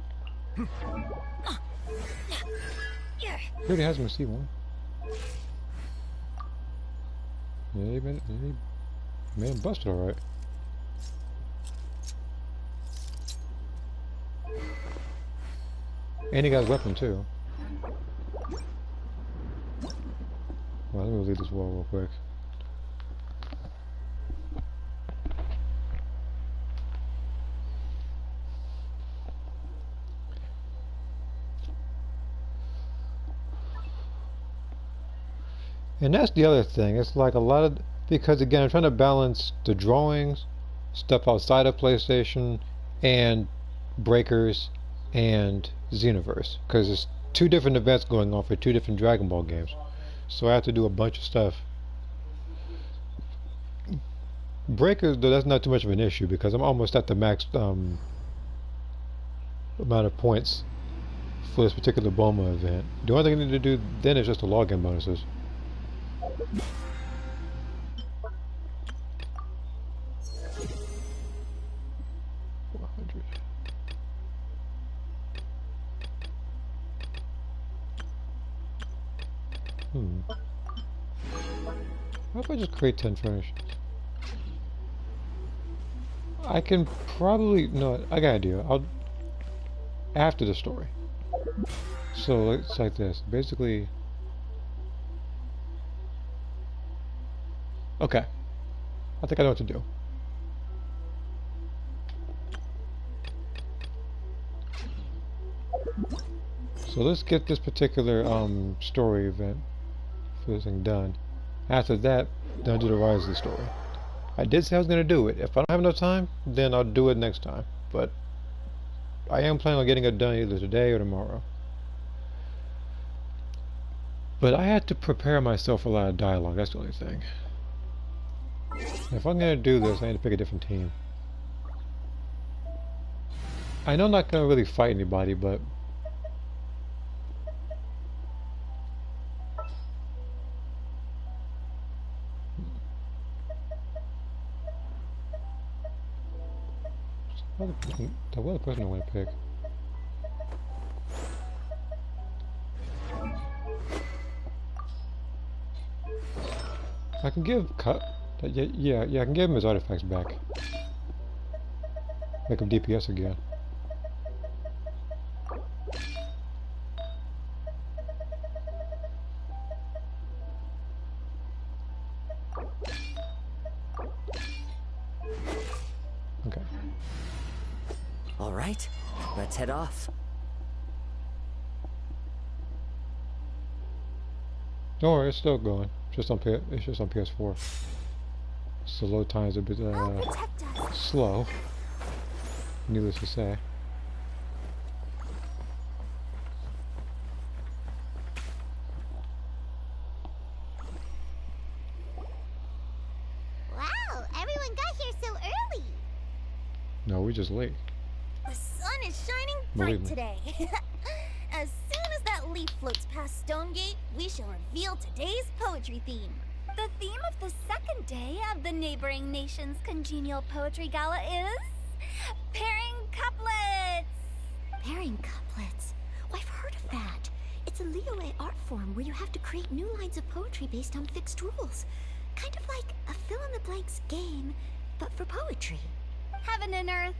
He already has my C1. Yeah, he man busted alright. And he got his weapon too. Well, let me leave this wall real quick. And that's the other thing. It's like a lot of, because again, I'm trying to balance the drawings, stuff outside of PlayStation, and Breakers and Xenoverse, because there's two different events going on for two different Dragon Ball games. So I have to do a bunch of stuff. Breakers, though, that's not too much of an issue because I'm almost at the max amount of points for this particular Boma event. The only thing I need to do then is just the login bonuses. What if I just create 10 furnishes? I can probably... No, I got an idea. I'll... After the story. So, it's like this. Basically... Okay. I think I know what to do. So let's get this particular story event for this thing done. After that, then I'll do the Wriothesley story. I did say I was going to do it. If I don't have enough time, then I'll do it next time. But I am planning on getting it done either today or tomorrow. But I had to prepare myself for a lot of dialogue. That's the only thing. If I'm going to do this, I need to pick a different team. I know I'm not going to really fight anybody, but... The other person I want to pick. I can give yeah, I can give him his artifacts back. Make him DPS again. Okay. All right, let's head off. Don't worry, it's still going. It's just on PS4. So load time's a bit slow, needless to say. Wow, everyone got here so early. No, we're just late. The sun is shining Believe bright me. today. As soon as that leaf floats past Stonegate, we shall reveal today's poetry theme. The theme of the second day of the neighboring nation's congenial poetry gala is pairing couplets. Pairing couplets. Oh, I've heard of that. It's a Liyue art form where you have to create new lines of poetry based on fixed rules. Kind of like a fill-in-the-blanks game, but for poetry. Heaven and earth,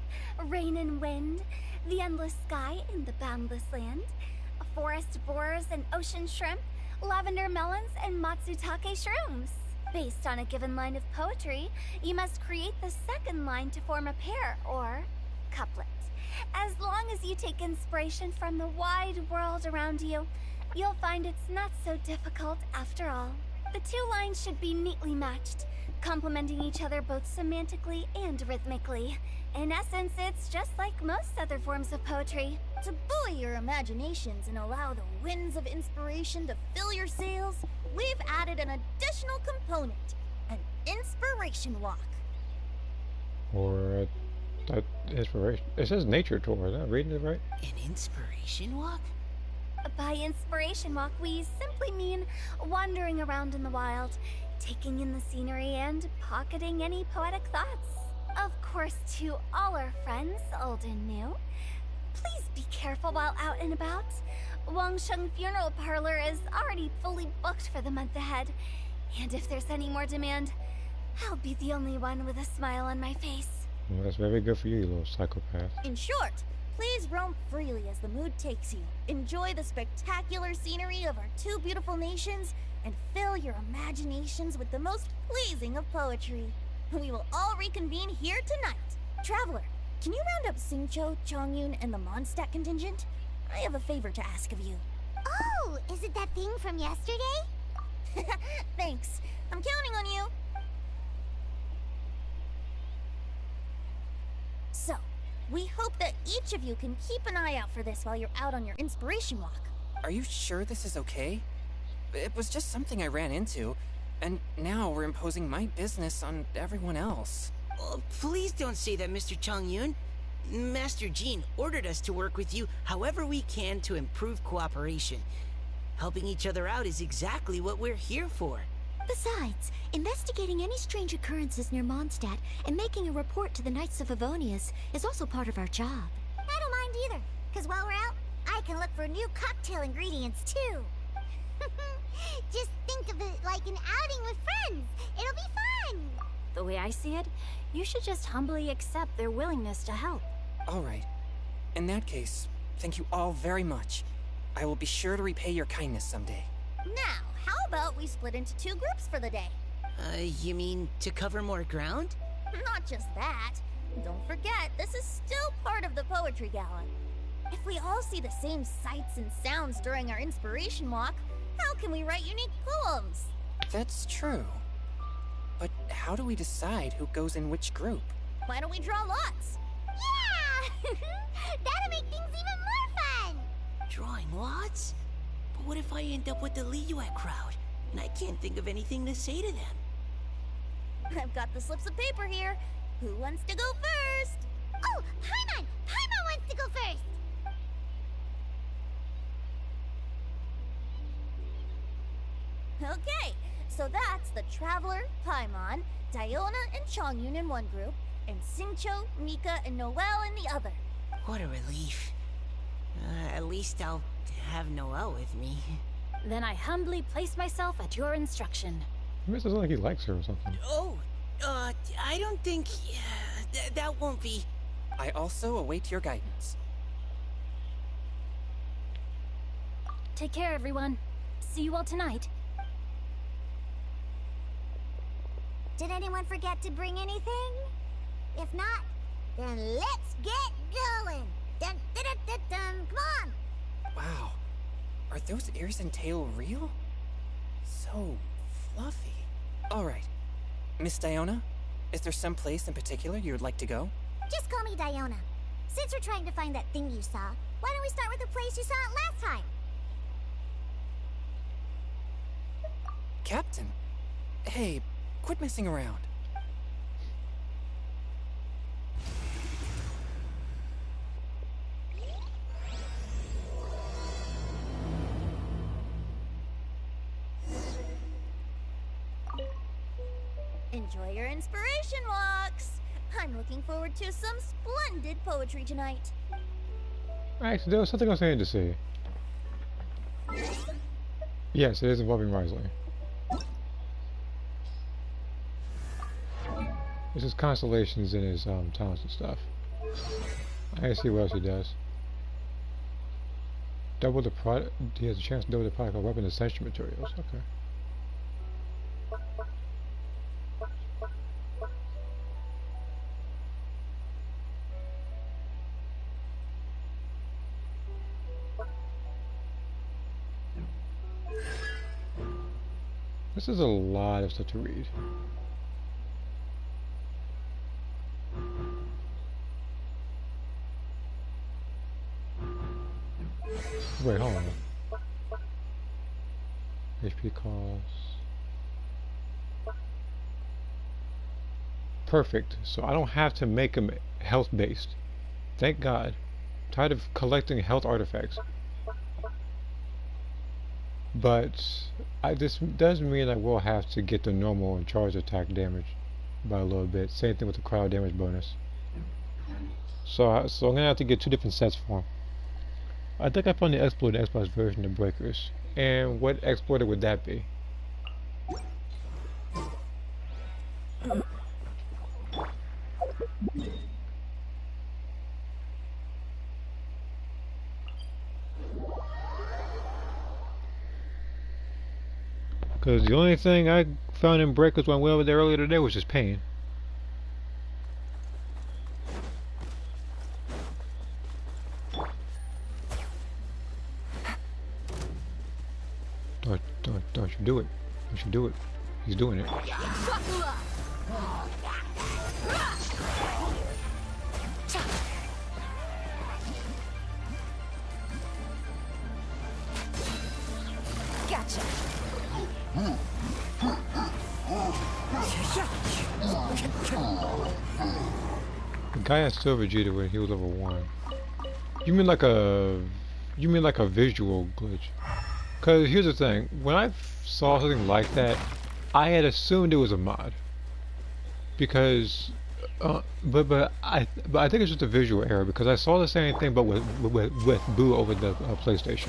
rain and wind, the endless sky and the boundless land, forest borers and ocean shrimp, lavender melons and matsutake shrooms. Based on a given line of poetry, you must create the second line to form a pair, or couplet. As long as you take inspiration from the wide world around you, you'll find it's not so difficult after all. The two lines should be neatly matched, complementing each other both semantically and rhythmically. In essence, it's just like most other forms of poetry. To buoy your imaginations and allow the winds of inspiration to fill your sails, we've added an additional component, an inspiration walk. Or that inspiration. It says nature tour. Is that reading it right? An inspiration walk? By inspiration walk, we simply mean wandering around in the wild, taking in the scenery and pocketing any poetic thoughts. Of course, to all our friends, old and new, please be careful while out and about. Wangsheng Funeral Parlor is already fully booked for the month ahead, and if there's any more demand, I'll be the only one with a smile on my face. Well, that's very good for you, you little psychopath. In short, please roam freely as the mood takes you. Enjoy the spectacular scenery of our two beautiful nations, and fill your imaginations with the most pleasing of poetry. We will all reconvene here tonight. Traveler, can you round up Xingqiu, Chongyun, and the Mondstadt contingent? I have a favor to ask of you. Oh, is it that thing from yesterday? Thanks. I'm counting on you. So, we hope that each of you can keep an eye out for this while you're out on your inspiration walk. Are you sure this is okay? It was just something I ran into, and now we're imposing my business on everyone else. Oh, please don't say that, Mr. Chongyun. Master Jean ordered us to work with you however we can to improve cooperation. Helping each other out is exactly what we're here for. Besides, investigating any strange occurrences near Mondstadt and making a report to the Knights of Avonius is also part of our job. I don't mind either, because while we're out, I can look for new cocktail ingredients too. Just think of it like an outing with friends. It'll be fun. The way I see it, you should just humbly accept their willingness to help. All right. In that case, thank you all very much. I will be sure to repay your kindness someday. Now, how about we split into two groups for the day? You mean to cover more ground? Not just that. Don't forget, this is still part of the Poetry Gala. If we all see the same sights and sounds during our inspiration walk, how can we write unique poems? That's true. But how do we decide who goes in which group? Why don't we draw lots? Yeah! That'll make things even more fun! Drawing lots? But what if I end up with the Liyue crowd, and I can't think of anything to say to them? I've got the slips of paper here. Who wants to go first? Oh, Paimon! Paimon wants to go first! Okay, so that's the Traveler, Paimon, Diona, and Chongyun in one group, and Xingqiu, Mika, and Noelle in the other. What a relief. At least I'll have Noelle with me. Then I humbly place myself at your instruction. It makes it sound like he likes her or something. Oh, I don't think... that won't be... I also await your guidance. Take care, everyone. See you all tonight. Did anyone forget to bring anything? If not, then let's get going! Dun dun dun dun dun! Come on! Wow. Are those ears and tail real? So fluffy. Alright. Miss Diona, is there some place in particular you would like to go? Just call me Diona. Since we're trying to find that thing you saw, why don't we start with the place you saw it last time? Captain? Hey, quit messing around. Enjoy your inspiration walks! I'm looking forward to some splendid poetry tonight. Alright, so there was something else I needed to see. Yes, it is involving Wriothesley. This is constellations in his talents and stuff. I can see what else he does. Double the product. He has a chance to double the product of weapon essential materials. Okay. This is a lot of stuff to read. Wait, hold on. HP costs. Perfect. So I don't have to make them health based. Thank God. I'm tired of collecting health artifacts. But this does mean I will have to get the normal and charge attack damage by a little bit. Same thing with the crowd damage bonus. So I'm gonna have to get 2 different sets for them. I think I found the exploited Xbox version of Breakers. And what exploiter would that be? Because the only thing I found in Breakers when I went over there earlier today was just pain. Don't you do it. Don't you do it. He's doing it. Gotcha. The guy had Silver Vegeta when he was level 1. You mean like a visual glitch? Cause here's the thing, when I saw something like that, I had assumed it was a mod. Because, but I think it's just a visual error because I saw the same thing but with Boo over the PlayStation.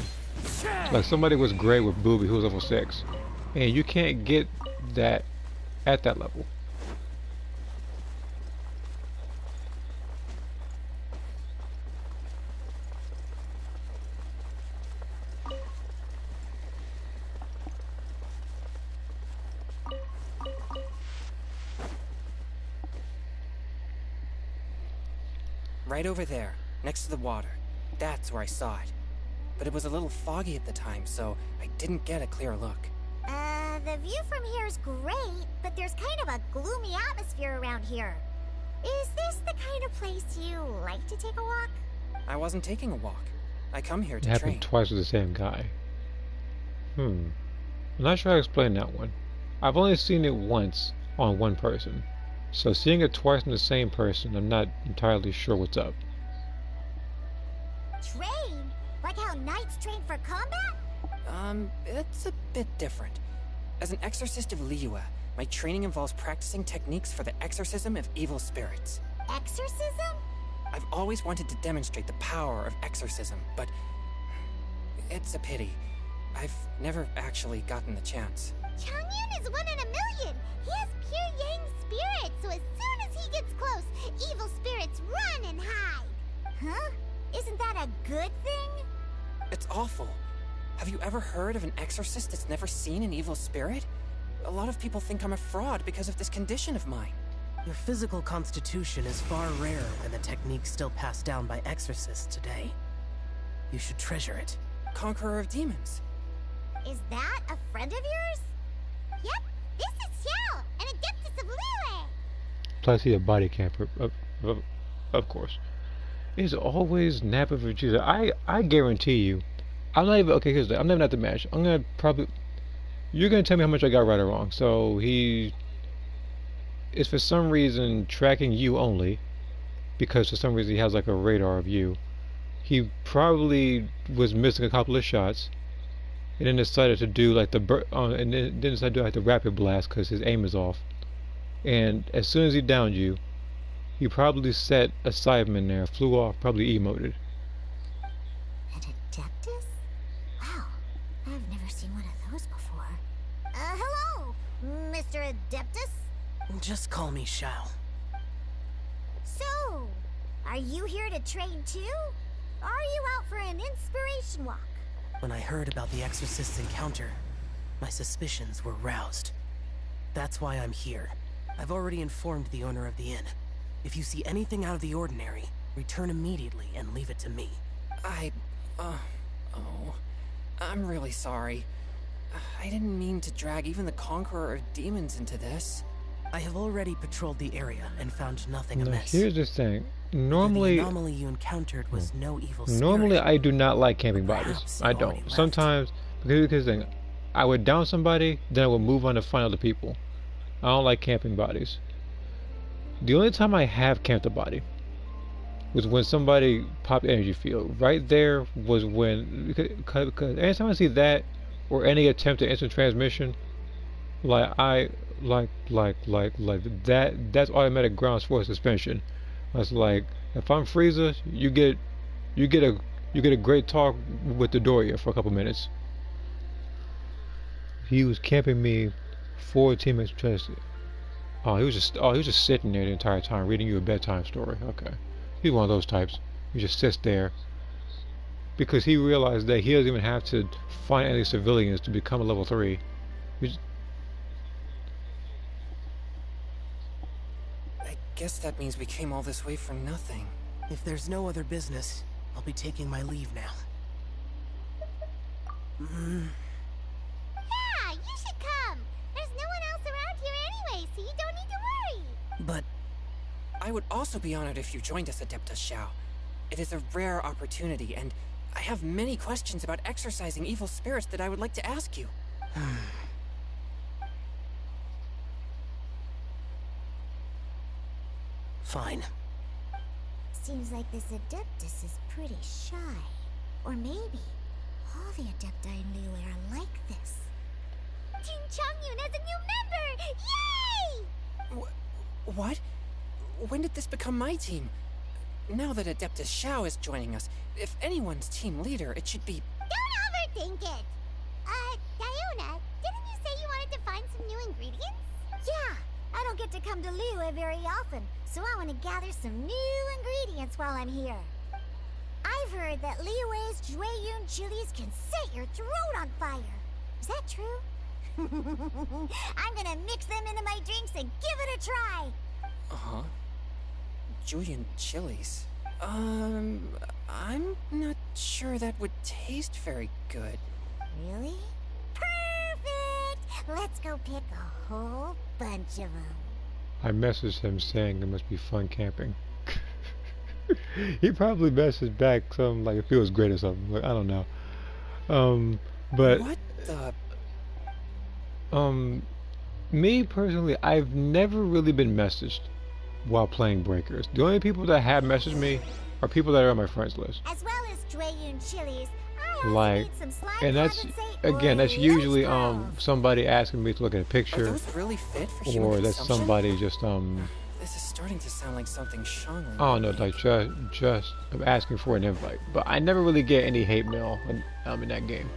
Like somebody was great with Boo, but he was level 6, and you can't get that at that level. Right over there, next to the water. That's where I saw it. But it was a little foggy at the time, so I didn't get a clear look. The view from here is great, but there's kind of a gloomy atmosphere around here. Is this the kind of place you like to take a walk? I wasn't taking a walk. I come here It to happened train. twice with the same guy. I'm not sure how to explain that one. I've only seen it once on one person. So seeing it twice on the same person, I'm not entirely sure what's up. Train? Like how knights train for combat? It's a bit different. As an exorcist of Liyue, my training involves practicing techniques for the exorcism of evil spirits. Exorcism? I've always wanted to demonstrate the power of exorcism, but it's a pity. I've never actually gotten the chance. Changyun is 1 in a million! He has pure yang spirit, so as soon as he gets close, evil spirits run and hide! Huh? Isn't that a good thing? It's awful. Have you ever heard of an exorcist that's never seen an evil spirit? A lot of people think I'm a fraud because of this condition of mine. Your physical constitution is far rarer than the techniques still passed down by exorcists today. You should treasure it. Conqueror of demons. Is that a friend of yours? Yep, this is Xiao, an adeptus of Liyue! Plus he's a body camper, of course. It's always Nappa Vegeta. I guarantee you, I'm not even, okay, here's the, I'm not even at the match. I'm gonna probably, you're gonna tell me how much I got right or wrong. So he is for some reason tracking you only, because for some reason he has like a radar of you. He probably was missing a couple of shots, and then decided to do like and then decided to do like the rapid blast because his aim is off. And as soon as he downed you, he probably set a Cyberman there, flew off, probably emoted. An adeptus? Wow, I've never seen one of those before. Hello, Mr. Adeptus? Just call me Xiao. So, are you here to train too? Or are you out for an inspiration walk? When I heard about the exorcist's encounter, my suspicions were roused. That's why I'm here. I've already informed the owner of the inn. If you see anything out of the ordinary, return immediately and leave it to me. I'm really sorry. I didn't mean to drag even the Conqueror of Demons into this. I have already patrolled the area and found nothing Now, amiss. here's the thing. The Normally, anomaly you encountered was no evil spirit. normally I do not like camping bodies. Perhaps I you've already don't. left. Sometimes, because the thing, I would down somebody, then I would move on to find other people. I don't like camping bodies. The only time I have camped a body was when somebody popped energy field. Right there was when, because anytime I see that or any attempt at instant transmission, like that's automatic grounds for suspension. That's like, if I'm Frieza, you get a great talk with the Doria for a couple minutes. He was camping me 4 teammates. He was just sitting there the entire time reading you a bedtime story. Okay, he's one of those types. He just sits there because he realized that he doesn't even have to find any civilians to become a level 3. I guess that means we came all this way for nothing. If there's no other business, I'll be taking my leave now. Yeah, you should come. There's no one else around here anyway, so you don't need to worry. But I would also be honored if you joined us, Adeptus Shao. It is a rare opportunity, and I have many questions about exorcising evil spirits that I would like to ask you. Fine. Seems like this Adeptus is pretty shy. Or maybe all the Adepti in Liyue are like this. Team Chongyun has a new member! Yay! What? When did this become my team? Now that Adeptus Shao is joining us, if anyone's team leader, it should be... Don't overthink it! Diona, didn't you say you wanted to find some new ingredients? Yeah, I don't get to come to Liyue very often, so I want to gather some new ingredients while I'm here. I've heard that Liyue's Jueyun chilies can set your throat on fire. Is that true? I'm gonna mix them into my drinks and give it a try. Uh-huh. Julian chilies. I'm not sure that would taste very good. Really? Perfect! Let's go pick a whole bunch of them. I messaged him saying it must be fun camping. He probably messaged back something like it feels great or something. Like, I don't know. But what the? Me personally, I've never really been messaged while playing Breakers. The only people that have messaged me are people that are on my friends list. As well as Jueyun chilies, I also Like, need some slime and that's condensate again, that's or usually Lux somebody asking me to look at a Are picture, those really fit for human or that's consumption? somebody just This is starting to sound like something Shang. I don't know, like just asking for an invite. But I never really get any hate mail in that game.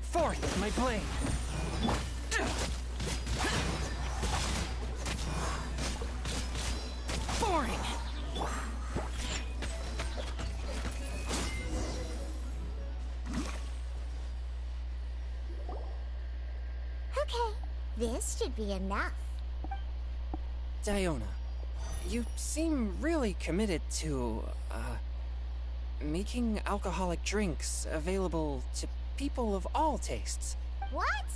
Forth, my blade. Boring. Okay, this should be enough. Diona, you seem really committed to, making alcoholic drinks available to people of all tastes. What?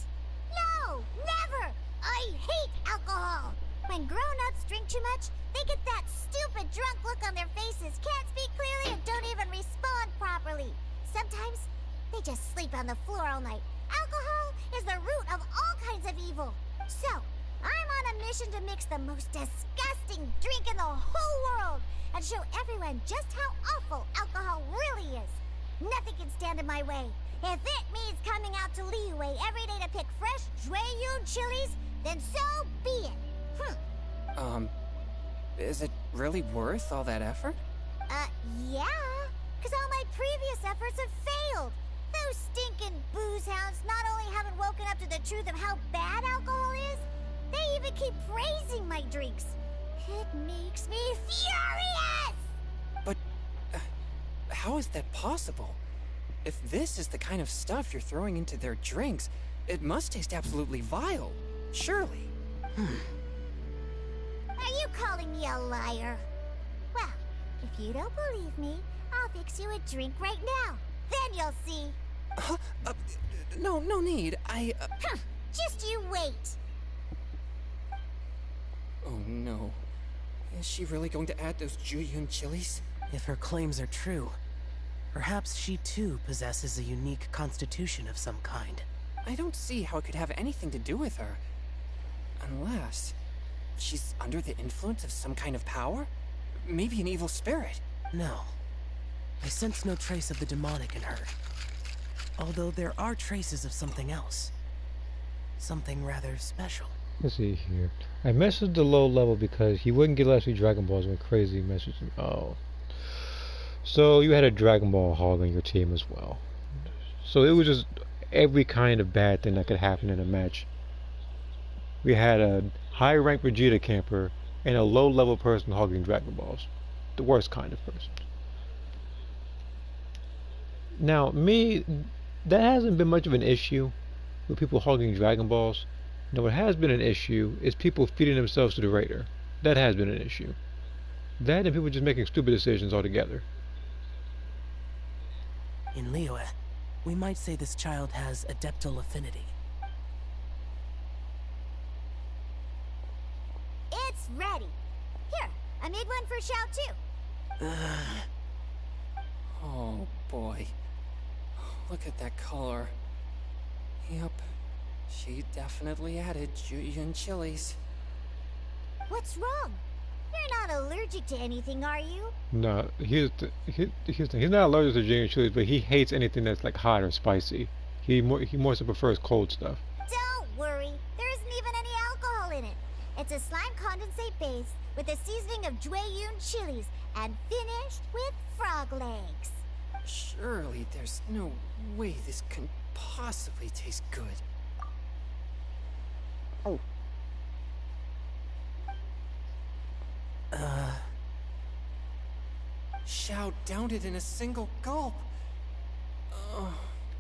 No, never! I hate alcohol! When grown-ups drink too much, they get that stupid drunk look on their faces, can't speak clearly, and don't even respond properly. Sometimes, they just sleep on the floor all night. Alcohol is the root of all kinds of evil. So, I'm on a mission to mix the most disgusting drink in the whole world and show everyone just how awful alcohol really is. Nothing can stand in my way. If it means coming out to Liyue every day to pick fresh Jueyun chilies, then so be it. Is it really worth all that effort? Yeah. Because all my previous efforts have failed. Those stinking booze hounds not only haven't woken up to the truth of how bad alcohol is, they even keep praising my drinks. It makes me furious! But, how is that possible? If this is the kind of stuff you're throwing into their drinks, it must taste absolutely vile. Surely. Are you calling me a liar? Well, if you don't believe me, I'll fix you a drink right now. Then you'll see. No need. Just you wait. Oh no. Is she really going to add those Juyun chilies? If her claims are true, perhaps she too possesses a unique constitution of some kind. I don't see how it could have anything to do with her. Unless she's under the influence of some kind of power? Maybe an evil spirit. No. I sense no trace of the demonic in her. Although there are traces of something else. Something rather special. Let's see here. I messaged the low level because he wouldn't get last week Dragon Balls when Crazy messaged him. Oh. So you had a Dragon Ball hog on your team as well. So it was just every kind of bad thing that could happen in a match. We had a high ranked Vegeta camper and a low level person hogging Dragon Balls. The worst kind of person. Now, me, that hasn't been much of an issue with people hogging Dragon Balls. Now, what has been an issue is people feeding themselves to the Raider. That has been an issue. That and people just making stupid decisions altogether. In Liyue, we might say this child has adeptal affinity. It's ready. Here, I made one for Xiao too. Oh boy. Look at that color. Yep. She definitely added Juyun chilies. What's wrong? You're not allergic to anything, are you? No, here's the he's not allergic to ginger chilies, but he hates anything that's like hot or spicy. He more so prefers cold stuff. Don't worry, there isn't even any alcohol in it. It's a slime condensate base with a seasoning of Juyun chilies and finished with frog legs. Surely there's no way this can possibly taste good. Oh. Xiao downed it in a single gulp. Oh,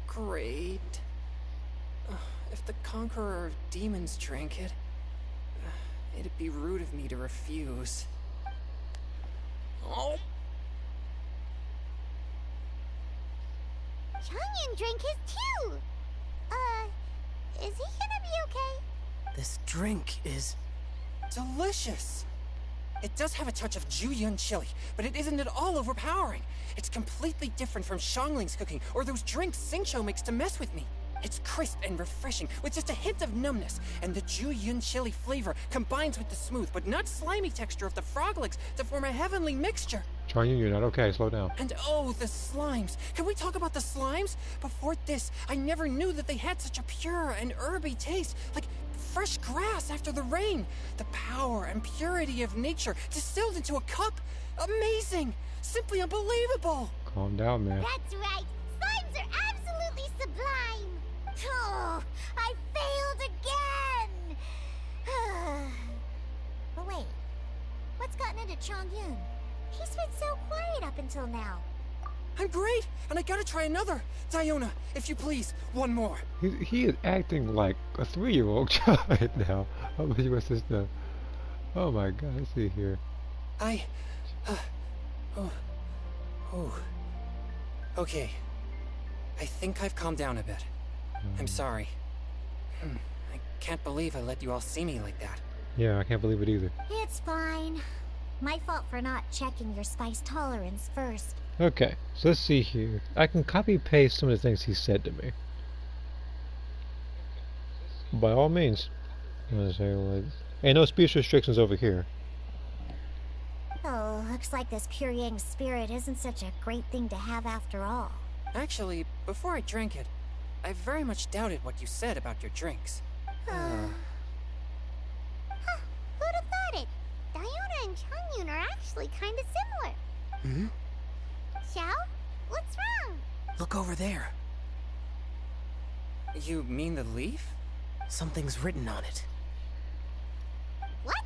great. If the Conqueror of Demons drank it, it'd be rude of me to refuse. Oh. Changyan drank his too. Is he gonna be okay? This drink is delicious. It does have a touch of Juyun chili, but it isn't at all overpowering. It's completely different from Xiangling's cooking or those drinks Xingqiu makes to mess with me. It's crisp and refreshing with just a hint of numbness, and the Juyun chili flavor combines with the smooth but not slimy texture of the frog legs to form a heavenly mixture. Changyan, you're not okay. Slow down. And oh, the slimes. Can we talk about the slimes? Before this, I never knew that they had such a pure and herby taste, like fresh grass after the rain. The power and purity of nature distilled into a cup. Amazing. Simply unbelievable. Calm down, man. That's right. Slimes are absolutely sublime. Oh, I failed again. But wait, what's gotten into Chongyun? He's been so quiet up until now. I'm great, and I gotta try another. Diona, if you please, one more. He is acting like a 3-year-old child now. How about you, my sister? Oh my God, let's see here. Okay. I think I've calmed down a bit. I'm sorry. I can't believe I let you all see me like that. Yeah, I can't believe it either. It's fine. My fault for not checking your spice tolerance first. Okay, so let's see here. I can copy paste some of the things he said to me. By all means. I'm gonna say, like, ain't no speech restrictions over here. Oh, looks like this pure yang spirit isn't such a great thing to have after all. Actually, before I drank it, I very much doubted what you said about your drinks. Huh, who'd have thought it? Diona and Chongyun are actually kind of similar. Xiao? What's wrong? Look over there. You mean the leaf? Something's written on it. What?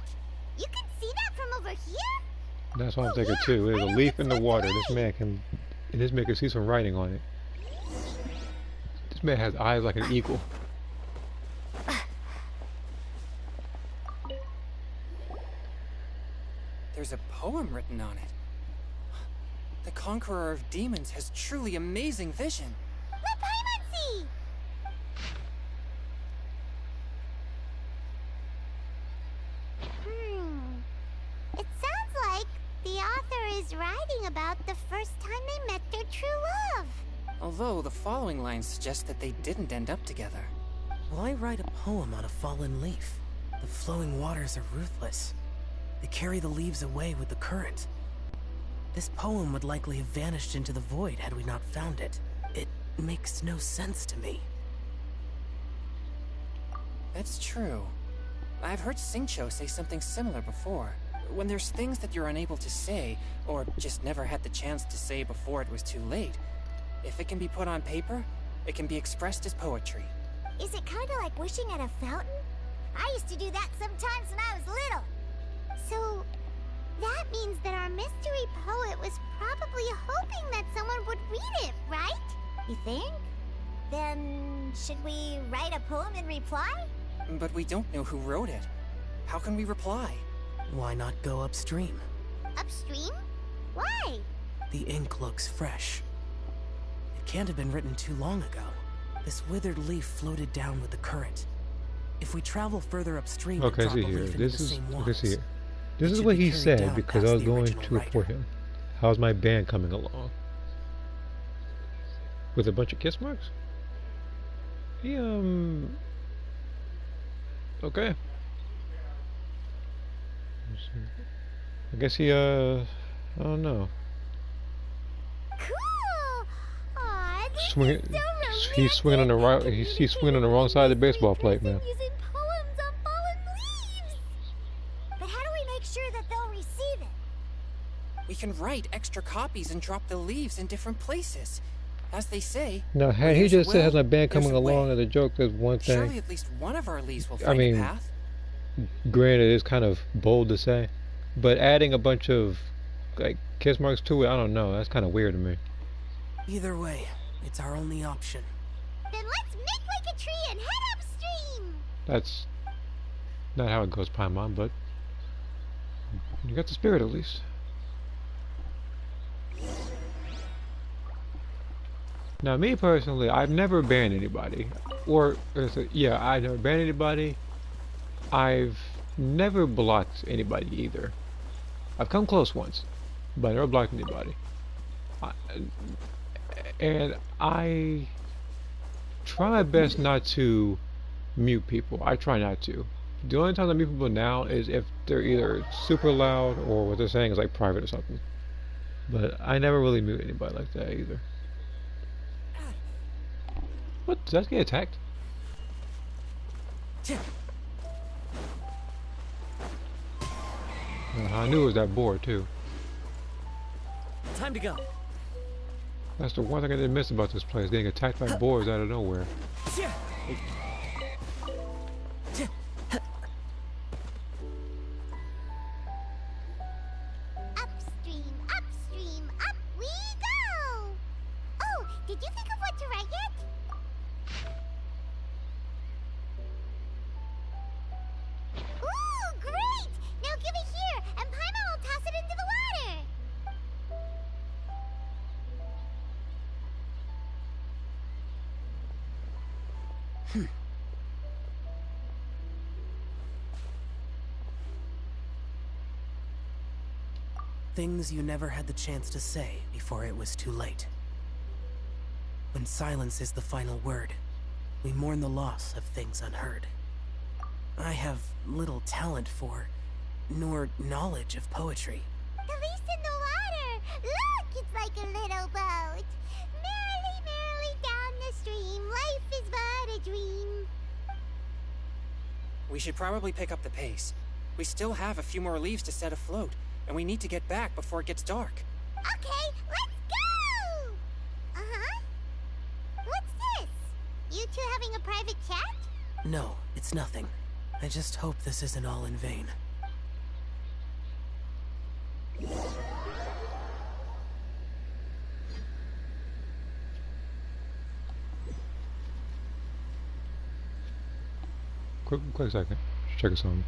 You can see that from over here? That's what I'm thinking too. There's a leaf in the water. This man can see some writing on it. This man has eyes like an eagle. There's a poem written on it. The Conqueror of Demons has truly amazing vision. Let Paimon see! It sounds like the author is writing about the first time they met their true love. Although the following lines suggest that they didn't end up together. Why write a poem on a fallen leaf? The flowing waters are ruthless. They carry the leaves away with the current. This poem would likely have vanished into the void had we not found it. It makes no sense to me. That's true. I've heard Xingqiu say something similar before. When there's things that you're unable to say, or just never had the chance to say before it was too late, if it can be put on paper, it can be expressed as poetry. Is it kind of like wishing at a fountain? I used to do that sometimes when I was little. So, that means that our mystery poet was probably hoping that someone would read it, right? You think? Then, should we write a poem in reply? But we don't know who wrote it. How can we reply? Why not go upstream? Upstream? Why? The ink looks fresh. It can't have been written too long ago. This withered leaf floated down with the current. If we travel further upstream, Okay, and drop see a here. leaf into This the is same okay. waters, See here. This it is should what be he carried said down because past I was the going original to report writer. him. How's my band coming along? With a bunch of kiss marks? He okay. I guess he I don't know. Cool! Aw, this Swing, is so romantic. he's swinging on the right. He's swinging on the wrong side of the baseball plate, man. Using poems on fallen leaves. But how do we make sure that they'll receive it? We can write extra copies and drop the leaves in different places. As they say, Now, had he just said, "Has my band coming along?" as a joke, that's one thing. surely at least one of our leaves will I find mean, a path. Granted, it's kind of bold to say, but adding a bunch of like kiss marks to it, I don't know. That's kind of weird to me. Either way, it's our only option. Then let's make like a tree and head upstream. That's not how it goes, Paimon, but you got the spirit at least. Now, me personally, I've never banned anybody, yeah, I've never banned anybody. I've never blocked anybody either. I've come close once, but I never blocked anybody. And I try my best not to mute people. I try not to. The only time I mute people now is if they're either super loud or what they're saying is like private or something. But I never really mute anybody like that either. What? Did that get attacked? I knew it was that boar too. Time to go. That's the one thing I didn't miss about this place, getting attacked by boars out of nowhere. Upstream, upstream, up we go! Oh, did you think of what to write yet? Ooh, great! Now give it here, and Paimon will toss it into the water! Things you never had the chance to say before it was too late. When silence is the final word, we mourn the loss of things unheard. I have little talent for, nor knowledge of poetry. The leaf's in the water! Look, it's like a little boat! Merrily, merrily down the stream, life is but a dream. We should probably pick up the pace. We still have a few more leaves to set afloat, and we need to get back before it gets dark. Okay, let's go! Uh-huh. What's this? You two having a private chat? No, it's nothing. I just hope this isn't all in vain. quick second. Just check something.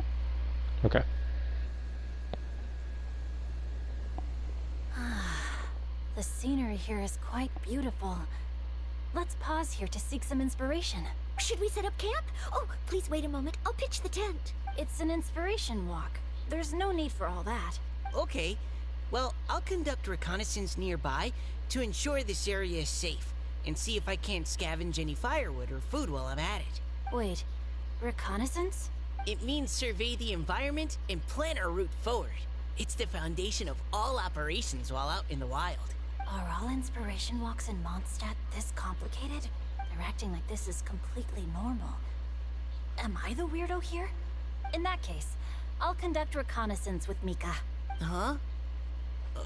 Okay. The scenery here is quite beautiful. Let's pause here to seek some inspiration. Should we set up camp? Oh, please wait a moment. I'll pitch the tent. It's an inspiration walk. There's no need for all that. Okay. Well, I'll conduct reconnaissance nearby to ensure this area is safe, and see if I can't scavenge any firewood or food while I'm at it. Wait, reconnaissance? It means survey the environment and plan our route forward. It's the foundation of all operations while out in the wild. Are all inspiration walks in Mondstadt this complicated? They're acting like this is completely normal. Am I the weirdo here? In that case, I'll conduct reconnaissance with Mika. Huh?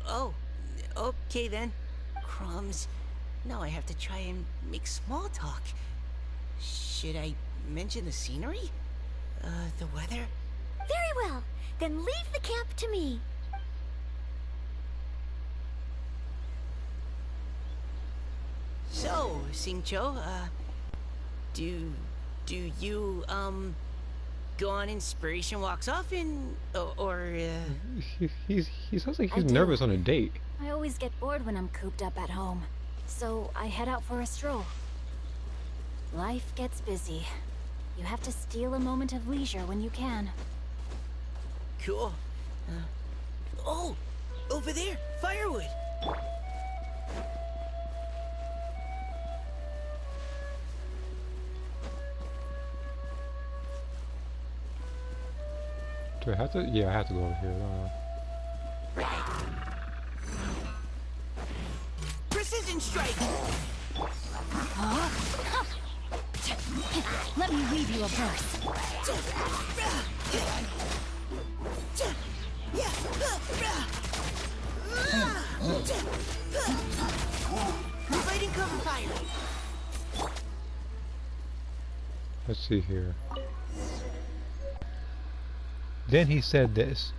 Oh, okay then. Crumbs. Now I have to try and make small talk. Should I mention the scenery? The weather? Very well. Then leave the camp to me. So, Xingqiu, do you, go on inspiration walks often, or He sounds like he's nervous on a date. I always get bored when I'm cooped up at home, so I head out for a stroll. Life gets busy. You have to steal a moment of leisure when you can. Cool. Oh! Over there! Firewood! Do I have to? Yeah, I have to go over here. Precision strike! Huh? Let me weave you a verse. Providing cover fire. Let's see here. Then he said this: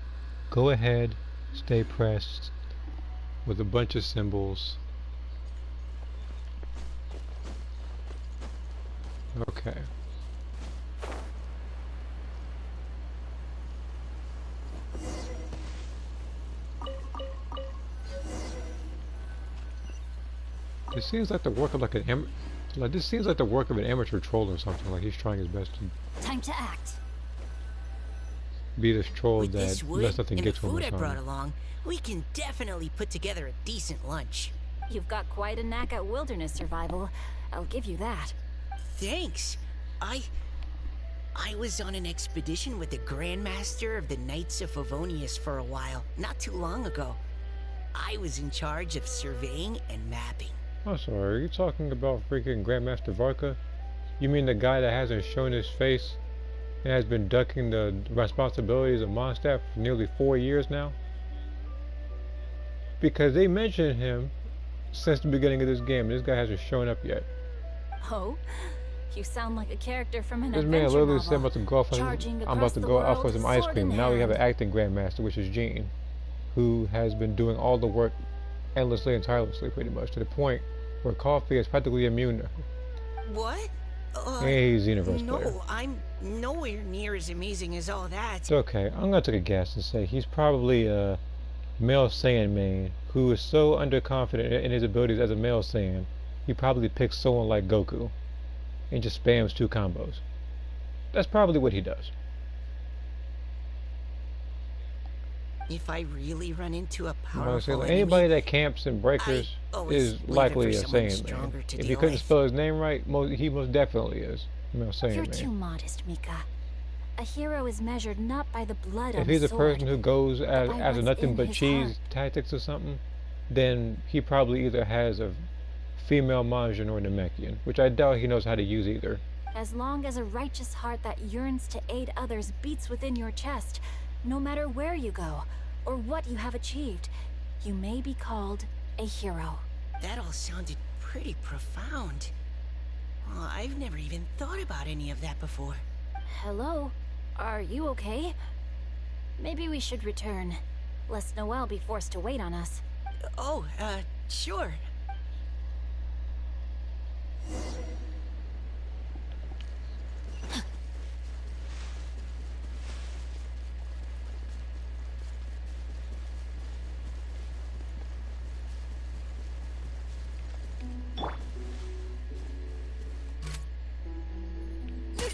go ahead, stay pressed, with a bunch of symbols. Okay. It seems like the work of like an this seems like the work of an amateur troll or something. Like he's trying his best to Time to act. be this troll With that this wood lets nothing and get the to him or food I brought something. along, we can definitely put together a decent lunch. You've got quite a knack at wilderness survival. I'll give you that. Thanks. I was on an expedition with the Grandmaster of the Knights of Favonius for a while, not too long ago. I was in charge of surveying and mapping. I'm sorry, are you talking about freaking Grandmaster Varka? You mean the guy that hasn't shown his face and has been ducking the responsibilities of Mondstadt for nearly 4 years now? Because they mentioned him since the beginning of this game, and this guy hasn't shown up yet. Oh? You sound like a character from an This man adventure literally novel. said I'm about to go out for some ice cream. Now we have an acting Grandmaster, which is Jean, who has been doing all the work endlessly and tirelessly, pretty much, to the point where Coffee is practically immune to her. What? And he's a universe player. No, I'm nowhere near as amazing as all that. It's okay. I'm gonna take a guess and say he's probably a male Saiyan main who is so underconfident in his abilities as a male Saiyan, he probably picks someone like Goku and just spams 2 combos. That's probably what he does. If I really run into a You know what I'm powerful saying? Like, enemy, anybody that camps in breakers always is leave it likely for a someone Saiyan man. stronger to If he deal couldn't with. spell his name right, he most definitely is a male Saiyan You're man. too modest, Mika. A hero is measured not by the blood If on he's the a sword, person who goes but by after what's nothing in but his cheese heart. tactics or something, then he probably either has a female Majin or Namekian, which I doubt he knows how to use either. As long as a righteous heart that yearns to aid others beats within your chest, no matter where you go, or what you have achieved, you may be called a hero. That all sounded pretty profound. Well, I've never even thought about any of that before. Hello? Are you okay? Maybe we should return, lest Noelle be forced to wait on us. Oh, sure.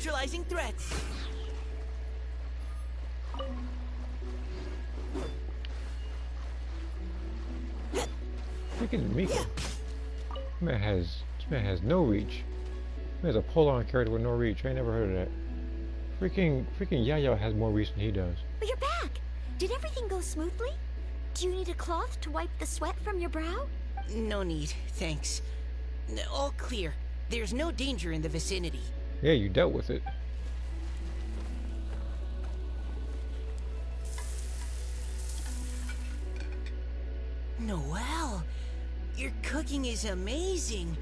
Neutralizing threats. Freaking Mika. This man has no reach. He has a pull-on character with no reach. I ain't never heard of that. Freaking Yayo has more reach than he does. But you're back! Did everything go smoothly? Do you need a cloth to wipe the sweat from your brow? No need, thanks. All clear. There's no danger in the vicinity. Yeah, you dealt with it. Noelle, your cooking is amazing.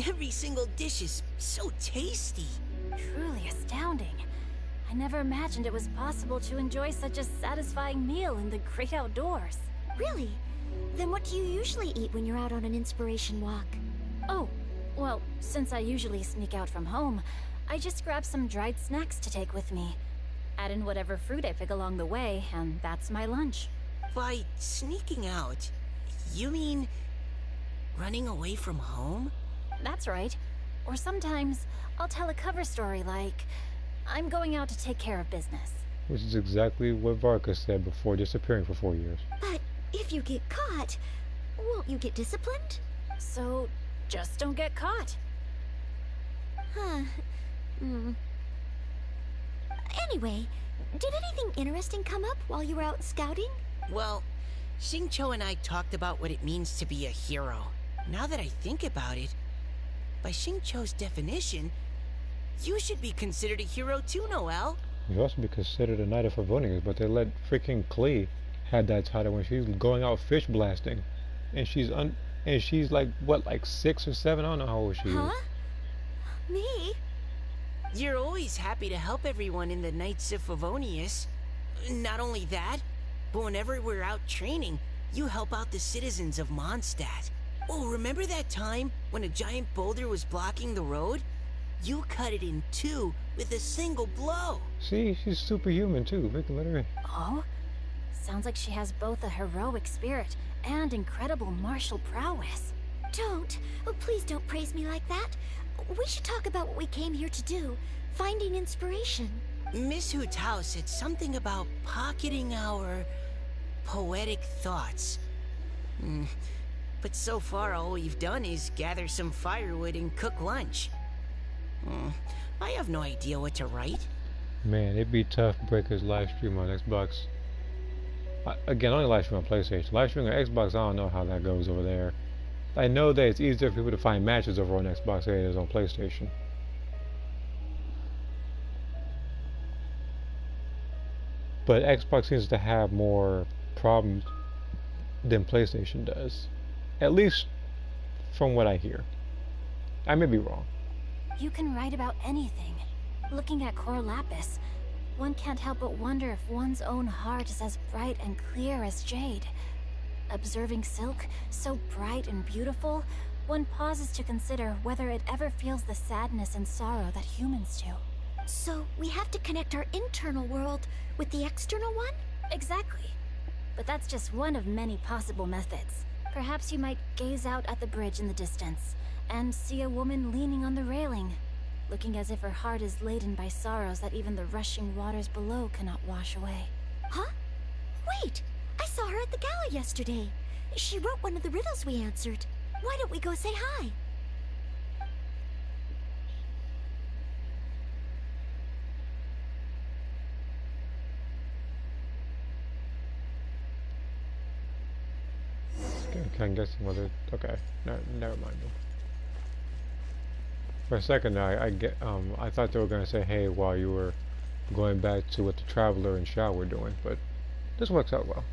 Every single dish is so tasty. Truly astounding. I never imagined it was possible to enjoy such a satisfying meal in the great outdoors. Really? Then what do you usually eat when you're out on an inspiration walk? Oh, well, since I usually sneak out from home, I just grab some dried snacks to take with me. Add in whatever fruit I pick along the way, and that's my lunch. By sneaking out, you mean running away from home? That's right. Or sometimes I'll tell a cover story like, I'm going out to take care of business. Which is exactly what Varka said before disappearing for 4 years. But if you get caught, won't you get disciplined? So, just don't get caught. Huh. Anyway, did anything interesting come up while you were out scouting? Well, Xingqiu and I talked about what it means to be a hero. Now that I think about it, by Xingqiu's definition, you should be considered a hero too, Noelle. You also be considered a Knight of Favonius, but they let freaking Klee had that title when she was going out fish blasting. And she's like, what, like 6 or 7? I don't know how old she is. Huh? Me? You're always happy to help everyone in the Knights of Favonius. Not only that, but whenever we're out training, you help out the citizens of Mondstadt. Oh, remember that time when a giant boulder was blocking the road? You cut it in two with a single blow. See, she's superhuman too. Vic, let her in. Oh? Sounds like she has both a heroic spirit and incredible martial prowess. Don't. Oh, please don't praise me like that. We should talk about what we came here to do. Finding inspiration. Miss Hu Tao said something about pocketing our poetic thoughts. But so far all we've done is gather some firewood and cook lunch. I have no idea what to write. Man, it'd be tough to break his live stream on Xbox. Again, only live stream on PlayStation. Live stream on Xbox, I don't know how that goes over there. I know that it's easier for people to find matches over on Xbox than it is on PlayStation. But Xbox seems to have more problems than PlayStation does. At least from what I hear. I may be wrong. You can write about anything. Looking at Cor Lapis, one can't help but wonder if one's own heart is as bright and clear as jade. Observing silk, so bright and beautiful, one pauses to consider whether it ever feels the sadness and sorrow that humans do. So we have to connect our internal world with the external one? Exactly. But that's just one of many possible methods. Perhaps you might gaze out at the bridge in the distance and see a woman leaning on the railing, looking as if her heart is laden by sorrows that even the rushing waters below cannot wash away. Huh? Wait! I saw her at the gala yesterday. She wrote one of the riddles we answered. Why don't we go say hi? I'm guessing whether. Okay, no, never mind. For a second, I thought they were gonna say, "Hey," while you were going back to what the Traveler and Shao were doing, but this works out well.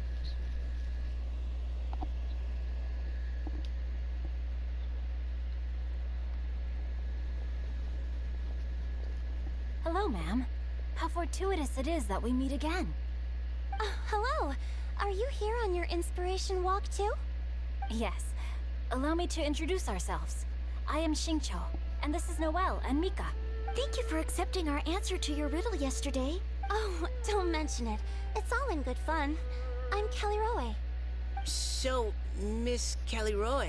Hello, ma'am. How fortuitous it is that we meet again. Hello. Are you here on your inspiration walk too? Yes. Allow me to introduce ourselves. I am Xingqiu, and this is Noelle and Mika. Thank you for accepting our answer to your riddle yesterday. Oh, don't mention it. It's all in good fun. I'm Kelly Roe. So, Miss Kelly Roe,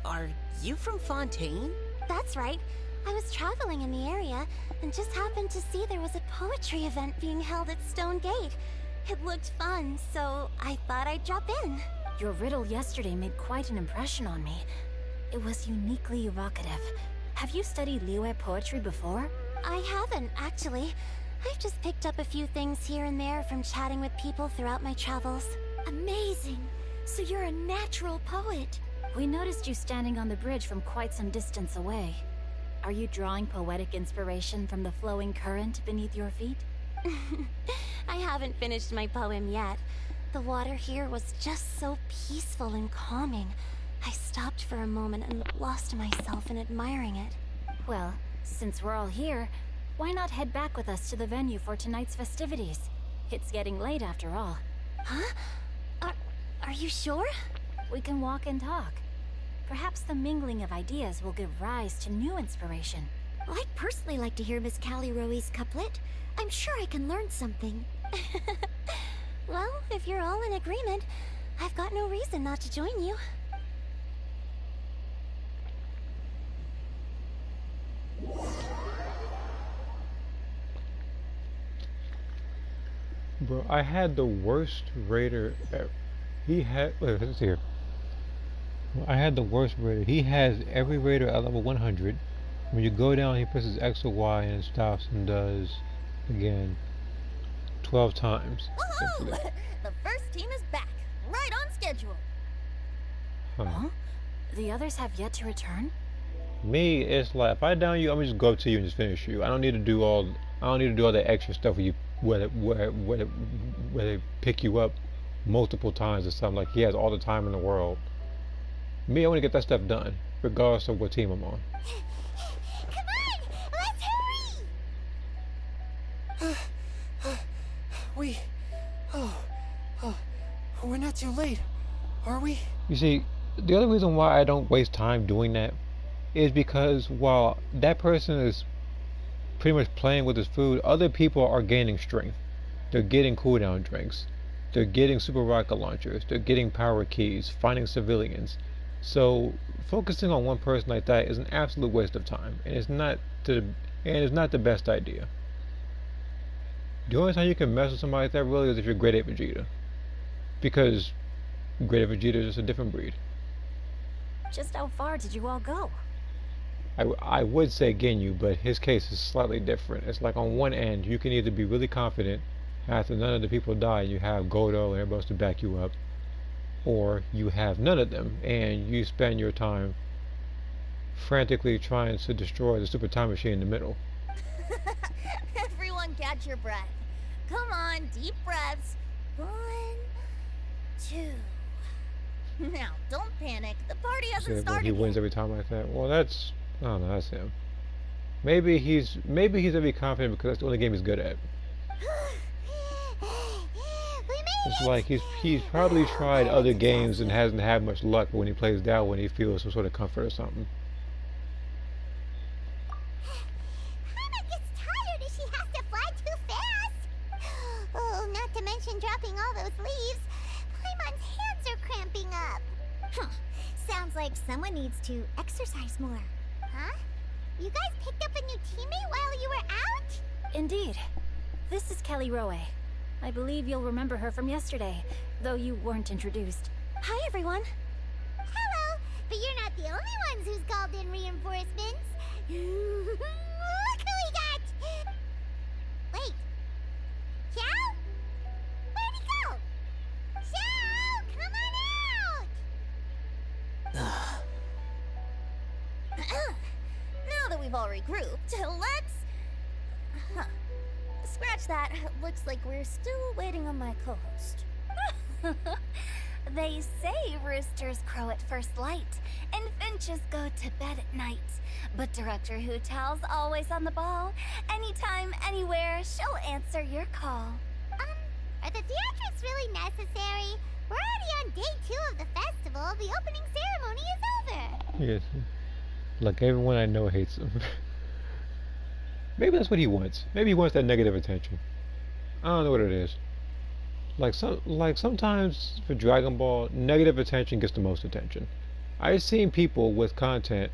are you from Fontaine? That's right. I was traveling in the area and just happened to see there was a poetry event being held at Stone Gate. It looked fun, so I thought I'd drop in. Your riddle yesterday made quite an impression on me. It was uniquely evocative. Have you studied Liyue poetry before? I haven't, actually. I've just picked up a few things here and there from chatting with people throughout my travels. Amazing! So you're a natural poet. We noticed you standing on the bridge from quite some distance away. Are you drawing poetic inspiration from the flowing current beneath your feet? I haven't finished my poem yet. The water here was just so peaceful and calming. I stopped for a moment and lost myself in admiring it. Well, since we're all here, why not head back with us to the venue for tonight's festivities? It's getting late after all. Huh? Are you sure? We can walk and talk. Perhaps the mingling of ideas will give rise to new inspiration. Well, I'd personally like to hear Miss Callie Rowe's couplet. I'm sure I can learn something. Well, if you're all in agreement, I've got no reason not to join you. Bro, I had the worst raider ever. He had, wait, let's see here. I had the worst raider. He has every raider at level 100. When you go down, he presses X or Y and it stops and does, again, 12 times. Woohoo! The first team is back, right on schedule. Huh? The others have yet to return? Me, it's like if I down you, I'm gonna just go up to you and just finish you. I don't need to do all that extra stuff where they pick you up multiple times or something. Like he has all the time in the world. Me, I want to get that stuff done, regardless of what team I'm on. Come on, let's hurry! We're not too late, are we? You see, the other reason why I don't waste time doing that is because while that person is pretty much playing with his food, other people are gaining strength. They're getting cooldown drinks. They're getting super rocket launchers. They're getting power keys, finding civilians. So focusing on one person like that is an absolute waste of time, and it's not the best idea. The only time you can mess with somebody like that really is if you're great at Vegeta, because great at Vegeta is just a different breed. Just how far did you all go? I would say Ginyu, but his case is slightly different. It's like on one end, you can either be really confident after none of the people die, you have Godo and everybody else to back you up, or you have none of them and you spend your time frantically trying to destroy the super time machine in the middle. Everyone catch your breath. Come on, deep breaths. 1, 2. Now, don't panic. The party hasn't started he wins every time like that. Well, that's, I don't know, that's him. Maybe he's very confident because that's the only game he's good at. It's like he's probably tried other games and hasn't had much luck, but when he plays that one, he feels some sort of comfort or something. Hana gets tired if she has to fly too fast. Oh, not to mention dropping all those leaves. Paimon's hands are cramping up. Huh. Sounds like someone needs to exercise more. Huh? You guys picked up a new teammate while you were out? Indeed. This is Callie Rowe. I believe you'll remember her from yesterday, though you weren't introduced. Hi, everyone. Hello, but you're not the only ones who's called in reinforcements. Look who we got! Wait. Xiao? Where'd he go? Xiao, come on out! Now that we've all regrouped, let's... Huh. Scratch that. Looks like we're still waiting on my co-host. They say roosters crow at first light, and finches go to bed at night. But Director Hu Tao's always on the ball. Anytime, anywhere, she'll answer your call. Are the theatrics really necessary? We're already on day 2 of the festival. The opening ceremony is over. Yes. Like everyone I know hates him. Maybe that's what he wants. Maybe he wants that negative attention. I don't know what it is. Like sometimes for Dragon Ball, negative attention gets the most attention. I've seen people with content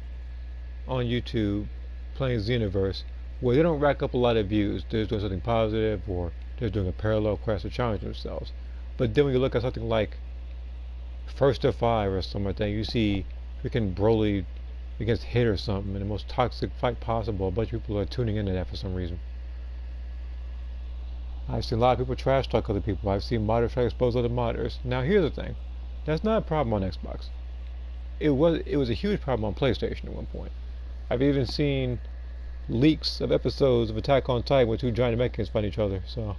on YouTube playing Xenoverse where they don't rack up a lot of views. They're doing something positive, or they're doing a parallel quest to challenge themselves. But then when you look at something like First to Five or something like that, you see freaking Broly against Hit or something, in the most toxic fight possible. A bunch of people are tuning into that for some reason. I've seen a lot of people trash talk other people. I've seen modders try to expose other modders. Now here's the thing. That's not a problem on Xbox. It was a huge problem on PlayStation at one point. I've even seen leaks of episodes of Attack on Titan where two giant mechas fight each other, so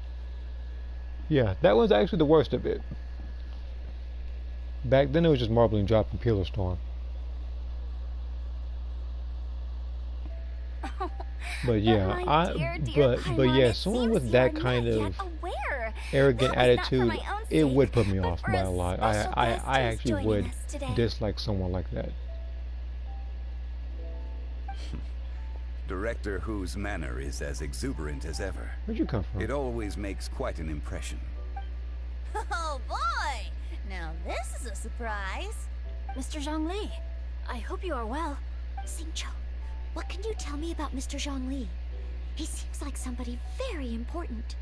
yeah, that one's actually the worst of it. Back then it was just marbling drop and Peeler Storm. But yeah, but yeah, someone with that kind of arrogant attitude, it would put me off by a lot. I actually would dislike someone like that. Director whose manner is as exuberant as ever. Where'd you come from? It always makes quite an impression. Oh boy! Now this is a surprise. Mr. Zhongli, I hope you are well. Xingqiu, what can you tell me about Mr. Zhongli? He seems like somebody very important.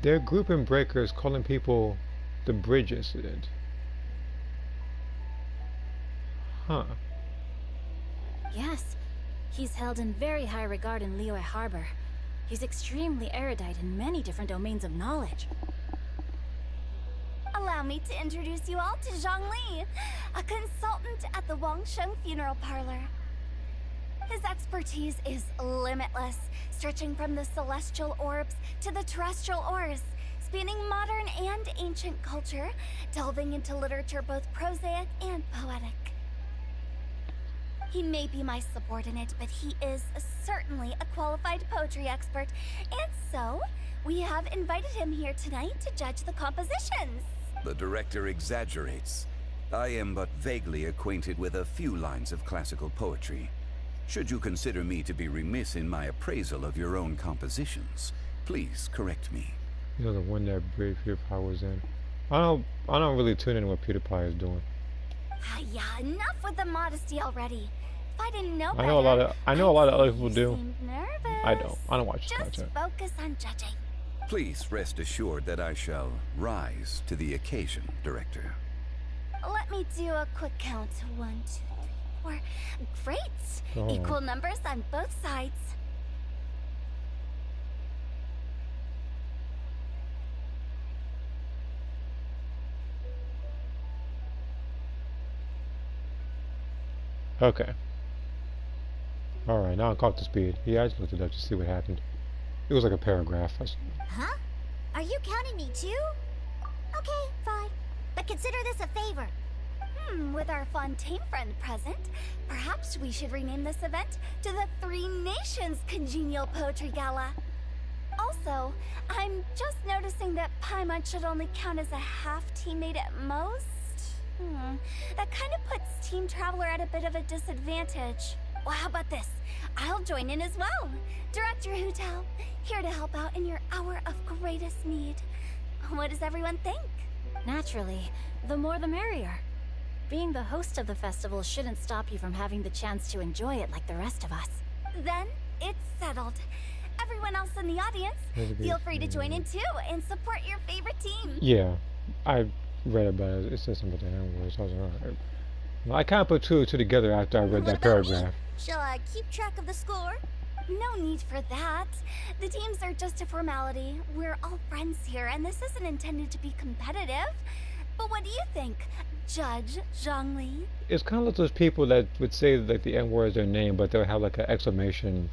Their group in Breaker is calling people the Bridge Incident. Huh. Yes, he's held in very high regard in Liyue Harbor. He's extremely erudite in many different domains of knowledge. Allow me to introduce you all to Zhongli, a consultant at the Wangsheng Funeral Parlor. His expertise is limitless, stretching from the celestial orbs to the terrestrial ores, spanning modern and ancient culture, delving into literature both prosaic and poetic. He may be my subordinate, but he is certainly a qualified poetry expert, and so we have invited him here tonight to judge the compositions. The director exaggerates. I am but vaguely acquainted with a few lines of classical poetry. Should you consider me to be remiss in my appraisal of your own compositions, please correct me. You're the one that brave PewDiePie was in. I don't really tune in what PewDiePie is doing. Yeah, enough with the modesty already. If I didn't know better, I know a lot of other people do. Nervous. I don't watch the content. Just focus on judging. Please rest assured that I shall rise to the occasion, Director. Let me do a quick count. 1, 2, 3, 4. Great! Oh. Equal numbers on both sides. Okay. Alright, now I'm caught up to speed. Yeah, I just looked it up to see what happened. It was like a paragraph. Huh? Are you counting me too? Okay, fine. But consider this a favor. With our Fontaine friend present, perhaps we should rename this event to the Three Nations Congenial Poetry Gala. Also, I'm just noticing that Paimon should only count as a half teammate at most. That kind of puts Team Traveler at a bit of a disadvantage. Well, how about this? I'll join in as well. Director Hutel, here to help out in your hour of greatest need. What does everyone think? Naturally, the more the merrier. Being the host of the festival shouldn't stop you from having the chance to enjoy it like the rest of us. Then, it's settled. Everyone else in the audience, feel free to join in too and support your favorite team. Yeah, I read about it. It says something about the N-words. I was like, alright. Well, I kind of put two and two together after I read that paragraph. Shall I keep track of the score? No need for that. The teams are just a formality. We're all friends here, and this isn't intended to be competitive. But what do you think, Judge Zhongli? It's kind of like those people that would say like the N-word is their name, but they'll have like an exclamation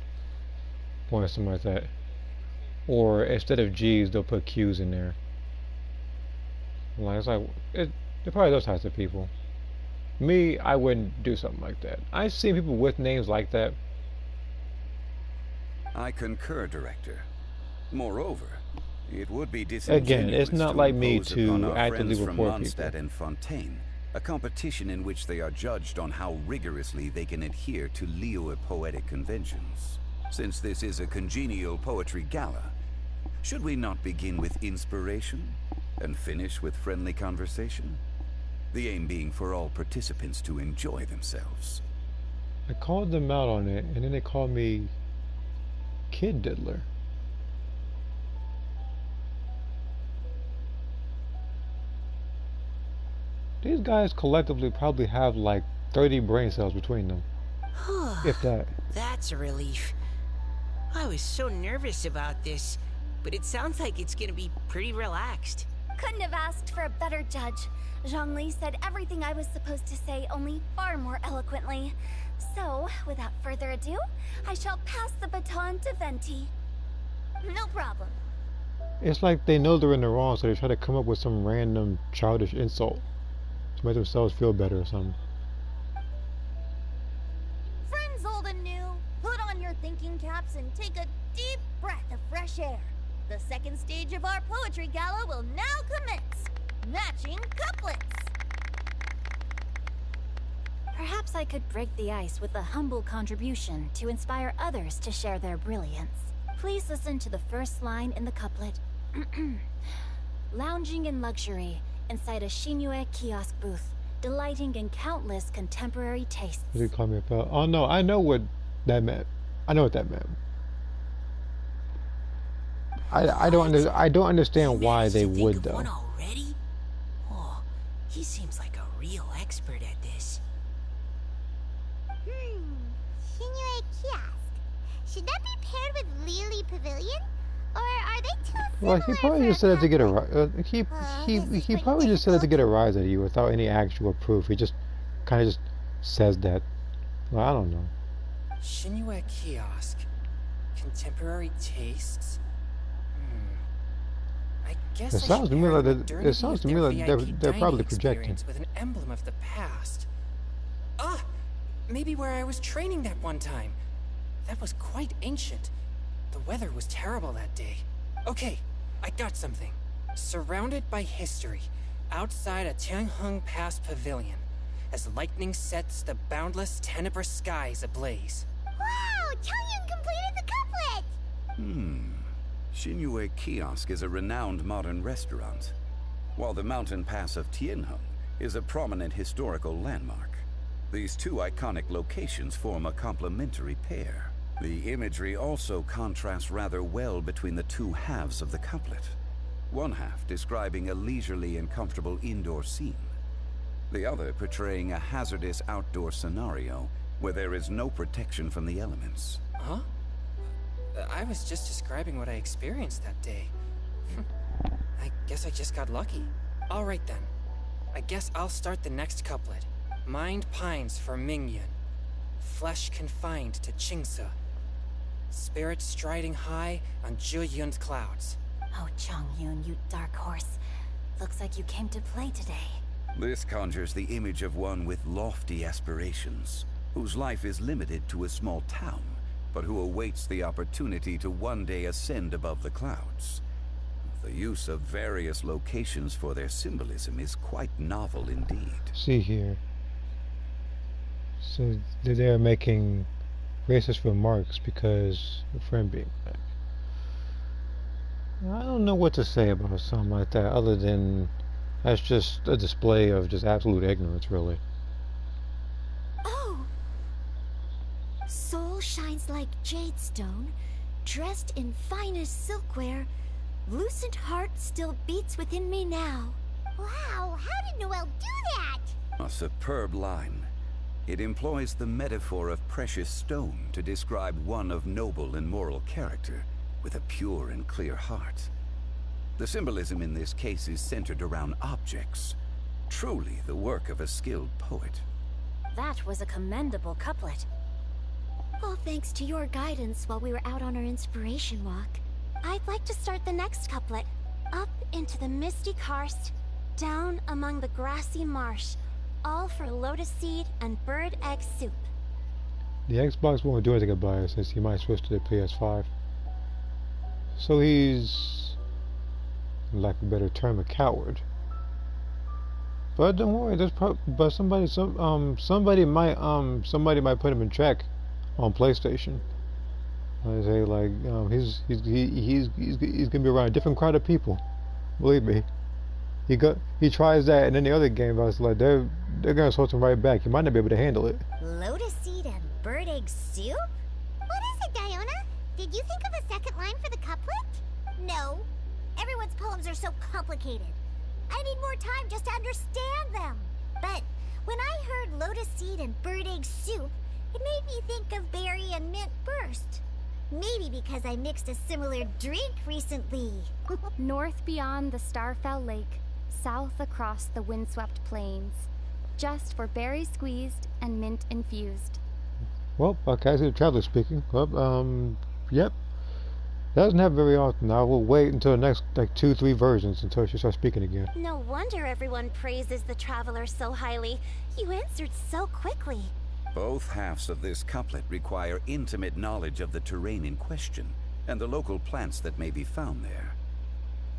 point or something like that. Or instead of G's, they'll put Q's in there. Like, it's like, they're probably those types of people. Me, I wouldn't do something like that. I've seen people with names like that. I concur, Director. Moreover, it would be disingenuous again, it's not like me impose to upon our actively friends from report Mondstadt people. and Fontaine, a competition in which they are judged on how rigorously they can adhere to Liyue poetic conventions. Since this is a congenial poetry gala, should we not begin with inspiration and finish with friendly conversation? The aim being for all participants to enjoy themselves. I called them out on it, and then they called me Kid Diddler. These guys collectively probably have like 30 brain cells between them. If that. That's a relief. I was so nervous about this, but it sounds like it's gonna be pretty relaxed. Couldn't have asked for a better judge. Zhongli said everything I was supposed to say, only far more eloquently. So, without further ado, I shall pass the baton to Venti. No problem. It's like they know they're in the wrong, so they try to come up with some random childish insult to make themselves feel better or something. Friends old and new, put on your thinking caps and take a deep breath of fresh air. The second stage of our poetry gala will now commence. Matching couplets. Perhaps I could break the ice with a humble contribution to inspire others to share their brilliance. Please listen to the first line in the couplet. Lounging in luxury inside a Shinue kiosk booth, delighting in countless contemporary tastes. Did he call me a pal? Oh no, I know what that meant. I know what that meant. I don't understand why they would though. Already? Oh, he seems like a real expert at this. Shinue Kiosk. Should that be paired with Lily Pavilion? Or are they too similar? Well, he probably just said it to get a he probably just said it to get a rise out of you without any actual proof. He just kind of just says that. Well, I don't know. Shinue Kiosk. Contemporary tastes. I guess It sounds to me like they're probably projecting. With an emblem of the past. Ah, maybe where I was training that one time. That was quite ancient. The weather was terrible that day. Okay, I got something. Surrounded by history, outside a Tianheng Pass pavilion, as lightning sets the boundless tenebrous skies ablaze. Wow, Changyun completed the couplet! Shinue Kiosk is a renowned modern restaurant, while the mountain pass of Tianheng is a prominent historical landmark. These two iconic locations form a complementary pair. The imagery also contrasts rather well between the two halves of the couplet. One half describing a leisurely and comfortable indoor scene, the other portraying a hazardous outdoor scenario where there is no protection from the elements. Huh? I was just describing what I experienced that day. I guess I just got lucky. Alright then. I guess I'll start the next couplet. Mind pines for Mingyun. Flesh confined to Qingse. Spirit striding high on Zhiyun's clouds. Oh, Changyun, you dark horse. Looks like you came to play today. This conjures the image of one with lofty aspirations, whose life is limited to a small town, but who awaits the opportunity to one day ascend above the clouds. The use of various locations for their symbolism is quite novel indeed. See here. So they're making racist remarks because a friend being black. I don't know what to say about something like that other than that's just a display of just absolute ignorance, really. Oh! Soul shines like jade stone, dressed in finest silkware. Lucent heart still beats within me now. Wow, how did Noelle do that? A superb line. It employs the metaphor of precious stone to describe one of noble and moral character, with a pure and clear heart. The symbolism in this case is centered around objects, truly the work of a skilled poet. That was a commendable couplet. All thanks to your guidance while we were out on our inspiration walk. I'd like to start the next couplet. Up into the misty karst, down among the grassy marsh, all for lotus seed and bird egg soup. The Xbox won't do anything about it since he might switch to the PS5. So he's, lack of a better term, a coward. But don't worry, but somebody might put him in check on PlayStation. I say like he's gonna be around a different crowd of people. Believe me. He tries that, and then the other game I was like they're gonna sort him right back. You might not be able to handle it. Lotus seed and bird egg soup? What is it, Diona? Did you think of a second line for the couplet? No. Everyone's poems are so complicated. I need more time just to understand them. But when I heard lotus seed and bird egg soup, it made me think of berry and mint burst. Maybe because I mixed a similar drink recently. North beyond the Starfell Lake, south across the windswept plains. Just for berry squeezed and mint infused. Well, okay, I see the traveler speaking. Well, yep. That doesn't happen very often. I will wait until the next, like, 2-3 versions until she starts speaking again. No wonder everyone praises the traveler so highly. You answered so quickly. Both halves of this couplet require intimate knowledge of the terrain in question and the local plants that may be found there.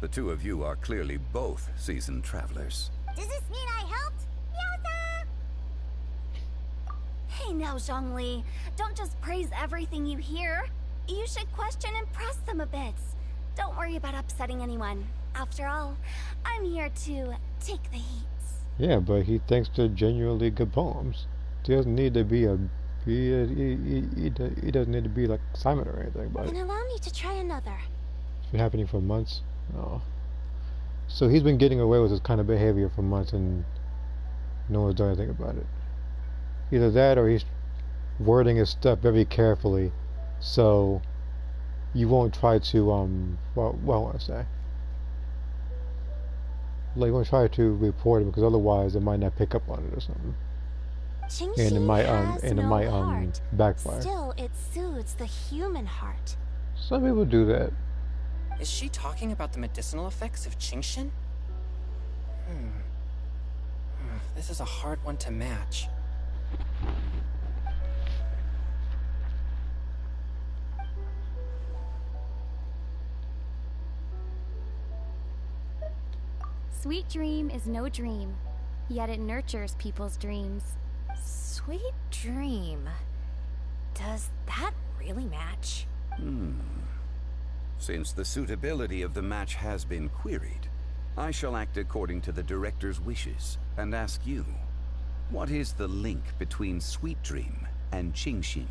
The two of you are clearly both seasoned travelers. Does this mean I helped? Yowza! Hey now, Zhongli. Don't just praise everything you hear. You should question and press them a bit. Don't worry about upsetting anyone. After all, I'm here to take the heat. Yeah, but he thinks they're genuinely good poems. He doesn't need to be he doesn't need to be like Simon or anything. But Then allow me to try another. it's been happening for months. Oh. So he's been getting away with this kind of behavior for months and no one's done anything about it. Either that or he's wording his stuff very carefully so you won't try to what I want to say. Like you won't try to report it because otherwise it might not pick up on it or something. And it might backfire. Still, it soothes the human heart. Some people do that. Is she talking about the medicinal effects of Genshin? This is a hard one to match. Sweet dream is no dream, yet it nurtures people's dreams. Sweet dream. Does that really match? Since the suitability of the match has been queried, I shall act according to the director's wishes and ask you, what is the link between Sweet Dream and Genshin?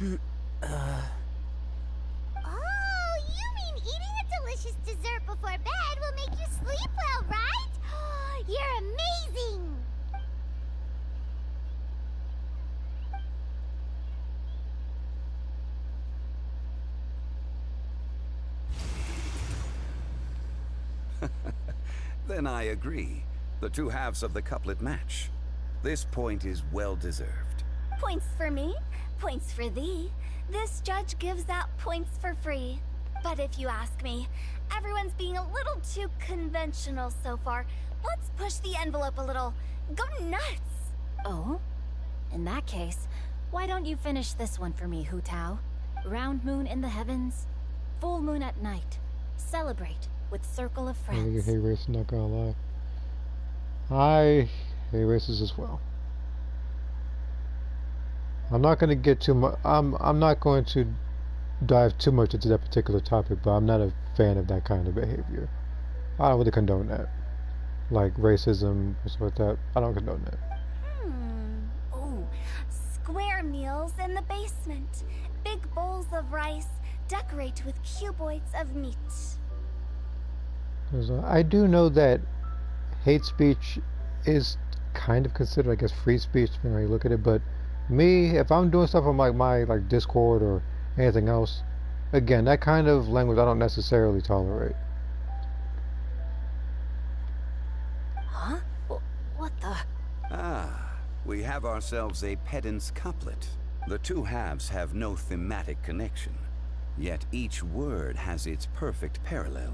Oh, you mean eating a delicious dessert before bed will make you sleep well, right? You're amazing! Then I agree. The two halves of the couplet match. This point is well deserved. Points for me, points for thee. This judge gives out points for free. But if you ask me, everyone's being a little too conventional so far. Let's push the envelope a little. Go nuts! Oh? In that case, why don't you finish this one for me, Hu Tao? Round moon in the heavens, full moon at night. Celebrate with circle of friends. I hate races, not gonna lie. I hate races as well. I'm not gonna get too much. I'm not going to dive too much into that particular topic, but I'm not a fan of that kind of behavior. I don't really condone that. Like racism or stuff like that. I don't condone that. Oh, square meals in the basement. Big bowls of rice. Decorate with cuboids of meat. I do know that hate speech is kind of considered, I guess, free speech, depending on how you look at it. But me, if I'm doing stuff on my Discord or anything else, again, that kind of language I don't necessarily tolerate. Huh? What the? We have ourselves a pedant's couplet. The two halves have no thematic connection, yet each word has its perfect parallel,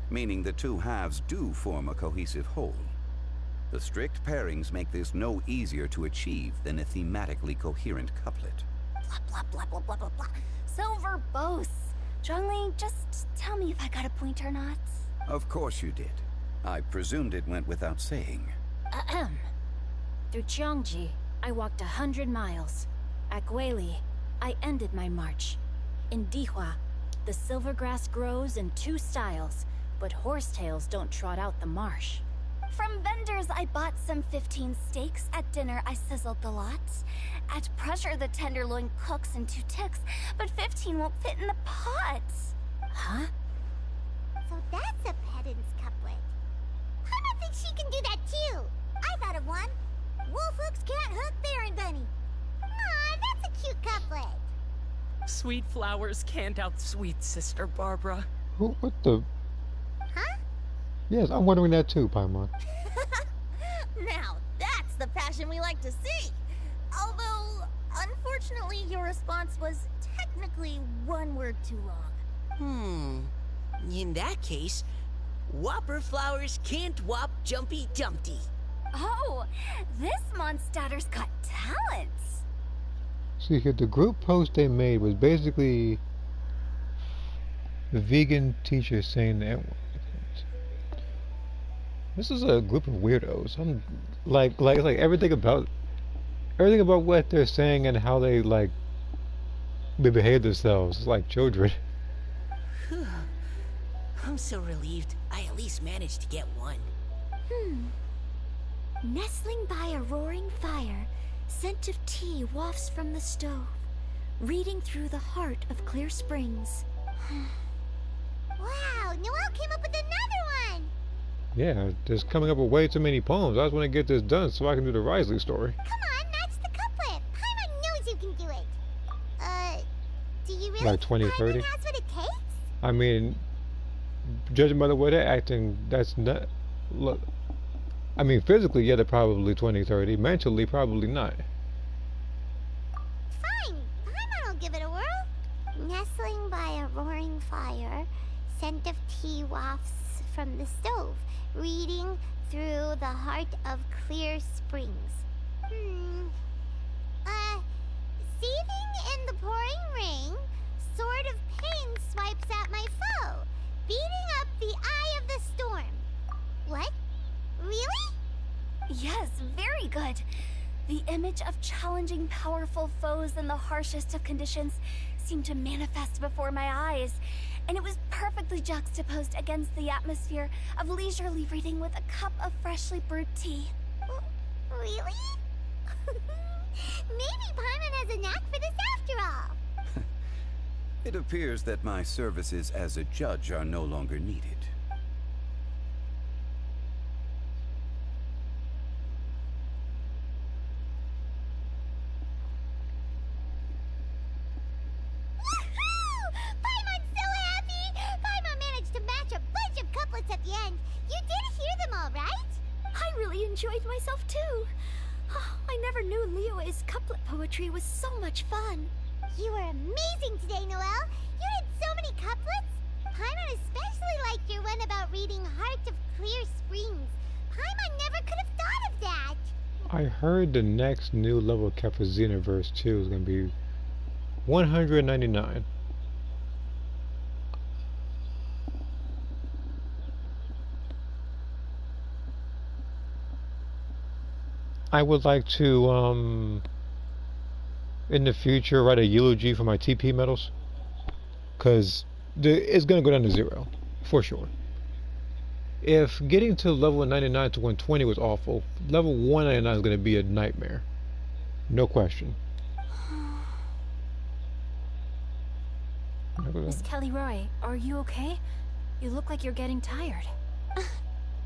meaning the two halves do form a cohesive whole. The strict pairings make this no easier to achieve than a thematically coherent couplet. Blah, blah, blah, blah, blah, blah, blah. So verbose. Zhongli, just tell me if I got a point or not. Of course you did. I presumed it went without saying. Ahem. Through Cheongji, I walked 100 miles. At Guili, I ended my march. In Dihua, the silver grass grows in 2 styles, but horsetails don't trot out the marsh. From vendors, I bought some 15 steaks. At dinner, I sizzled the lots. At pressure, the tenderloin cooks in 2 ticks, but 15 won't fit in the pots. Huh? So that's a pedant's couplet. Paimon thinks she can do that too. I thought of one. Wolf hooks can't hook Baron Bunny. Aw, that's a cute couplet. Sweet flowers can't outsweet Sister Barbara. What the? Huh? Yes, I'm wondering that too, Paimon. Now, that's the passion we like to see. Although, unfortunately, your response was technically 1 word too long. In that case, Whopper flowers can't whop Jumpy Dumpty. Oh, this monster's got talents. See here, the group post they made was basically the vegan teacher saying that this is a group of weirdos. I'm like everything about what they're saying and how they behave themselves. It's like children. Whew. I'm so relieved I at least managed to get one. Nestling by a roaring fire, scent of tea wafts from the stove, reading through the heart of Clear Springs. Wow, Noelle came up with another one! Yeah, just coming up with way too many poems. I just want to get this done so I can do the Wriothesley story. Come on, match the couplet! Paimon knows you can do it! Do you really Like 20, 30? Paimon has what it takes? I mean, judging by the way they're acting, that's not... Look, I mean, physically, yeah, they're probably 20, 30. Mentally, probably not. Fine, Paimon will give it a whirl. Nestling by a roaring fire, scent of tea wafts from the stove, reading through the heart of Clear Springs. Seething in the pouring rain, sword of pain swipes at my foe, beating up the eye of the storm. What? Really? Yes, very good. The image of challenging powerful foes in the harshest of conditions seemed to manifest before my eyes, and it was perfectly juxtaposed against the atmosphere of leisurely reading with a cup of freshly brewed tea. Really? Maybe Paimon has a knack for this after all. It appears that my services as a judge are no longer needed. Paimon's so happy! Paimon managed to match a bunch of couplets at the end. You did hear them all, right? I really enjoyed myself too. I never knew Liyue's couplet poetry was so much fun. You were amazing today, Noelle. You did so many couplets. Paimon especially liked your one about reading Heart of Clear Springs. Paimon never could have thought of that. I heard the next new level cap for Xenoverse 2 is going to be 199. I would like to, in the future, write a eulogy for my TP medals. Because it's going to go down to 0, for sure. If getting to level 99 to 120 was awful, level 199 is going to be a nightmare. No question. Miss Kelly Roy, are you okay? You look like you're getting tired.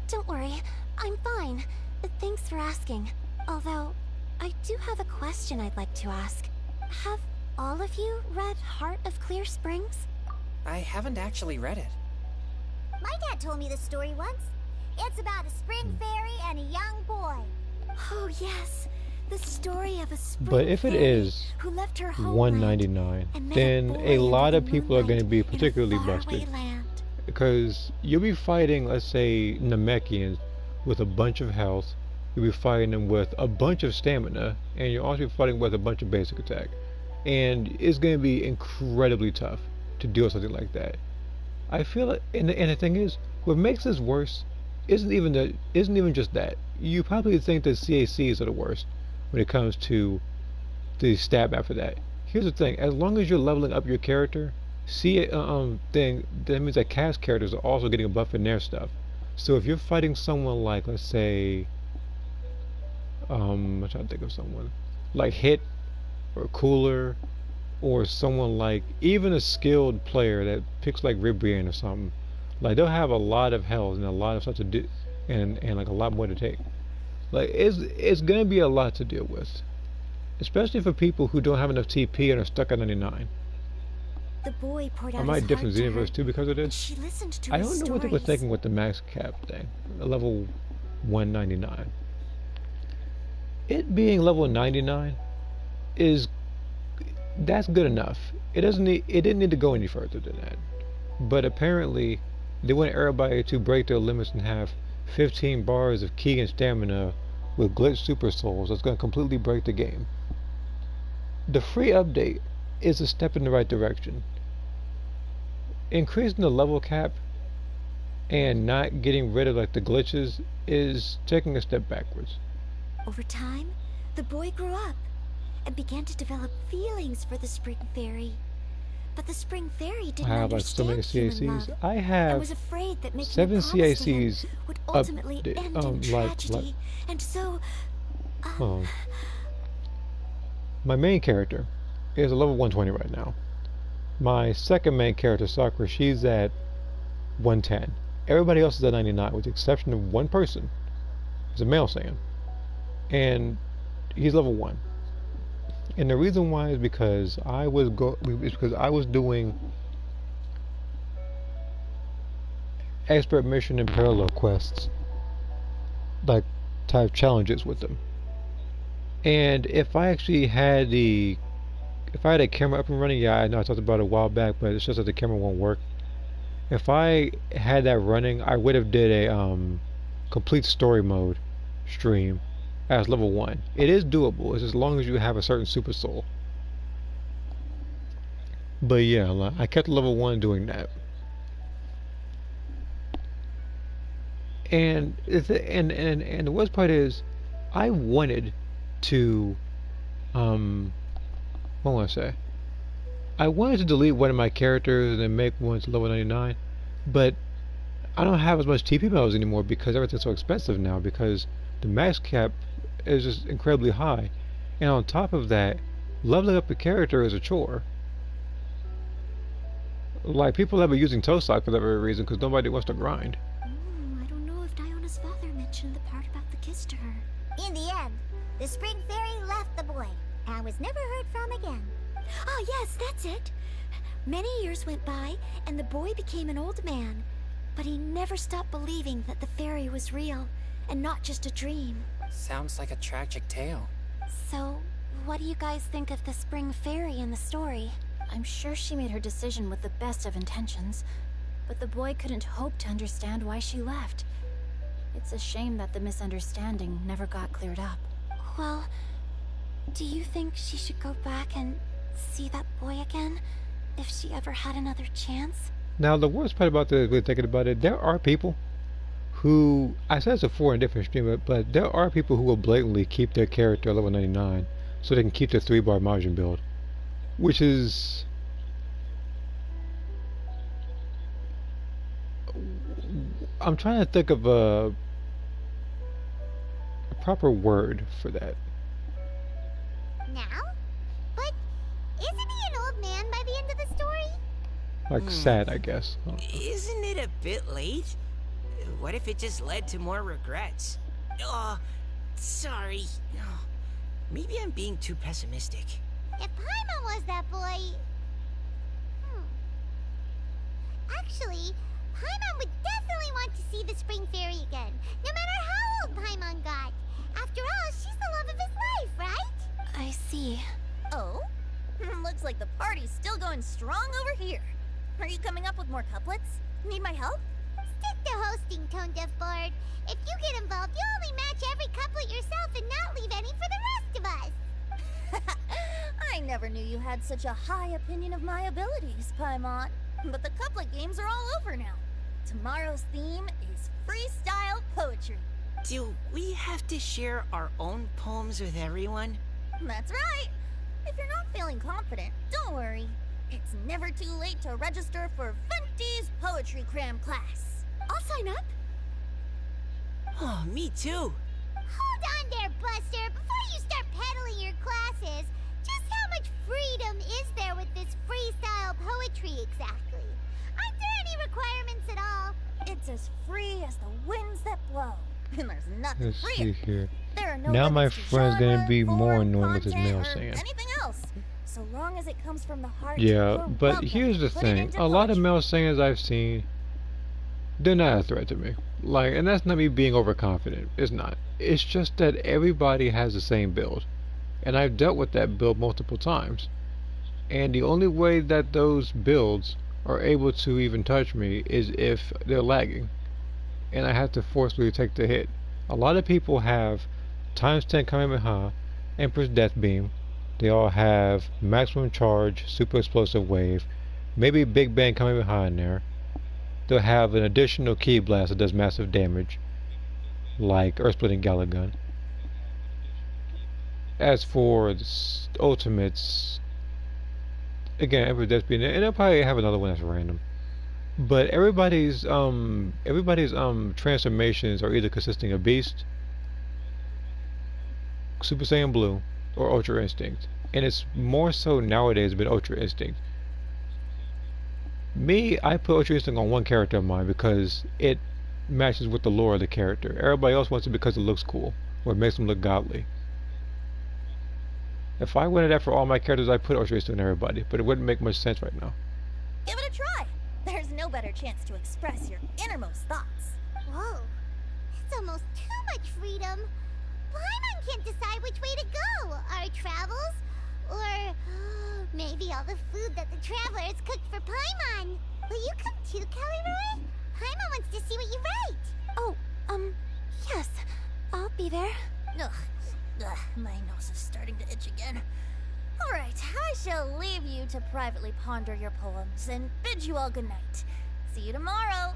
Don't worry, I'm fine. Thanks for asking. Although, I do have a question I'd like to ask. Have all of you read Heart of Clear Springs? I haven't actually read it. My dad told me this story once. It's about a spring fairy and a young boy. Oh yes, the story of a spring But if it fairy is who left her homeland 199, and met then boy a lot under of the people are going to be moonlight in a particularly faraway busted. land. Because you'll be fighting, let's say, Namekians with a bunch of health, you'll be fighting them with a bunch of stamina, and you'll also be fighting with a bunch of basic attack. And it's going to be incredibly tough to deal with something like that. I feel like, and the thing is, what makes this worse isn't even just that. You probably think that CACs are the worst when it comes to the stab after that. Here's the thing: as long as you're leveling up your character, that means that cast characters are also getting a buff in their stuff. So if you're fighting someone like, let's say, I'm trying to think of someone like Hit or Cooler, or someone like even a skilled player that picks like Ribrian or something, like they'll have a lot of health and a lot of stuff to do, and like a lot more to take. Like it's gonna be a lot to deal with, especially for people who don't have enough TP and are stuck at 99. The boy poured I out might his different heart to her, Xenoverse too because of and this. she listened to I his don't know what they were stories. thinking with the max cap thing, level 199. It being level 99 is that's good enough. It didn't need to go any further than that. But apparently they want everybody to break their limits and have 15 bars of key and stamina with glitch super souls. That's going to completely break the game. The free update is a step in the right direction. Increasing the level cap and not getting rid of like the glitches is taking a step backwards. Over time, the boy grew up and began to develop feelings for the Spring Fairy. But the Spring Fairy didn't I have like so many understand human CACs. love, I and have was afraid that making 7 a promise to him CACs would up ultimately end in tragedy. like And so, my main character is a level 120 right now. My second main character, Sakura, she's at 110. Everybody else is at 99, with the exception of one person. He's a male Saiyan, and he's level 1. And the reason why is because I was doing expert mission and parallel quests, like type challenges with them. And if I actually had if I had a camera up and running, yeah, I know I talked about it a while back, but it's just that the camera won't work. If I had that running, I would have did a complete story mode stream as level 1. It is doable, it's as long as you have a certain super soul. But yeah, I kept level 1 doing that. And the worst part is, I wanted to, what want to say? I wanted to delete one of my characters and make one to level 99, but I don't have as much TP medals anymore because everything's so expensive now, because the max cap is just incredibly high. And on top of that, leveling up a character is a chore. Like, people have been using Tosak for that very reason, because nobody wants to grind. I don't know if Diona's father mentioned the part about the kiss to her. In the end, the Spring Fairy left the boy and was never heard from again. Ah, yes, that's it. Many years went by, and the boy became an old man. But he never stopped believing that the fairy was real, and not just a dream. Sounds like a tragic tale. So, what do you guys think of the Spring Fairy in the story? I'm sure she made her decision with the best of intentions, but the boy couldn't hope to understand why she left. It's a shame that the misunderstanding never got cleared up. Well, do you think she should go back and see that boy again, if she ever had another chance? Now, the worst part about this, we're thinking about it, there are people who, I said it's a 4 in different stream, but there are people who will blatantly keep their character at level 99 so they can keep their 3-bar margin build, which is, I'm trying to think of a proper word for that. Now? But isn't he an old man by the end of the story? Like sad, I guess. Isn't it a bit late? What if it just led to more regrets? Oh, sorry. Oh, maybe I'm being too pessimistic. If Paimon was that boy... Actually, Paimon would definitely want to see the Spring Fairy again, no matter how old Paimon got. After all, she's the love of his life, right? I see. Oh? Looks like the party's still going strong over here. Are you coming up with more couplets? Need my help? Stick to hosting, Tone Deaf Board. If you get involved, you'll only match every couplet yourself and not leave any for the rest of us. I never knew you had such a high opinion of my abilities, Paimon. But the couplet games are all over now. Tomorrow's theme is freestyle poetry. Do we have to share our own poems with everyone? That's right. If you're not feeling confident, don't worry. It's never too late to register for Venti's Poetry Cram class. I'll sign up. Oh, me too. Hold on there, Buster. Before you start peddling your classes, just how much freedom is there with this freestyle poetry exactly? Aren't there any requirements at all? It's as free as the winds that blow. And there's nothing Let's freer. see here. There are no Now my limits to friend's genre, gonna be more form, annoying with his content, mail or saying. anything else. So long as it comes from the heart. Yeah, you're but welcome here's to the put it thing. into A lot of poetry. mail sayings I've seen, they're not a threat to me. Like, and that's not me being overconfident. It's not. It's just that everybody has the same build. And I've dealt with that build multiple times. And the only way that those builds are able to even touch me is if they're lagging. And I have to forcefully take the hit. A lot of people have times 10 Kamehameha, Emperor's Death Beam. They all have maximum charge, super explosive wave, maybe Big Bang Kamehameha in there. They'll have an additional Ki Blast that does massive damage, like Earth Splitting Gala Gun. As for the ultimates, again, Emperor's Death Beam, and they'll probably have another one that's random. But everybody's transformations are either consisting of Beast, Super Saiyan Blue, or Ultra Instinct. And it's more so nowadays been Ultra Instinct. Me, I put Ultra Instinct on one character of mine because it matches with the lore of the character. Everybody else wants it because it looks cool, or it makes them look godly. If I wanted that for all my characters, I'd put Ultra Instinct on everybody, but it wouldn't make much sense right now. Give it a try. There's no better chance to express your innermost thoughts. Whoa, that's almost too much freedom. Paimon can't decide which way to go. Our travels? Or maybe all the food that the travelers cooked for Paimon. Will you come too, Kelly Roy? Paimon wants to see what you write. Oh, yes. I'll be there. Ugh, my nose is starting to itch again. All right, I shall leave you to privately ponder your poems and bid you all good night. See you tomorrow.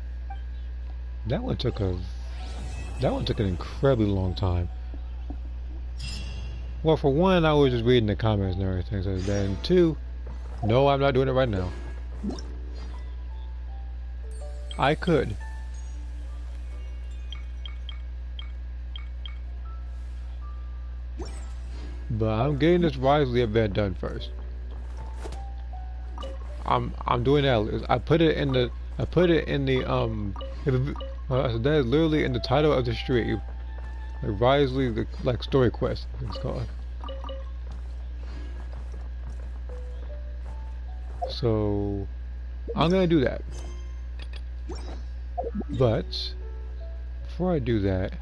That one took an incredibly long time. Well, for one, I was just reading the comments and everything, so then two, no, I'm not doing it right now. I could. But I'm getting this Wriothesley event done first. I'm doing that. I put it in the that is literally in the title of the stream. Like Wriothesley, the like story quest, I think it's called. So I'm gonna do that. But before I do that,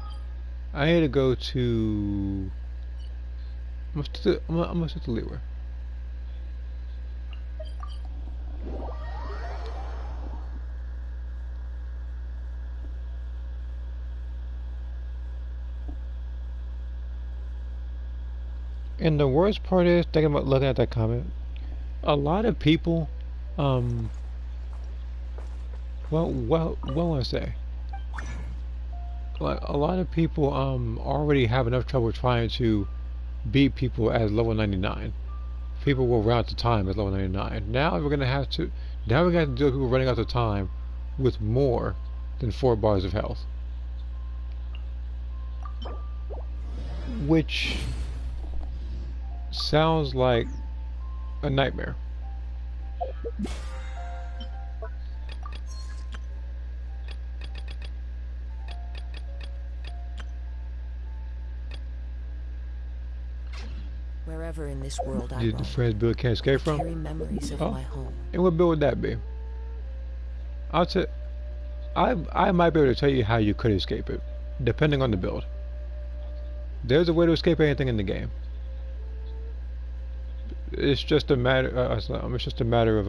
I need to go to. I'm gonna set the lever. And the worst part is thinking about looking at that comment. A lot of people, what do I say? Like a lot of people already have enough trouble trying to beat people as level 99. People will run out of time as level 99. Now we're gonna have to deal with people running out of time with more than 4 bars of health. Which sounds like a nightmare. Wherever in this world I Did the roam, friends Bill can't escape from? carry memories of my home. And what build would that be? I might be able to tell you how you could escape it, depending on the build. There's a way to escape anything in the game. It's just a matter. It's just a matter of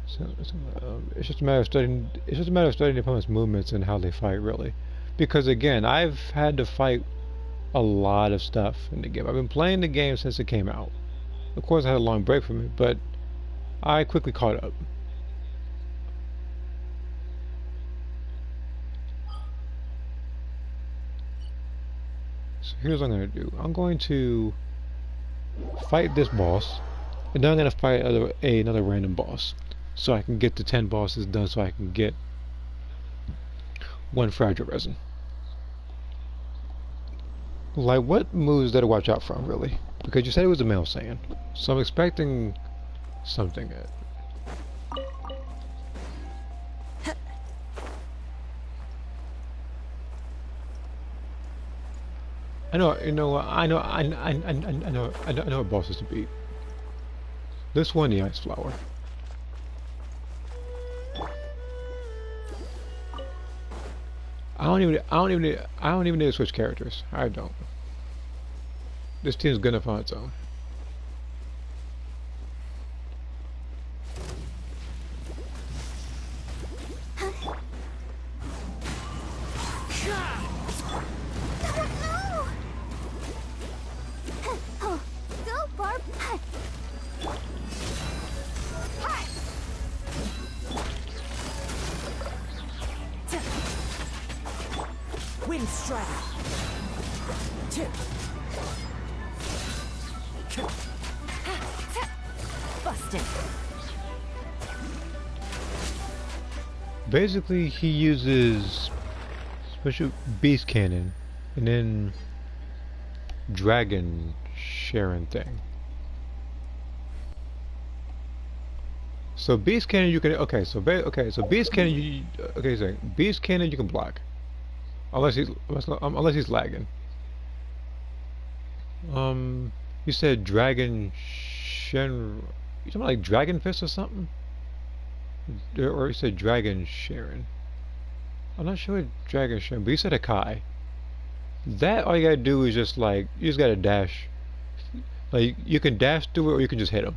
it's just a matter of studying. It's just a matter of studying the opponent's movements and how they fight, really. Because again, I've had to fight a lot of stuff in the game. I've been playing the game since it came out. Of course, I had a long break from it, but I quickly caught up. So here's what I'm going to do. I'm going to fight this boss, and then I'm going to fight another random boss, so I can get the 10 bosses done, so I can get one fragile resin. Like, what moves did I watch out from, really? Because you said it was a male Saiyan, so I'm expecting something. I know, you know, I know what boss is to beat. This one, the ice flower. I don't even need to switch characters. I don't. This team's good enough on its own. Wind strike. Tip. Busted. Basically, he uses special beast cannon and then dragon sharing thing. So beast cannon you can so beast cannon beast cannon you can block. Unless he's lagging. You said Dragon Shen. You talking about like Dragon Fist or something? Or you said Dragon Sharon. I'm not sure what Dragon Sharon, but you said Akai. That all you gotta do is just like you just gotta dash. Like you can dash through it, or you can just hit him.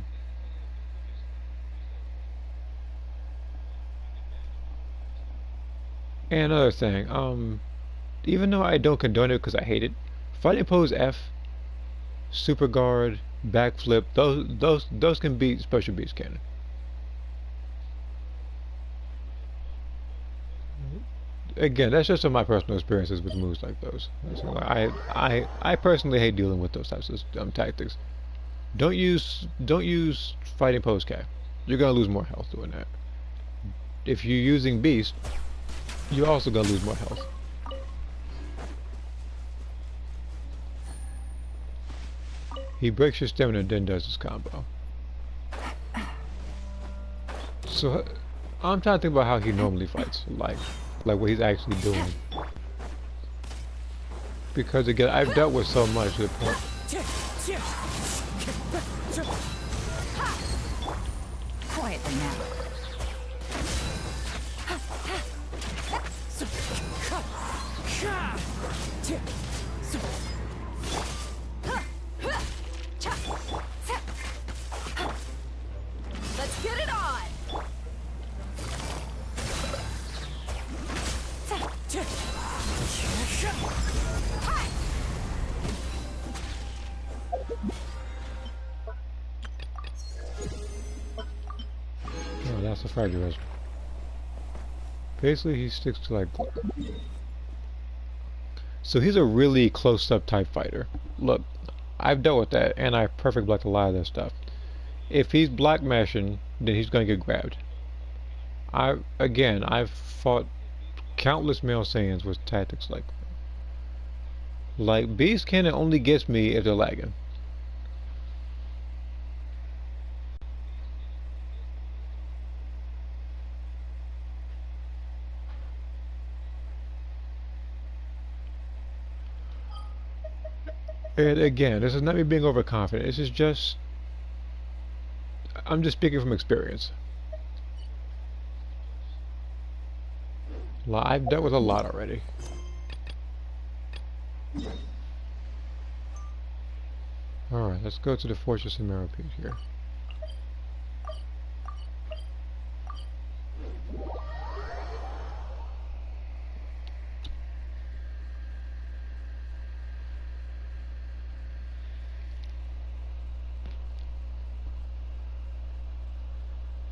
And another thing, even though I don't condone it because I hate it, fighting pose F, super guard, backflip, those can beat special beast cannon. Again, that's just from my personal experiences with moves like those. So I personally hate dealing with those types of tactics. Don't use fighting pose K. You're gonna lose more health doing that. If you're using beast, you're also gonna lose more health. He breaks your stamina and then does his combo. So I'm trying to think about how he normally fights, like what he's actually doing. Because again, I've dealt with so much to the point. Quietly now. Let's get it on! Oh, that's the fragile resin. Basically, he sticks to like. So he's a really close-up type fighter. Look, I've dealt with that, and I perfect blocked a lot of that stuff. If he's block mashing, then he's gonna get grabbed. I've fought countless male Saiyans with tactics like that. Like beast cannon only gets me if they're lagging. And again, this is not me being overconfident. This is just I'm just speaking from experience. I've dealt with a lot already. Alright, let's go to the Fortress of Meropide here.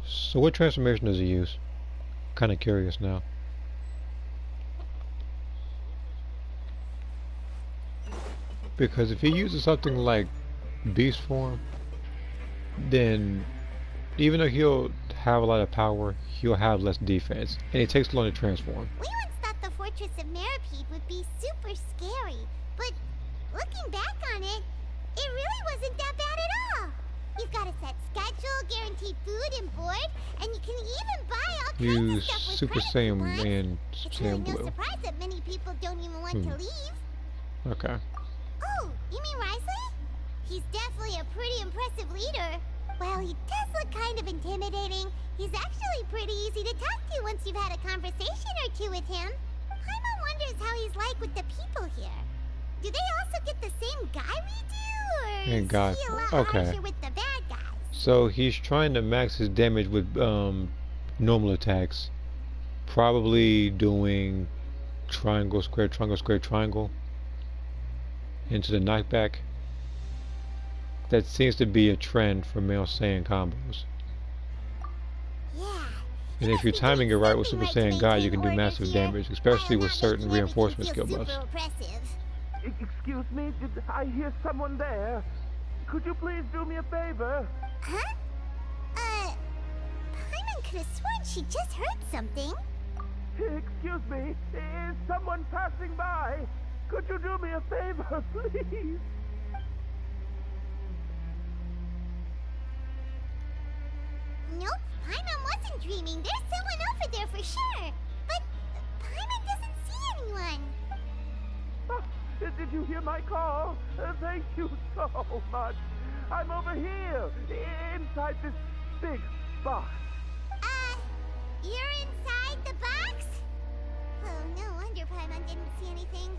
So what transformation does he use? Kinda curious now. Because if he uses something like beast form, then even though he'll have a lot of power, he'll have less defense, and it takes long to transform. We once thought the fortress Fortress of Meripede would be super scary, but looking back on it, it really wasn't that bad at all. You've got a set schedule, guaranteed food and board, and you can even buy all kinds of stuff with Super credits Saiyan once. and It's really Saiyan no Blue. surprise that many people don't even want to leave. Okay. Oh, you mean Wriothesley? He's definitely a pretty impressive leader. Well, he does look kind of intimidating. He's actually pretty easy to talk to once you've had a conversation or two with him. Paimon wonders how he's like with the people here. Do they also get the same guy we do, or Hey, is God. he a lot Okay. harsher with the bad guys? So he's trying to max his damage with normal attacks. Probably doing triangle, square, triangle into the knockback. That seems to be a trend for male Saiyan combos. Yeah. And if you're timing it right with Super Saiyan God, you can do massive damage, especially with certain reinforcement skill buffs. Excuse me, did I hear someone there? Could you please do me a favor? Huh? Paimon could have sworn she just heard something. Excuse me, is someone passing by? Could you do me a favor, please? Nope, Paimon wasn't dreaming. There's someone over there for sure. But Paimon doesn't see anyone. Oh, did you hear my call? Thank you so much. I'm over here, inside this big box. You're inside the box? Oh, no wonder Paimon didn't see anything.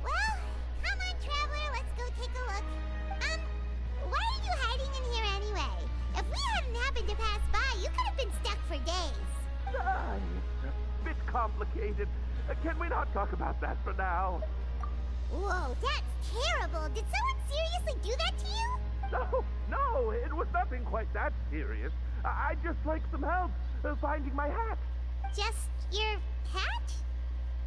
Well, come on, Traveler, let's go take a look. Why are you hiding in here anyway? If we hadn't happened to pass by, you could have been stuck for days. It's a bit complicated. Can we not talk about that for now? Whoa, that's terrible. Did someone seriously do that to you? No, it was nothing quite that serious. I'd just like some help finding my hat. Just your hat?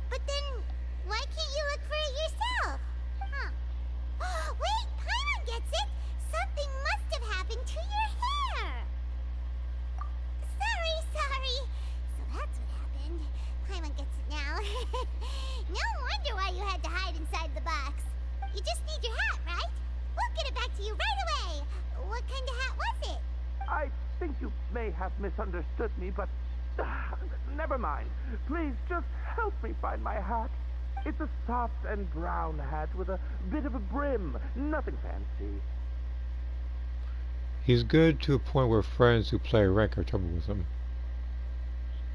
But then, why can't you look for it yourself? Huh. Wait, Paimon gets it! Something must have happened to your hair! Sorry. So that's what happened. Paimon gets it now. No wonder why you had to hide inside the box. You just need your hat, right? We'll get it back to you right away. What kind of hat was it? I think you may have misunderstood me, but never mind. Please just help me find my hat. It's a soft and brown hat with a bit of a brim. Nothing fancy. He's good to a point where friends who play rank have trouble with him.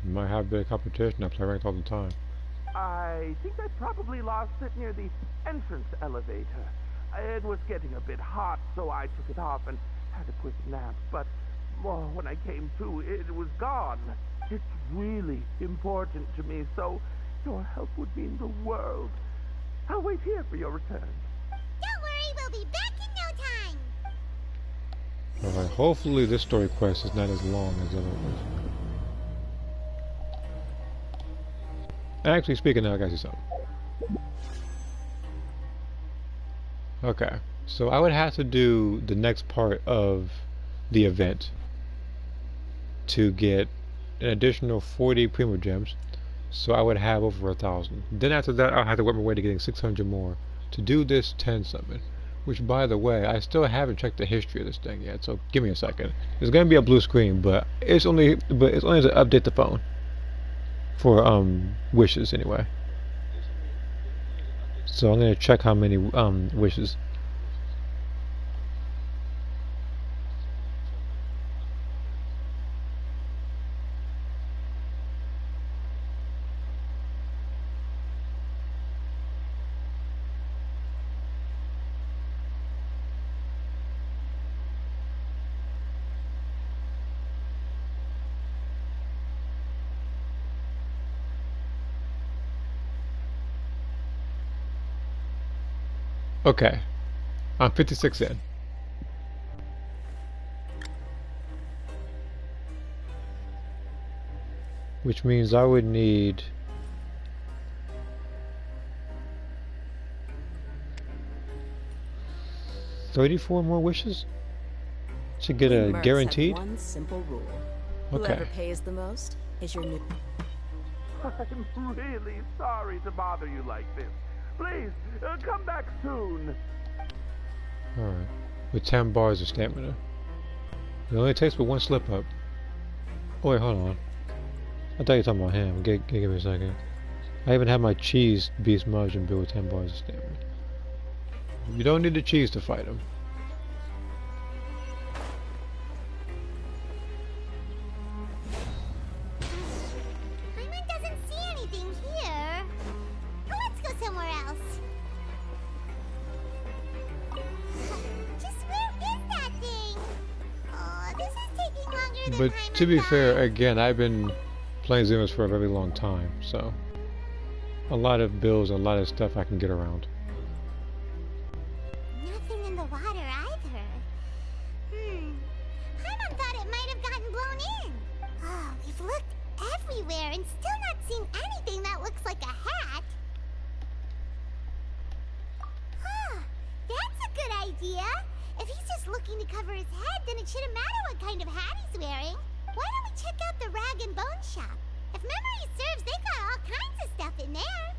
You might have a bit of competition. I play ranked all the time. I think I probably lost it near the entrance elevator. It was getting a bit hot, so I took it off and had a quick nap. But when I came to, it was gone. It's really important to me, so your help would mean the world. I'll wait here for your return. Don't worry, we'll be back in no time. Alright, hopefully this story quest is not as long as the other ones. Actually, speaking of, I gotta see something. Okay, so I would have to do the next part of the event to get an additional 40 Primo Gems, so I would have over 1,000. Then after that, I'll have to work my way to getting 600 more to do this 10 summon. Which, by the way, I still haven't checked the history of this thing yet, so give me a second. There's gonna be a blue screen, but it's only to update the phone for wishes anyway. So I'm gonna check how many wishes. Okay, I'm 56 in. Which means I would need 34 more wishes to get a guaranteed. One simple rule. Okay. Whoever pays the most is your new. I'm really sorry to bother you like this. Please, come back soon. Alright. With 10 bars of stamina. It only takes but one slip up. Oh wait, hold on. I thought you were talking about him. Give me a second. I even have my cheese beast margin build with 10 bars of stamina. You don't need the cheese to fight him. Paimon doesn't see anything here. Let's go somewhere else. Just where is that thing? Oh, this is taking longer than But Paimon to be thought. fair, again, I've been playing Xenos for a very long time, so a lot of builds, a lot of stuff I can get around. Nothing in the water either. Paimon thought it might have gotten blown in. Oh, we've looked everywhere and still not seen anything that looks like a hat. Huh, that's a good idea. If he's just looking to cover his head, then it shouldn't matter what kind of hat he's wearing. Why don't we check out the rag and bone shop? If memory serves, they got all kinds of stuff in there.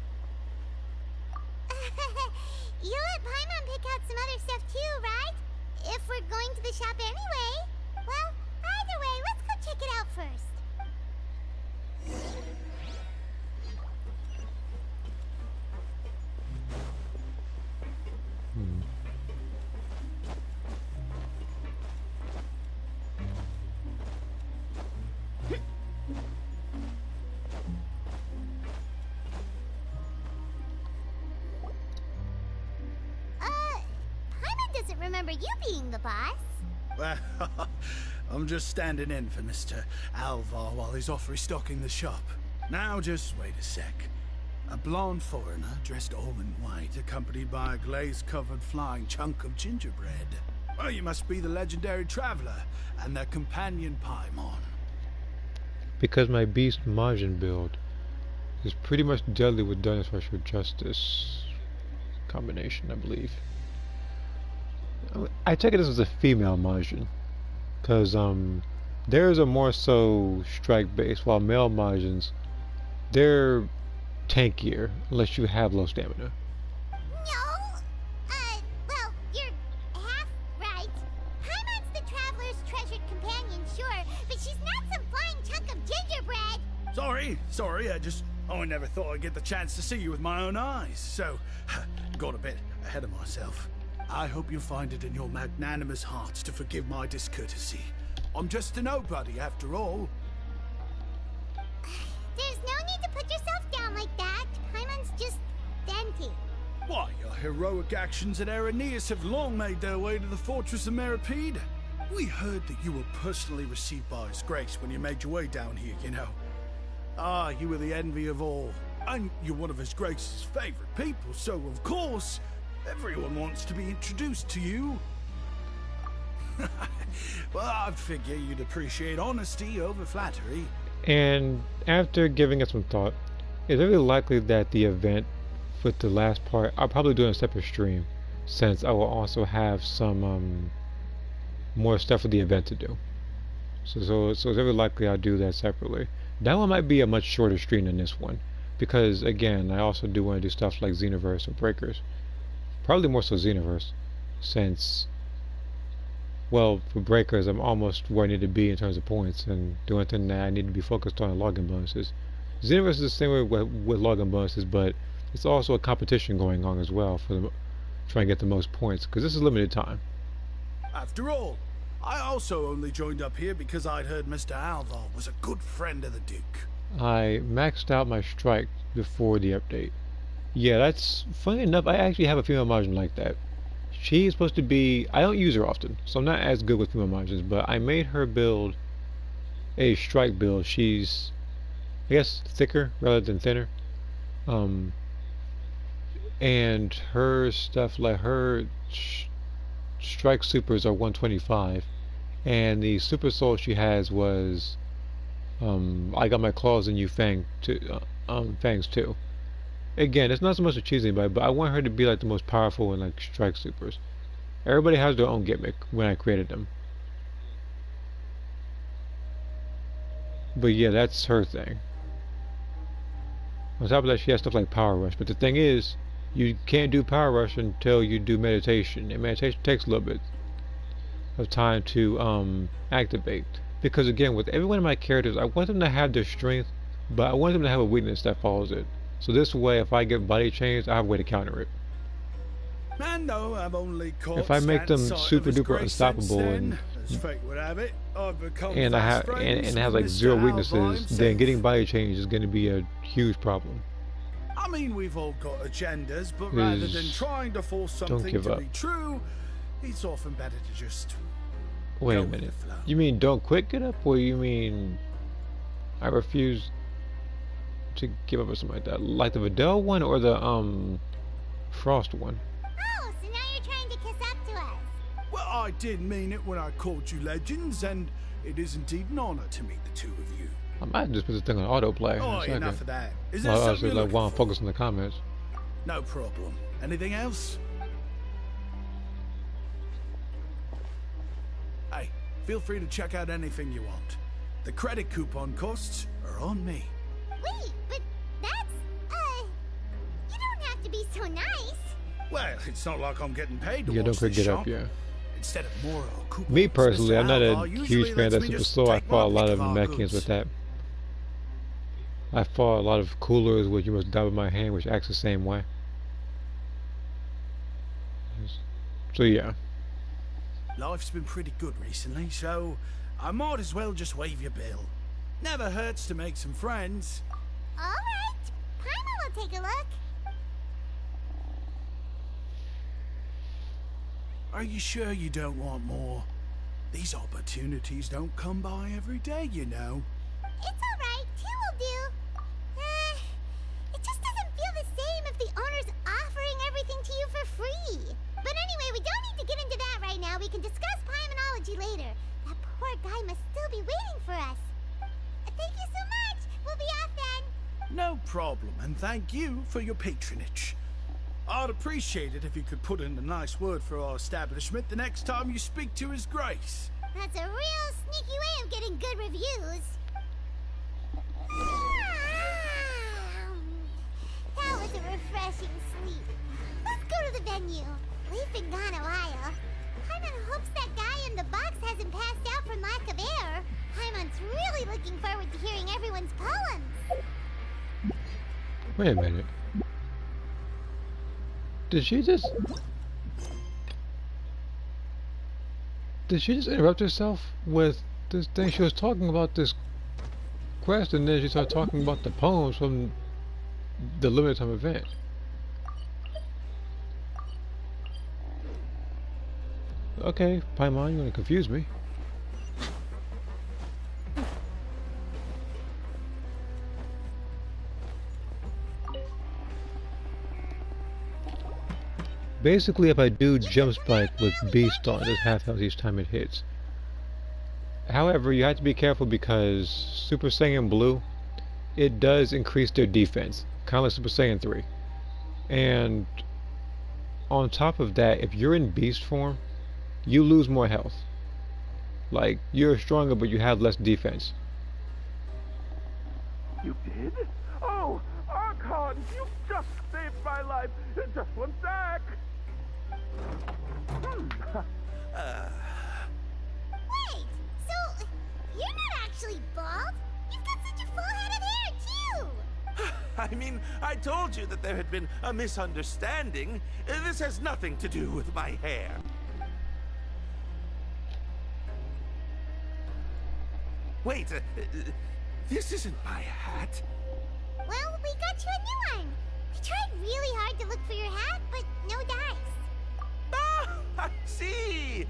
You let Paimon pick out some other stuff too, right? If we're going to the shop anyway. Well, either way, let's go check it out first. Paimon doesn't remember you being the boss. Well, I'm just standing in for Mr. Alvar while he's off restocking the shop. Now, just wait a sec. A blonde foreigner dressed all in white, accompanied by a glaze-covered flying chunk of gingerbread. Well, you must be the legendary traveler and their companion Paimon. Because my beast Majin build is pretty much deadly with Dinosaur Justice combination, I believe. I take it this is a female Majin, because theirs are more so strike based, while male Majins, they're tankier unless you have low stamina. No. Well, you're half right. Paimon's the traveler's treasured companion, sure, but she's not some flying chunk of gingerbread. Sorry, I never thought I'd get the chance to see you with my own eyes, so got a bit ahead of myself. I hope you find it in your magnanimous hearts to forgive my discourtesy. I'm just a nobody, after all. There's no need to put yourself down like that. Paimon's just venting. Why, your heroic actions at Araneus have long made their way to the fortress of Meripede. We heard that you were personally received by His Grace when you made your way down here, you know. Ah, you were the envy of all. And you're one of His Grace's favorite people, so of course, everyone wants to be introduced to you. Well, I figure you'd appreciate honesty over flattery. And after giving it some thought, it's very likely that the event with the last part, I'll probably do it in a separate stream, since I will also have some more stuff for the event to do. So it's very likely I'll do that separately. That one might be a much shorter stream than this one, because again, I also do want to do stuff like Xenoverse or Breakers. Probably more so Xenoverse, since, well, for Breakers I'm almost where I need to be in terms of points, and the only thing that I need to be focused on are login bonuses. Xenoverse is the same way with login bonuses, but it's also a competition going on as well for trying to get the most points, because this is limited time. After all, I also only joined up here because I'd heard Mr. Alvar was a good friend of the Duke. I maxed out my strike before the update. Yeah, that's funny enough. I actually have a female Majin like that. She's supposed to be. I don't use her often, so I'm not as good with female Majins. But I made her build a strike build. She's, I guess, thicker rather than thinner. And her stuff, like her strike supers are 125, and the super soul she has was, I got my claws in you fangs too. Again, it's not so much to cheese anybody, but I want her to be like the most powerful in like strike supers. Everybody has their own gimmick when I created them. But yeah, that's her thing. On top of that, she has stuff like Power Rush. But the thing is, you can't do Power Rush until you do meditation, and meditation takes a little bit of time to activate. Because again, with every one of my characters, I want them to have their strength, but I want them to have a weakness that follows it. So this way, if I get body change, I have a way to counter it. Man, no, I've only caught If I make them super duper unstoppable and it has like zero weaknesses, then getting body change is going to be a huge problem. I mean, we've all got agendas, but rather than trying to force something to be true, it's often better to just wait a minute. You mean don't quit, get up, or you mean I refuse to give up or something like that? Like the Videl one or the Frost one? Oh, so now you're trying to kiss up to us. Well, I did mean it when I called you legends, and it is indeed an honor to meet the two of you. I might just put this thing on autoplay. Oh, enough of that. Is there well, something you're looking while I'm for? focused on the comments. No problem. Anything else? Hey, feel free to check out anything you want. The credit coupon costs are on me. Wait, but that's, you don't have to be so nice. Well, it's not like I'm getting paid to Yeah, watch don't quit, this get shop. up, yeah. Instead of more coupons, Me personally, I'm not a usually huge fan of that lets me super just slow. I take follow a my lot pick of our mechanics goods. with that. I follow a lot of coolers where you must double my hand, which acts the same way. So yeah. Life's been pretty good recently, so I might as well just waive your bill. Never hurts to make some friends. All right, Paimon will take a look. Are you sure you don't want more? These opportunities don't come by every day, you know. It's all right, two will do. It just doesn't feel the same if the owner's offering everything to you for free. But anyway, we don't need to get into that right now. We can discuss Paimonology later. That poor guy must still be waiting for us. Thank you so much. We'll be off then. No problem, and thank you for your patronage. I'd appreciate it if you could put in a nice word for our establishment the next time you speak to His Grace. That's a real sneaky way of getting good reviews. That was a refreshing sleep. Let's go to the venue. We've been gone a while. Paimon hopes that guy in the box hasn't passed out from lack of air. Paimon's really looking forward to hearing everyone's poems. Wait a minute. Did she just interrupt herself with this thing? She was talking about this quest, and then she started talking about the poems from the limited time event. Okay, Paimon, you want to confuse me? Basically, if I do jump spike with Beast on, it's half health each time it hits. However, you have to be careful because Super Saiyan Blue, it does increase their defense, kind of like Super Saiyan 3. And on top of that, if you're in Beast form, you lose more health. Like, you're stronger, but you have less defense. You did? Oh, Archon, you just saved my life. Just one sec. Wait, so you're not actually bald? You've got such a full head of hair, too! I mean, I told you that there had been a misunderstanding. This has nothing to do with my hair. Wait, this isn't my hat. Well, we got you a new one. We tried really hard to look for your hat, but no dice. Ah, I see.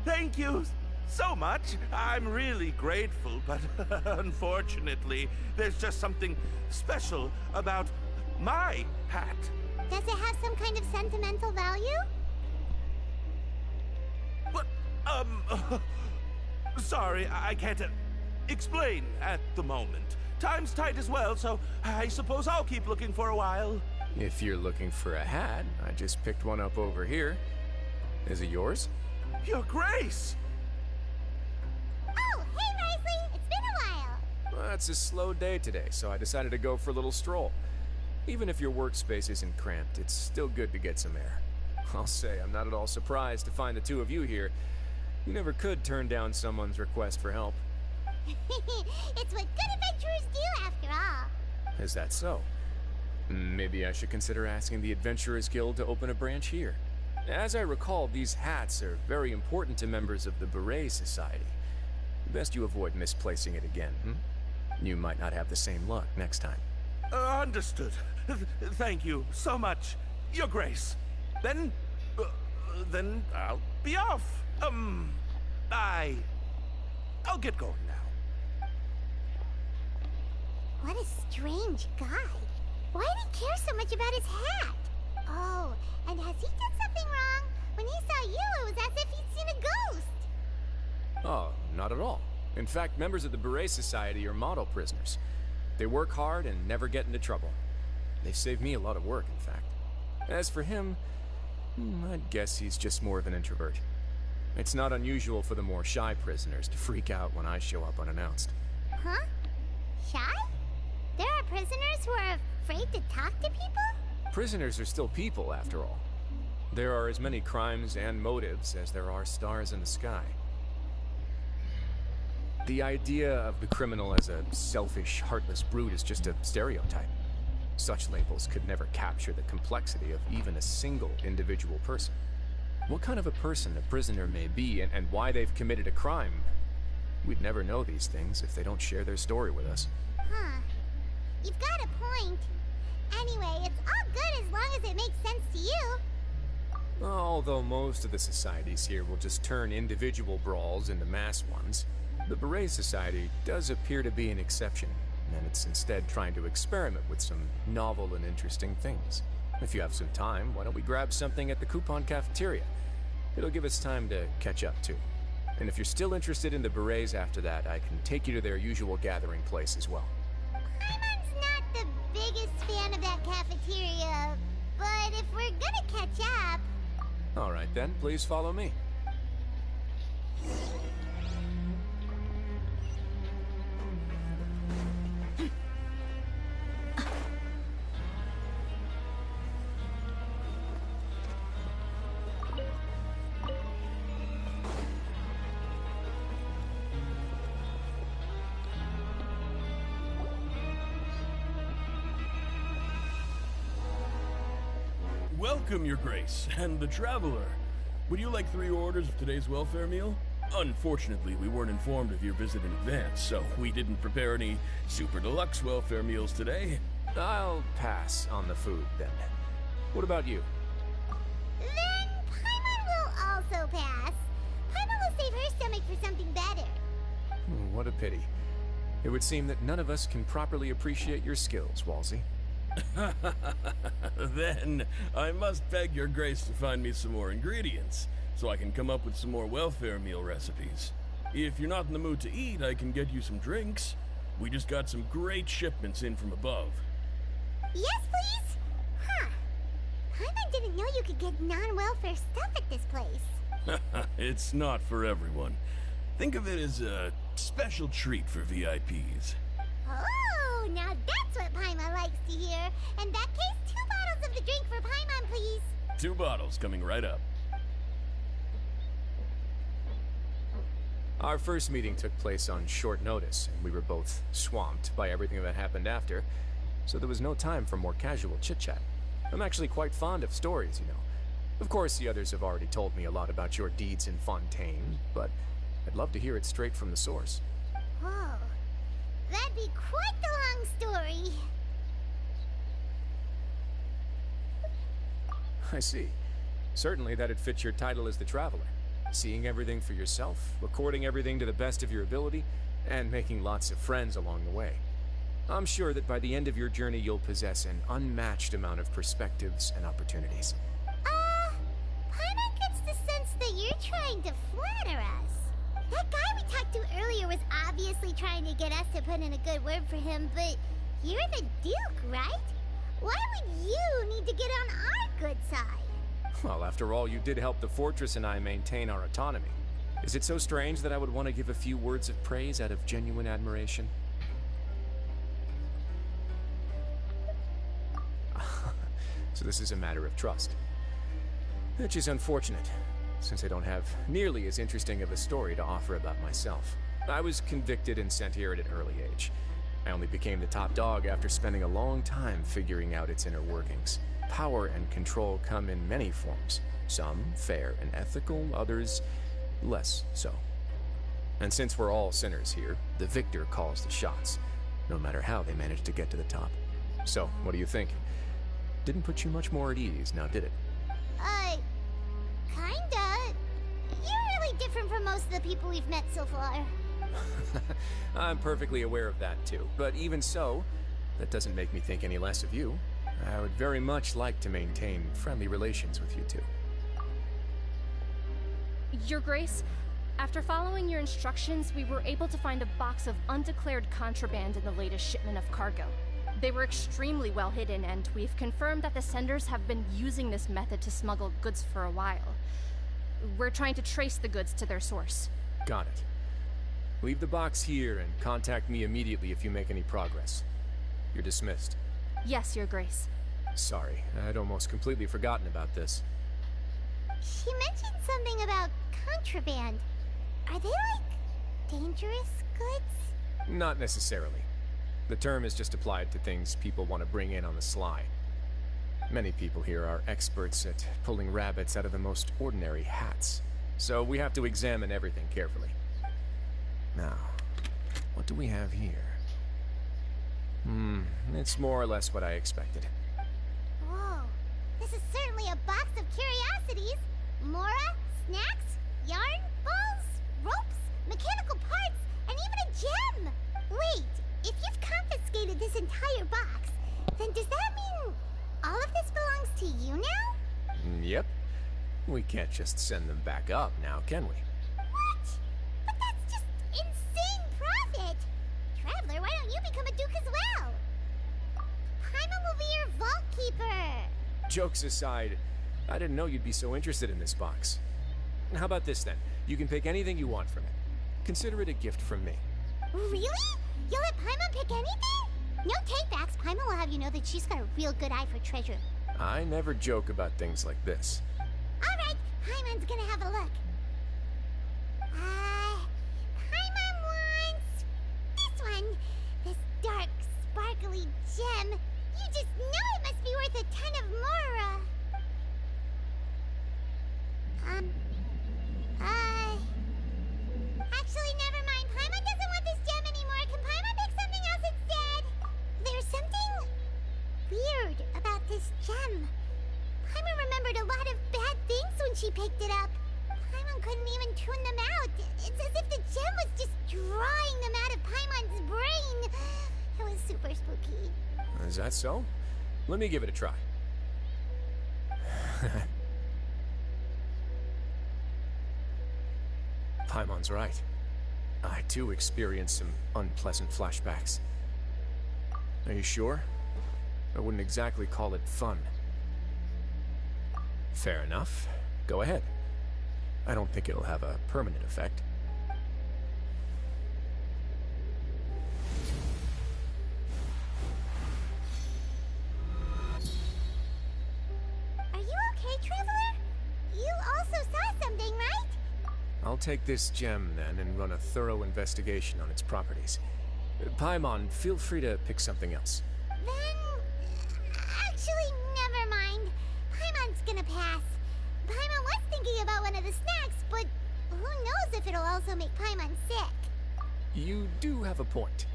Thank you so much. I'm really grateful, but unfortunately, there's just something special about my hat. Does it have some kind of sentimental value? What? Sorry, I can't explain at the moment. Time's tight as well, so I suppose I'll keep looking for a while. If you're looking for a hat, I just picked one up over here. Is it yours? Your Grace! Oh, hey, Wriothesley! It's been a while! Well, it's a slow day today, so I decided to go for a little stroll. Even if your workspace isn't cramped, it's still good to get some air. I'll say I'm not at all surprised to find the two of you here. You never could turn down someone's request for help. It's what good adventurers do, after all. Is that so? Maybe I should consider asking the Adventurers Guild to open a branch here. As I recall, these hats are very important to members of the Beret Society. Best you avoid misplacing it again, You might not have the same luck next time. Understood. Thank you so much, Your Grace. Then I'll be off. I'll get going now. What a strange guy. Why did he care so much about his hat? Oh, and has he done something wrong? When he saw you, it was as if he'd seen a ghost. Oh, not at all. In fact, members of the Beret Society are model prisoners. They work hard and never get into trouble. They save me a lot of work, in fact. As for him, I'd guess he's just more of an introvert. It's not unusual for the more shy prisoners to freak out when I show up unannounced. Huh? Shy? There are prisoners who are afraid to talk to people? Prisoners are still people, after all. There are as many crimes and motives as there are stars in the sky. The idea of the criminal as a selfish, heartless brute is just a stereotype. Such labels could never capture the complexity of even a single individual person. What kind of a person a prisoner may be and why they've committed a crime, we'd never know these things if they don't share their story with us. Huh. You've got a point. Anyway, it's all good as long as it makes sense to you. Although most of the societies here will just turn individual brawls into mass ones, the Beret Society does appear to be an exception, and it's instead trying to experiment with some novel and interesting things. If you have some time, why don't we grab something at the Coupon Cafeteria? It'll give us time to catch up, too. And if you're still interested in the Berets after that, I can take you to their usual gathering place as well. Paimon's not the biggest fan of that cafeteria, but if we're gonna catch up... All right then, please follow me. Welcome, Your Grace, and the Traveler. Would you like 3 orders of today's welfare meal? Unfortunately, we weren't informed of your visit in advance, so we didn't prepare any super deluxe welfare meals today. I'll pass on the food, then. What about you? Then Paimon will also pass. Paimon will save her stomach for something better. What a pity. It would seem that none of us can properly appreciate your skills, Walsey. Then I must beg Your Grace to find me some more ingredients, so I can come up with some more welfare meal recipes. If you're not in the mood to eat, I can get you some drinks. We just got some great shipments in from above. Yes, please? Huh. Paimon didn't know you could get non-welfare stuff at this place. It's not for everyone. Think of it as a special treat for VIPs. Oh, now that's what Paimon likes to hear. In that case, 2 bottles of the drink for Paimon, please. 2 bottles coming right up. Our first meeting took place on short notice, and we were both swamped by everything that happened after, so there was no time for more casual chit-chat. I'm actually quite fond of stories, you know. Of course, the others have already told me a lot about your deeds in Fontaine, but I'd love to hear it straight from the source. Oh. That'd be quite the long story. I see. Certainly that'd fit your title as the Traveler. Seeing everything for yourself, recording everything to the best of your ability, and making lots of friends along the way. I'm sure that by the end of your journey you'll possess an unmatched amount of perspectives and opportunities. Paimon gets the sense that you're trying to flatter us. That guy we talked to earlier was obviously trying to get us to put in a good word for him, but you're the Duke, right? Why would you need to get on our good side? Well, after all, you did help the Fortress and I maintain our autonomy. Is it so strange that I would want to give a few words of praise out of genuine admiration? so this is a matter of trust. Which is unfortunate, since I don't have nearly as interesting of a story to offer about myself. I was convicted and sent here at an early age. I only became the top dog after spending a long time figuring out its inner workings. Power and control come in many forms. Some fair and ethical, others less so. And since we're all sinners here, the victor calls the shots, no matter how they manage to get to the top. So, what do you think? Didn't put you much more at ease, now did it? Kinda. You're really different from most of the people we've met so far. I'm perfectly aware of that too, but even so, that doesn't make me think any less of you. I would very much like to maintain friendly relations with you two. Your Grace, after following your instructions, we were able to find a box of undeclared contraband in the latest shipment of cargo. They were extremely well hidden, and we've confirmed that the senders have been using this method to smuggle goods for a while. We're trying to trace the goods to their source. Got it. Leave the box here and contact me immediately if you make any progress. You're dismissed. Yes, Your Grace. Sorry, I'd almost completely forgotten about this. She mentioned something about contraband. Are they, like, dangerous goods? Not necessarily. The term is just applied to things people want to bring in on the sly. Many people here are experts at pulling rabbits out of the most ordinary hats, so we have to examine everything carefully. Now, what do we have here? It's more or less what I expected. Whoa, this is certainly a box of curiosities. Mora, snacks, yarn, balls, ropes, mechanical parts, and even a gem! Wait, if you've confiscated this entire box, then does that mean all of this belongs to you now? Yep. We can't just send them back up now, can we? What? But that's just insane profit! Traveler, why don't you become a duke as well? Paimon will be your vault keeper! Jokes aside, I didn't know you'd be so interested in this box. How about this then? You can pick anything you want from it. Consider it a gift from me. Really? You'll let Paimon pick anything? No takebacks. Paimon will have you know that she's got a real good eye for treasure. I never joke about things like this. Alright, Paimon's gonna have a look. Paimon wants this one. This dark, sparkly gem. You just know it must be worth a ton of Mora. Actually, never mind. Paimon doesn't want this gem anymore. Can Paimon pick something else instead? There's something weird about this gem. Paimon remembered a lot of bad things when she picked it up. Paimon couldn't even tune them out. It's as if the gem was just drawing them out of Paimon's brain. It was super spooky. Is that so? Let me give it a try. Paimon's right. I too experienced some unpleasant flashbacks. Are you sure? I wouldn't exactly call it fun. Fair enough. Go ahead. I don't think it'll have a permanent effect. Are you okay, Traveler? You also saw something, right? I'll take this gem then and run a thorough investigation on its properties. Paimon, feel free to pick something else. Then... actually, never mind. Paimon's gonna pass. Paimon was thinking about one of the snacks, but who knows if it'll also make Paimon sick. You do have a point.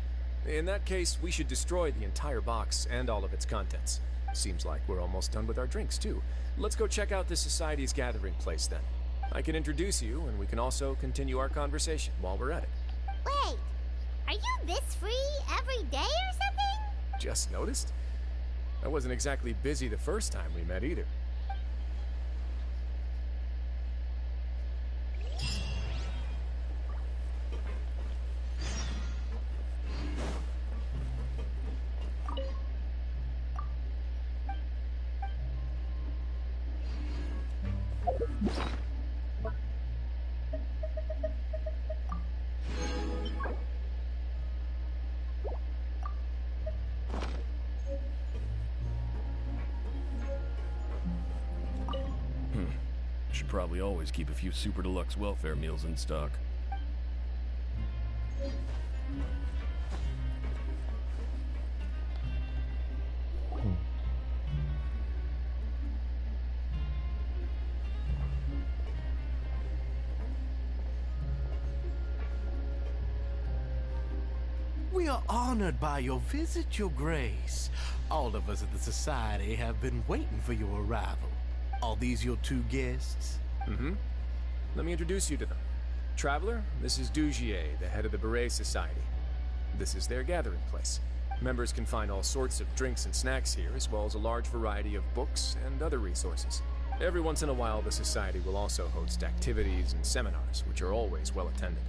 In that case, we should destroy the entire box and all of its contents. Seems like we're almost done with our drinks, too. Let's go check out the Society's gathering place, then. I can introduce you, and we can also continue our conversation while we're at it. Wait, are you this free every day or something? Just noticed? I wasn't exactly busy the first time we met either. probably always keep a few super deluxe welfare meals in stock. We are honored by your visit, Your Grace. All of us at the Society have been waiting for your arrival. Are these your two guests? Mm-hmm. Let me introduce you to them. Traveler, this is Dugier, the head of the Beret Society. This is their gathering place. Members can find all sorts of drinks and snacks here, as well as a large variety of books and other resources. Every once in a while, the Society will also host activities and seminars, which are always well attended.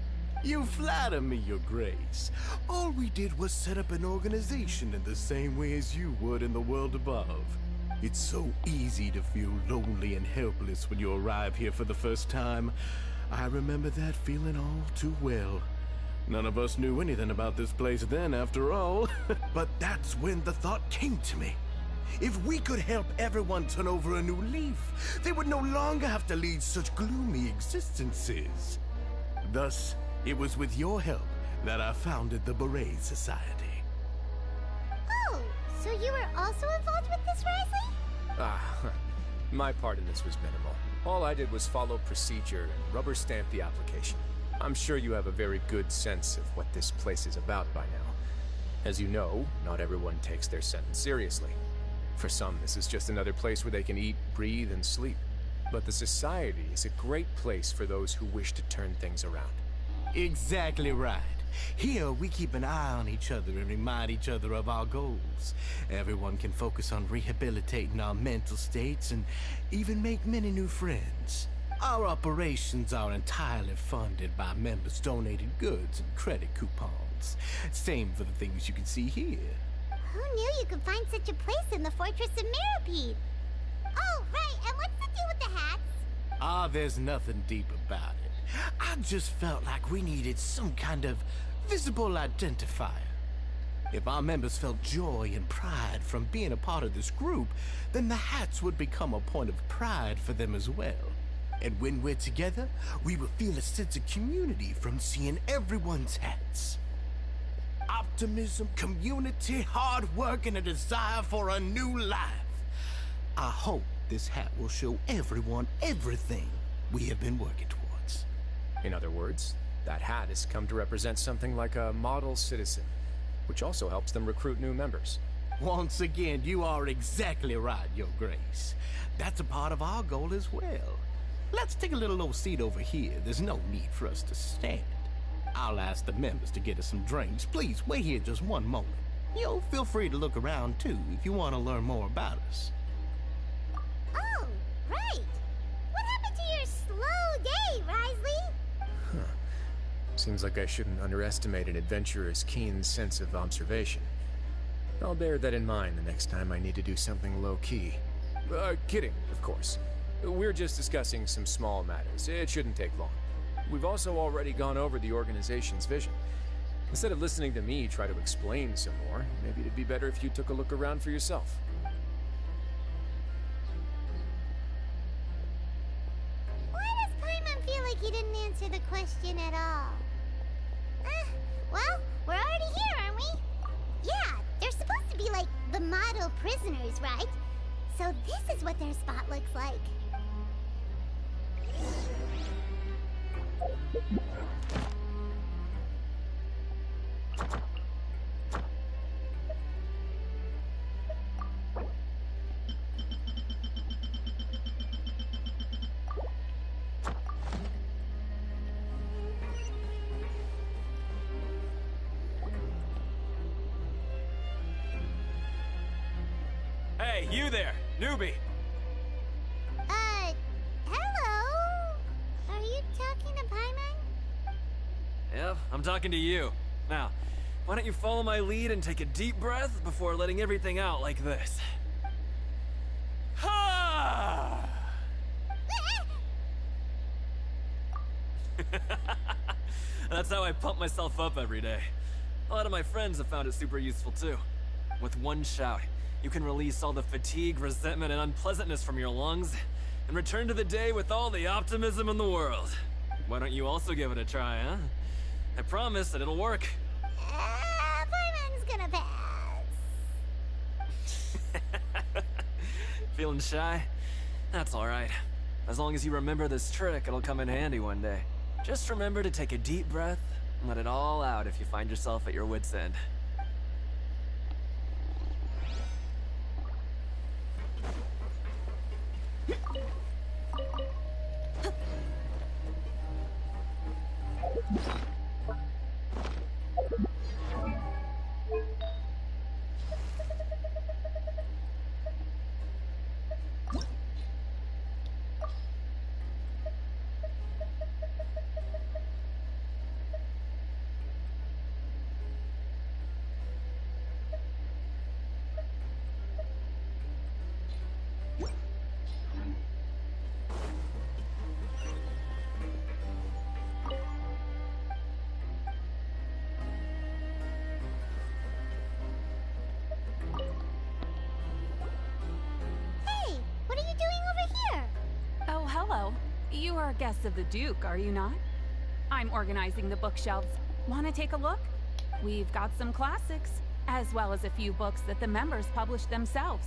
You flatter me, Your Grace. All we did was set up an organization in the same way as you would in the world above. It's so easy to feel lonely and helpless when you arrive here for the first time. I remember that feeling all too well. None of us knew anything about this place then, after all. But that's when the thought came to me. If we could help everyone turn over a new leaf, they would no longer have to lead such gloomy existences. Thus, it was with your help that I founded the Beret Society. Oh, so you were also involved with this, Wriothesley? My part in this was minimal. All I did was follow procedure and rubber stamp the application. I'm sure you have a very good sense of what this place is about by now. As you know, not everyone takes their sentence seriously. For some, this is just another place where they can eat, breathe, and sleep. But the Society is a great place for those who wish to turn things around. Exactly right. Here, we keep an eye on each other and remind each other of our goals. Everyone can focus on rehabilitating our mental states and even make many new friends. Our operations are entirely funded by members' donated goods and credit coupons. Same for the things you can see here. Who knew you could find such a place in the Fortress of Mirapede? Oh, right, and what's the deal with the hats? There's nothing deep about it. I just felt like we needed some kind of visible identifier. If our members felt joy and pride from being a part of this group, then the hats would become a point of pride for them as well. And when we're together, we will feel a sense of community from seeing everyone's hats. Optimism, community, hard work, and a desire for a new life. I hope this hat will show everyone everything we have been working towards. In other words, that hat has come to represent something like a model citizen, which also helps them recruit new members. Once again, you are exactly right, Your Grace. That's a part of our goal as well. Let's take a little old seat over here. There's no need for us to stand. I'll ask the members to get us some drinks. Please, wait here just one moment. Feel free to look around, too, if you want to learn more about us. Oh, right. What happened to your slow day, Wriothesley? Seems like I shouldn't underestimate an adventurer's keen sense of observation. I'll bear that in mind the next time I need to do something low-key. Kidding, of course. We're just discussing some small matters. It shouldn't take long. We've also already gone over the organization's vision. Instead of listening to me try to explain some more, maybe it'd be better if you took a look around for yourself. Why does Paimon feel like he didn't answer the question at all? Well, we're already here, aren't we? Yeah, they're supposed to be like the model prisoners, right? So this is what their spot looks like. Hey, you there, newbie! Hello? Are you talking to Paimon? Yep, I'm talking to you. Now, why don't you follow my lead and take a deep breath before letting everything out like this? Ha! That's how I pump myself up every day. A lot of my friends have found it super useful too. With one shout, you can release all the fatigue, resentment, and unpleasantness from your lungs and return to the day with all the optimism in the world. Why don't you also give it a try, huh? I promise that it'll work. Fireman's gonna pass. Feeling shy? That's alright. As long as you remember this trick, it'll come in handy one day. Just remember to take a deep breath and let it all out if you find yourself at your wit's end. You are guests of the Duke, are you not? I'm organizing the bookshelves. Want to take a look? We've got some classics, as well as a few books that the members published themselves.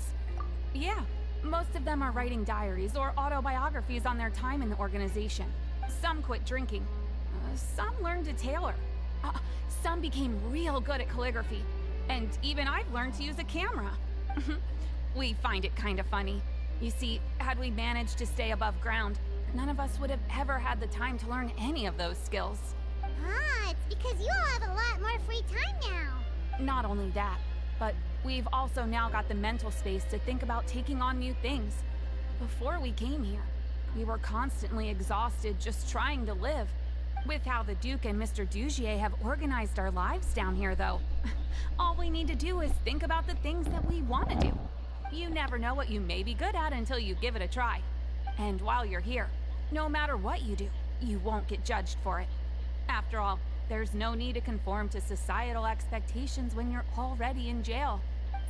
Yeah, most of them are writing diaries or autobiographies on their time in the organization. Some quit drinking. Some learned to tailor. Some became real good at calligraphy. And even I've learned to use a camera. We find it kind of funny. You see, had we managed to stay above ground, none of us would have ever had the time to learn any of those skills. Ah, it's because you all have a lot more free time now. Not only that, but we've also now got the mental space to think about taking on new things. Before we came here, we were constantly exhausted just trying to live. With how the Duke and Mr. Dugier have organized our lives down here, though, all we need to do is think about the things that we want to do. You never know what you may be good at until you give it a try. And while you're here, no matter what you do, you won't get judged for it. After all, there's no need to conform to societal expectations when you're already in jail.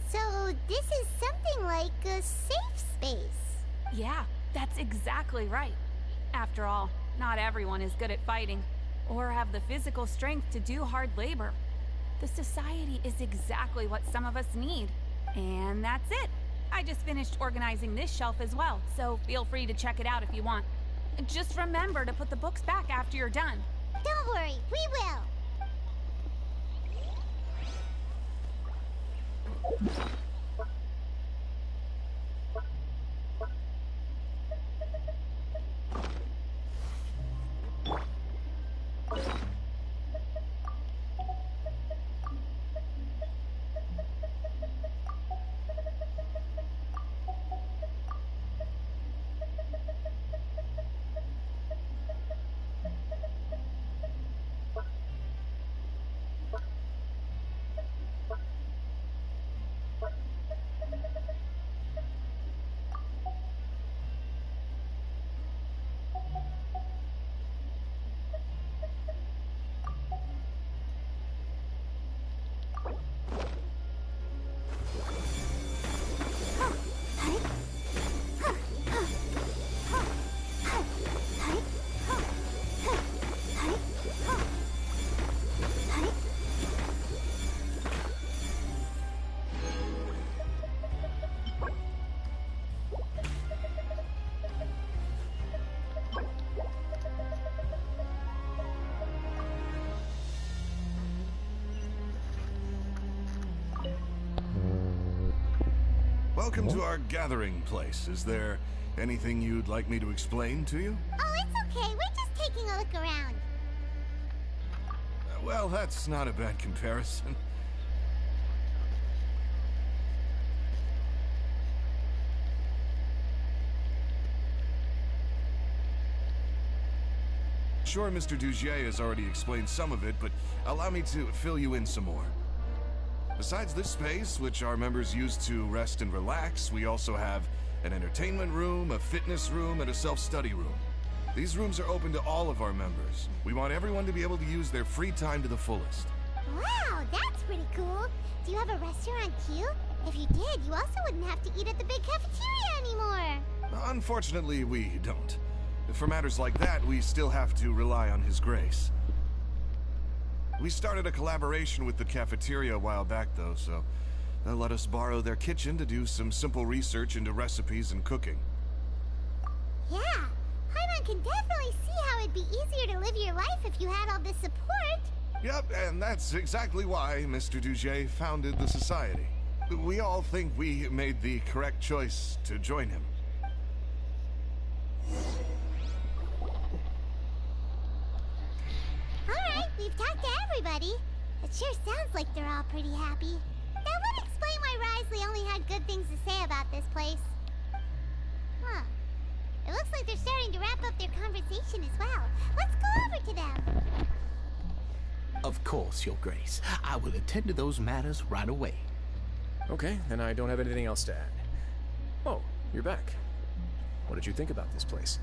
So this is something like a safe space. Yeah, that's exactly right. After all, not everyone is good at fighting, or have the physical strength to do hard labor. The society is exactly what some of us need. And that's it. I just finished organizing this shelf as well, so feel free to check it out if you want. Just remember to put the books back after you're done. Don't worry, we will. Welcome to our gathering place. Is there anything you'd like me to explain to you? Oh, it's okay. We're just taking a look around. Well, that's not a bad comparison. Sure, Mr. Dugier has already explained some of it, but allow me to fill you in some more. Besides this space, which our members use to rest and relax, we also have an entertainment room, a fitness room, and a self-study room. These rooms are open to all of our members. We want everyone to be able to use their free time to the fullest. Wow, that's pretty cool. Do you have a restaurant too? If you did, you also wouldn't have to eat at the big cafeteria anymore. Unfortunately, we don't. For matters like that, we still have to rely on His Grace. We started a collaboration with the cafeteria a while back, though, so they'll let us borrow their kitchen to do some simple research into recipes and cooking. Yeah, Paimon can definitely see how it'd be easier to live your life if you had all this support. Yep, and that's exactly why Mr. Duget founded the Society. We all think we made the correct choice to join him. Alright, we've talked to everybody. It sure sounds like they're all pretty happy. That would explain why Wriothesley only had good things to say about this place. Huh. It looks like they're starting to wrap up their conversation as well. Let's go over to them. Of course, Your Grace. I will attend to those matters right away. Okay, then I don't have anything else to add. Oh, you're back. What did you think about this place?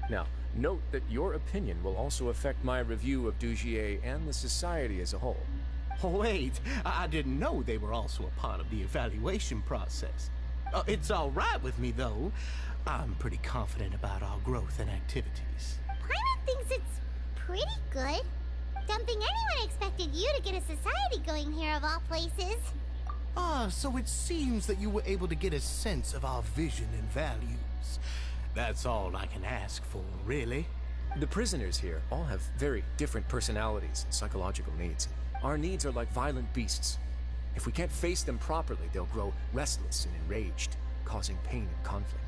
Now, note that your opinion will also affect my review of Dugier and the Society as a whole. Wait, I didn't know they were also a part of the evaluation process. It's all right with me, though. I'm pretty confident about our growth and activities. Paimon thinks it's pretty good. Don't think anyone expected you to get a society going here of all places. So it seems that you were able to get a sense of our vision and values. That's all I can ask for, really. The prisoners here all have very different personalities and psychological needs. Our needs are like violent beasts. If we can't face them properly, they'll grow restless and enraged, causing pain and conflict.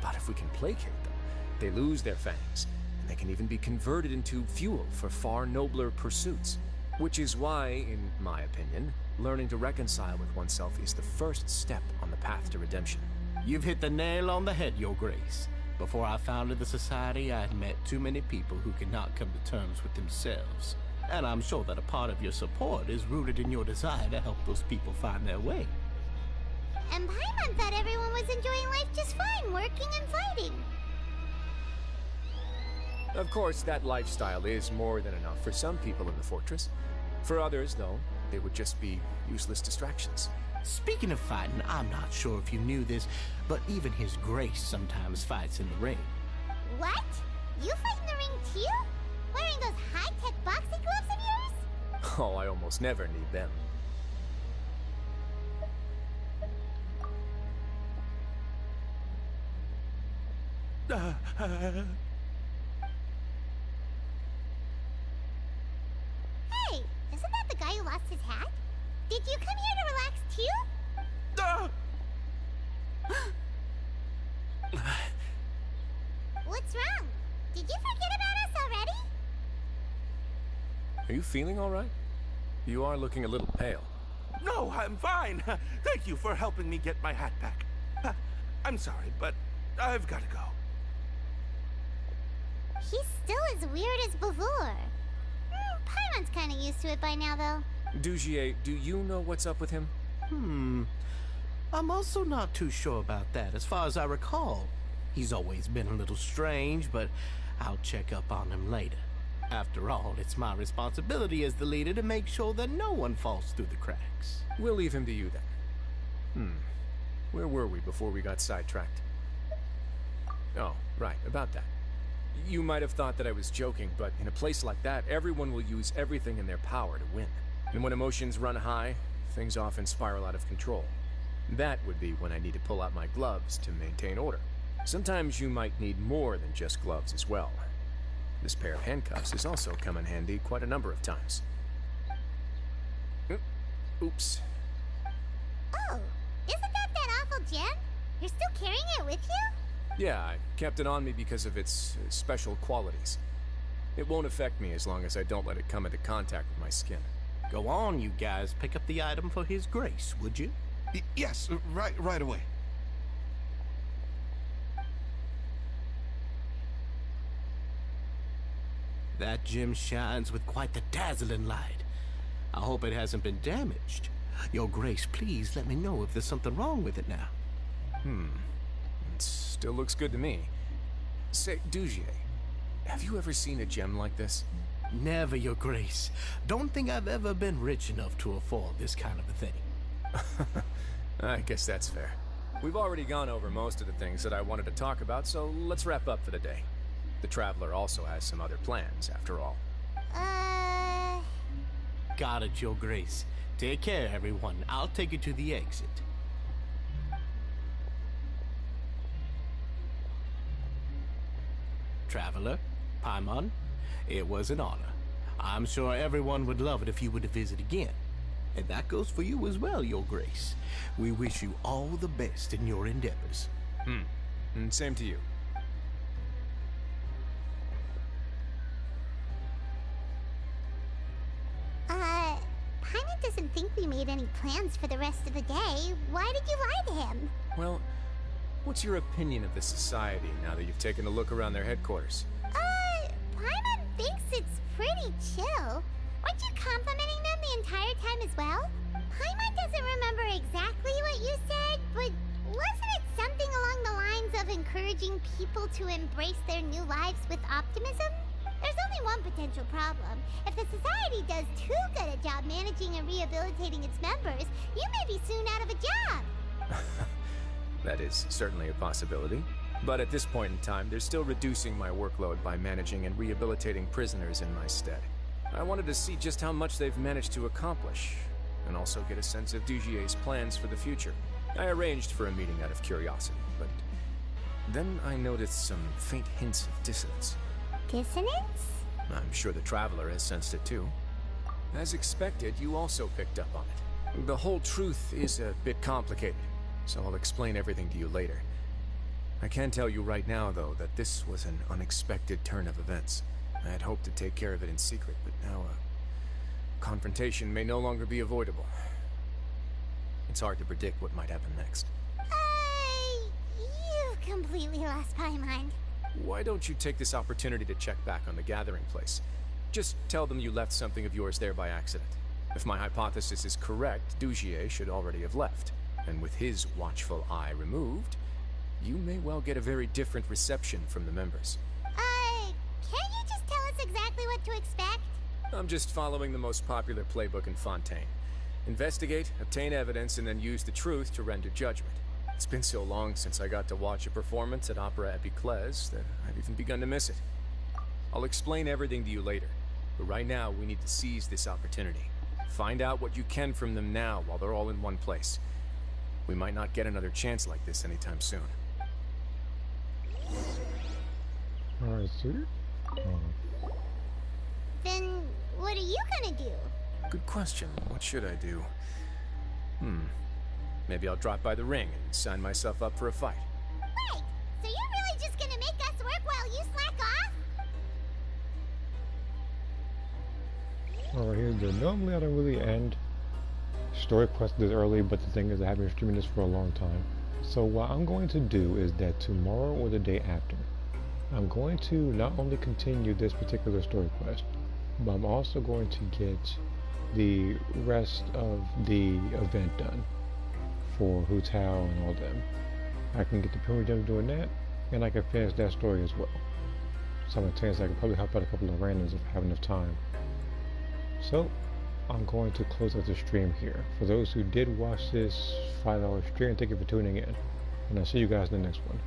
But if we can placate them, they lose their fangs, and they can even be converted into fuel for far nobler pursuits. Which is why, in my opinion, learning to reconcile with oneself is the first step on the path to redemption. You've hit the nail on the head, Your Grace. Before I founded the Society, I had met too many people who could not come to terms with themselves. And I'm sure that a part of your support is rooted in your desire to help those people find their way. And Paimon thought everyone was enjoying life just fine, working and fighting. Of course, that lifestyle is more than enough for some people in the fortress. For others, though, they would just be useless distractions. Speaking of fighting, I'm not sure if you knew this, but even His Grace sometimes fights in the ring. What? You fight in the ring too? Wearing those high-tech boxing gloves of yours? Oh, I almost never need them. Hey, isn't that the guy who lost his hat? Did you come here to relax too? What's wrong? Did you forget about us already? Are you feeling all right? You are looking a little pale. No, I'm fine. Thank you for helping me get my hat back. I'm sorry, but I've got to go. He's still as weird as before. Paimon's kind of used to it by now, though. Dugier, do you know what's up with him? I'm also not too sure about that. As far as I recall, he's always been a little strange, but I'll check up on him later. After all, it's my responsibility as the leader to make sure that no one falls through the cracks. We'll leave him to you then. Where were we before we got sidetracked? Oh, right, about that. You might have thought that I was joking, but in a place like that, everyone will use everything in their power to win. And when emotions run high, things often spiral out of control. That would be when I need to pull out my gloves to maintain order. Sometimes you might need more than just gloves as well. This pair of handcuffs has also come in handy quite a number of times. Oops. Oh, isn't that awful gem? You're still carrying it with you? Yeah, I kept it on me because of its special qualities. It won't affect me as long as I don't let it come into contact with my skin. Go on, you guys. Pick up the item for His Grace, would you? Yes, right away. That gem shines with quite the dazzling light. I hope it hasn't been damaged. Your Grace, please let me know if there's something wrong with it now. It still looks good to me. Say, Dugier, have you ever seen a gem like this? Never, Your Grace. Don't think I've ever been rich enough to afford this kind of a thing. I guess that's fair. We've already gone over most of the things that I wanted to talk about, so let's wrap up for the day. The Traveler also has some other plans, after all. Got it, Your Grace. Take care, everyone. I'll take you to the exit. Traveler, Paimon, it was an honor. I'm sure everyone would love it if you were to visit again. And that goes for you as well, Your Grace. We wish you all the best in your endeavors. And same to you. Paimon doesn't think we made any plans for the rest of the day. Why did you lie to him? Well, what's your opinion of the Society now that you've taken a look around their headquarters? Paimon thinks it's pretty chill. Weren't you complimenting them the entire time as well? Paimon doesn't remember exactly what you said, but wasn't it something along the lines of encouraging people to embrace their new lives with optimism? There's only one potential problem. If the Society does too good a job managing and rehabilitating its members, you may be soon out of a job. That is certainly a possibility. But at this point in time, they're still reducing my workload by managing and rehabilitating prisoners in my stead. I wanted to see just how much they've managed to accomplish, and also get a sense of Dugier's plans for the future. I arranged for a meeting out of curiosity, but then I noticed some faint hints of dissonance. Dissonance? I'm sure the Traveler has sensed it too. As expected, you also picked up on it. The whole truth is a bit complicated, so I'll explain everything to you later. I can tell you right now, though, that this was an unexpected turn of events. I had hoped to take care of it in secret, but now a confrontation may no longer be avoidable. It's hard to predict what might happen next. You've completely lost my mind. Why don't you take this opportunity to check back on the gathering place? Just tell them you left something of yours there by accident. If my hypothesis is correct, Dugier should already have left. And with his watchful eye removed, you may well get a very different reception from the members. Can't you just tell us exactly what to expect? I'm just following the most popular playbook in Fontaine. Investigate, obtain evidence, and then use the truth to render judgment. It's been so long since I got to watch a performance at Opera Epiclese that I've even begun to miss it. I'll explain everything to you later, but right now we need to seize this opportunity. Find out what you can from them now while they're all in one place. We might not get another chance like this anytime soon. Alright, sir. Then what are you gonna do? Good question. What should I do? Maybe I'll drop by the ring and sign myself up for a fight. Wait, so you're really just gonna make us work while you slack off? Alright, here's the... Normally I don't really end story quests this early, but the thing is I have been streaming this for a long time. So what I'm going to do is that tomorrow or the day after, I'm going to not only continue this particular story quest, but I'm also going to get the rest of the event done for Hu Tao and all them. I can get the Pyramid doing that, and I can finish that story as well. Simultaneously, I can probably help out a couple of randoms if I have enough time. So, I'm going to close out the stream here. For those who did watch this $5 stream, thank you for tuning in, and I'll see you guys in the next one.